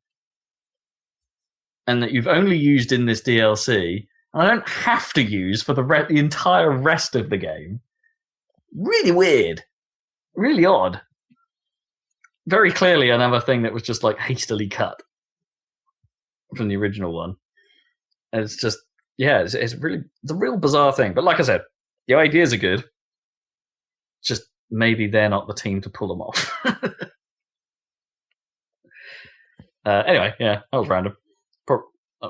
and that you've only used in this DLC, and I don't have to use for the entire rest of the game. Really weird, really odd. Very clearly another thing that was just like hastily cut from the original one. And it's just, yeah, it's a real bizarre thing. But like I said, the ideas are good. Just maybe they're not the team to pull them off. Anyway, yeah, that was random.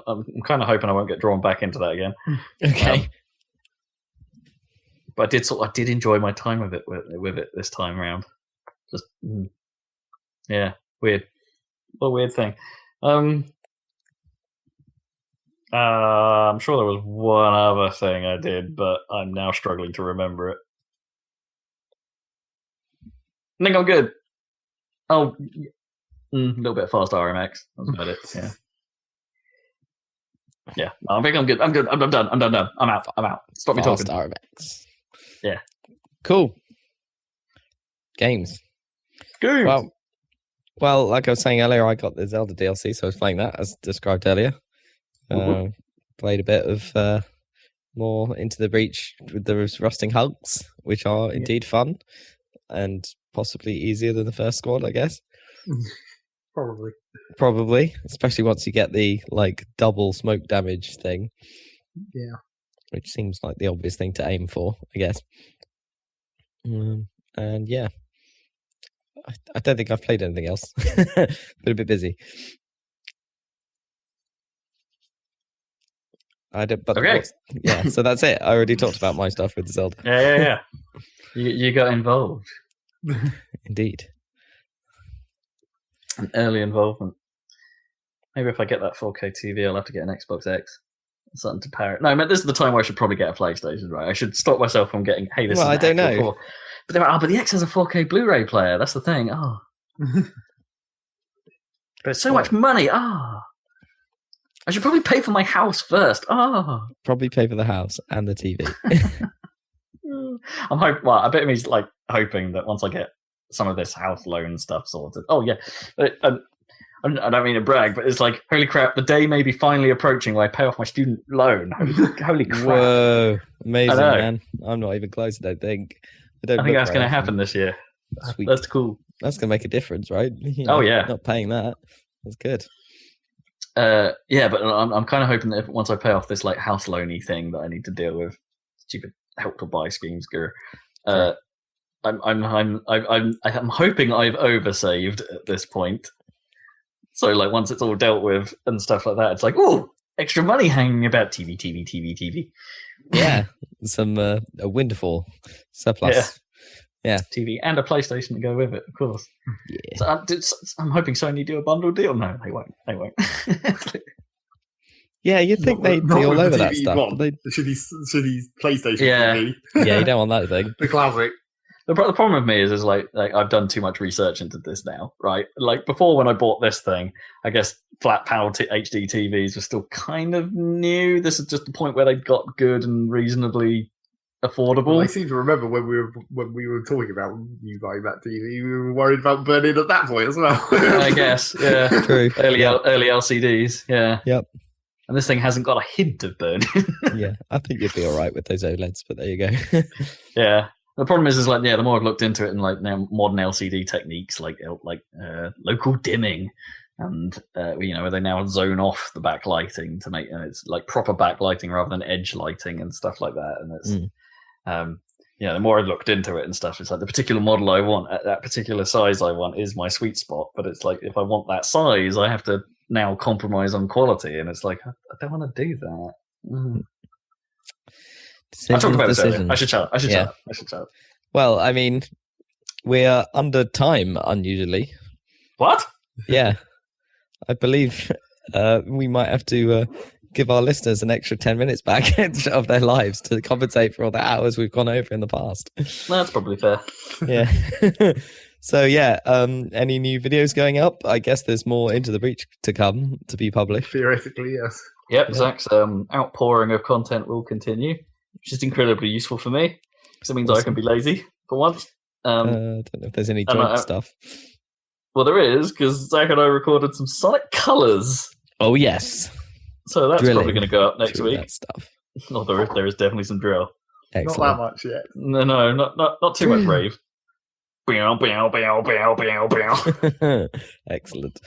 I'm kind of hoping I won't get drawn back into that again. Okay. But I did enjoy my time with it this time around. Just yeah, weird. What a weird thing. I'm sure there was one other thing I did, but I'm now struggling to remember it. I think I'm good. Oh, a little bit of fast RMX. That's about it. Yeah. Yeah. I think I'm good. I'm good. I'm done. I'm done. I'm out. Stop me talking. Fast RMX. Yeah. Cool. Games. Well, like I was saying earlier, I got the Zelda DLC, so I was playing that as described earlier. Played a bit of more Into the Breach with the rusting hulks, which are indeed fun and possibly easier than the first squad, I guess. Probably, especially once you get the double smoke damage thing. Yeah. Which seems like the obvious thing to aim for, I guess. And yeah. I don't think I've played anything else. Been a bit busy. Okay. Yeah, so that's it. I already talked about my stuff with Zelda. Yeah. You got involved. Indeed. An early involvement. Maybe if I get that 4K TV, I'll have to get an Xbox X. Something to power it. No, this is the time where I should probably get a PlayStation, right? I should stop myself from getting, hey, this is I don't know. But the X has a 4K Blu-ray player. That's the thing. Oh. But it's so much money. I should probably pay for my house first. Probably pay for the house and the TV. I'm hoping. Well, I bet he's like hoping that once I get some of this house loan stuff sorted. Oh yeah, I don't mean to brag, but it's like, holy crap, the day may be finally approaching where I pay off my student loan. Holy crap! Whoa, amazing, man! I'm not even close. I don't think. I think that's going to happen this year. Sweet. That's cool. That's going to make a difference, right? Not paying that. That's good. Yeah, but I'm kind of hoping that once I pay off this like house loany thing that I need to deal with, stupid Help to Buy schemes, I'm hoping I've oversaved at this point. So like once it's all dealt with and stuff like that, it's like, ooh, extra money hanging about. TV. Yeah, some a windfall surplus. Yeah, TV and a PlayStation to go with it, of course. Yeah. So I'm hoping Sony do a bundle deal. No, they won't. Yeah, you'd think they'd be all over that stuff. Should he PlayStation? Yeah. TV. Yeah, you don't want that thing. The classic. The problem with me is like I've done too much research into this now, right? Like before, when I bought this thing, I guess flat panel HD TVs were still kind of new. This is just the point where they got good and reasonably affordable. Well, I seem to remember when we were talking about you buying that TV, we were worried about burning at that point as well. I guess, yeah. True. Early LCDs, yeah. Yep. And this thing hasn't got a hint of burning. Yeah, I think you'd be all right with those OLEDs, but there you go. Yeah. The problem is like, the more I've looked into it and like now modern LCD techniques like local dimming and where they now zone off the backlighting to make it's like proper backlighting rather than edge lighting and stuff like that. And it's the more I've looked into it and stuff, it's like the particular model I want at that particular size I want is my sweet spot. But it's like if I want that size, I have to now compromise on quality, and it's like I don't want to do that. I talked about this earlier. I should shut up. Well, I mean, we are under time unusually. What? Yeah. I believe we might have to give our listeners an extra 10 minutes back of their lives to compensate for all the hours we've gone over in the past. That's probably fair. Yeah. So, yeah, any new videos going up? I guess there's more Into the Breach to come to be published. Theoretically, yes. Yep, Zach's outpouring of content will continue, which is incredibly useful for me because it means I can be lazy for once. I don't know if there's any joint stuff. Well, there is, because Zach and I recorded some Sonic Colors. Oh, yes. So that's probably going to go up next week. That stuff. Oh, there is definitely some drill. Excellent. Not that much yet. No, not too much rave. Excellent.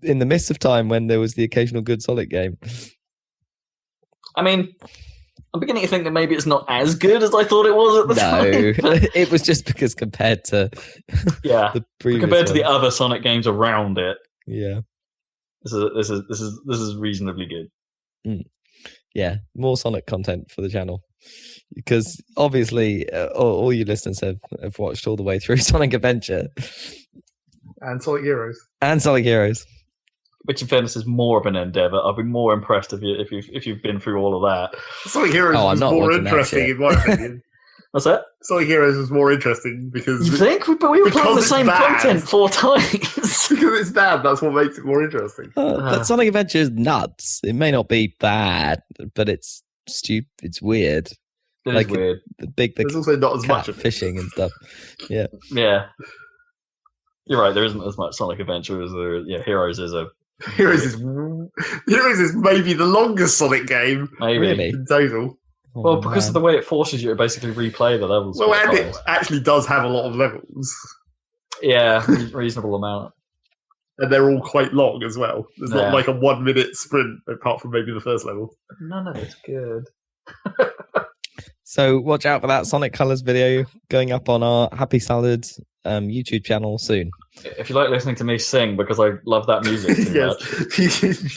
In the midst of time when there was the occasional good Sonic game. I mean, I'm beginning to think that maybe it's not as good as I thought it was at the time. No, it was just because compared to the previous compared to the other Sonic games around it. Yeah, this is reasonably good. Yeah, more Sonic content for the channel because obviously all you listeners have watched all the way through Sonic Adventure and Sonic Heroes which in fairness is more of an endeavour. I'll be more impressed if you've been through all of that. Sonic Heroes was more interesting in my opinion. What's that? Sonic Heroes was more interesting because you think, but we were playing the same content 4 times. Because it's bad. That's what makes it more interesting. But Sonic Adventure is nuts. It may not be bad, but it's stupid. It's weird. It is weird. There's also not as much of fishing and stuff. Yeah. Yeah. You're right. There isn't as much Sonic Adventure as there. Yeah, Heroes is maybe the longest Sonic game. Maybe in total. Well, because of the way it forces you to basically replay the levels. Well, and it actually does have a lot of levels. Yeah, reasonable amount. And they're all quite long as well. There's not like a 1 minute sprint, apart from maybe the first level. None of it's good. So watch out for that Sonic Colors video going up on our Happy Salad YouTube channel soon. If you like listening to me sing, because I love that music too much. You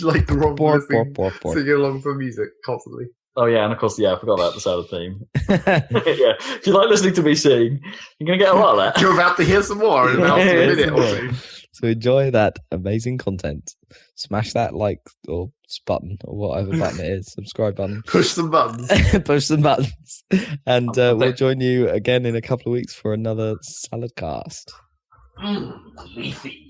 like the wrong listening, singing along to the music constantly. Oh yeah, and of course, I forgot about the salad theme. Yeah, if you like listening to me sing, you're gonna get a lot of that. You're about to hear some more in about a minute or two. So enjoy that amazing content. Smash that like or button or whatever button it is. Subscribe button. Push some buttons. Push some buttons. And we'll join you again in a couple of weeks for another Saladcast. Leafy.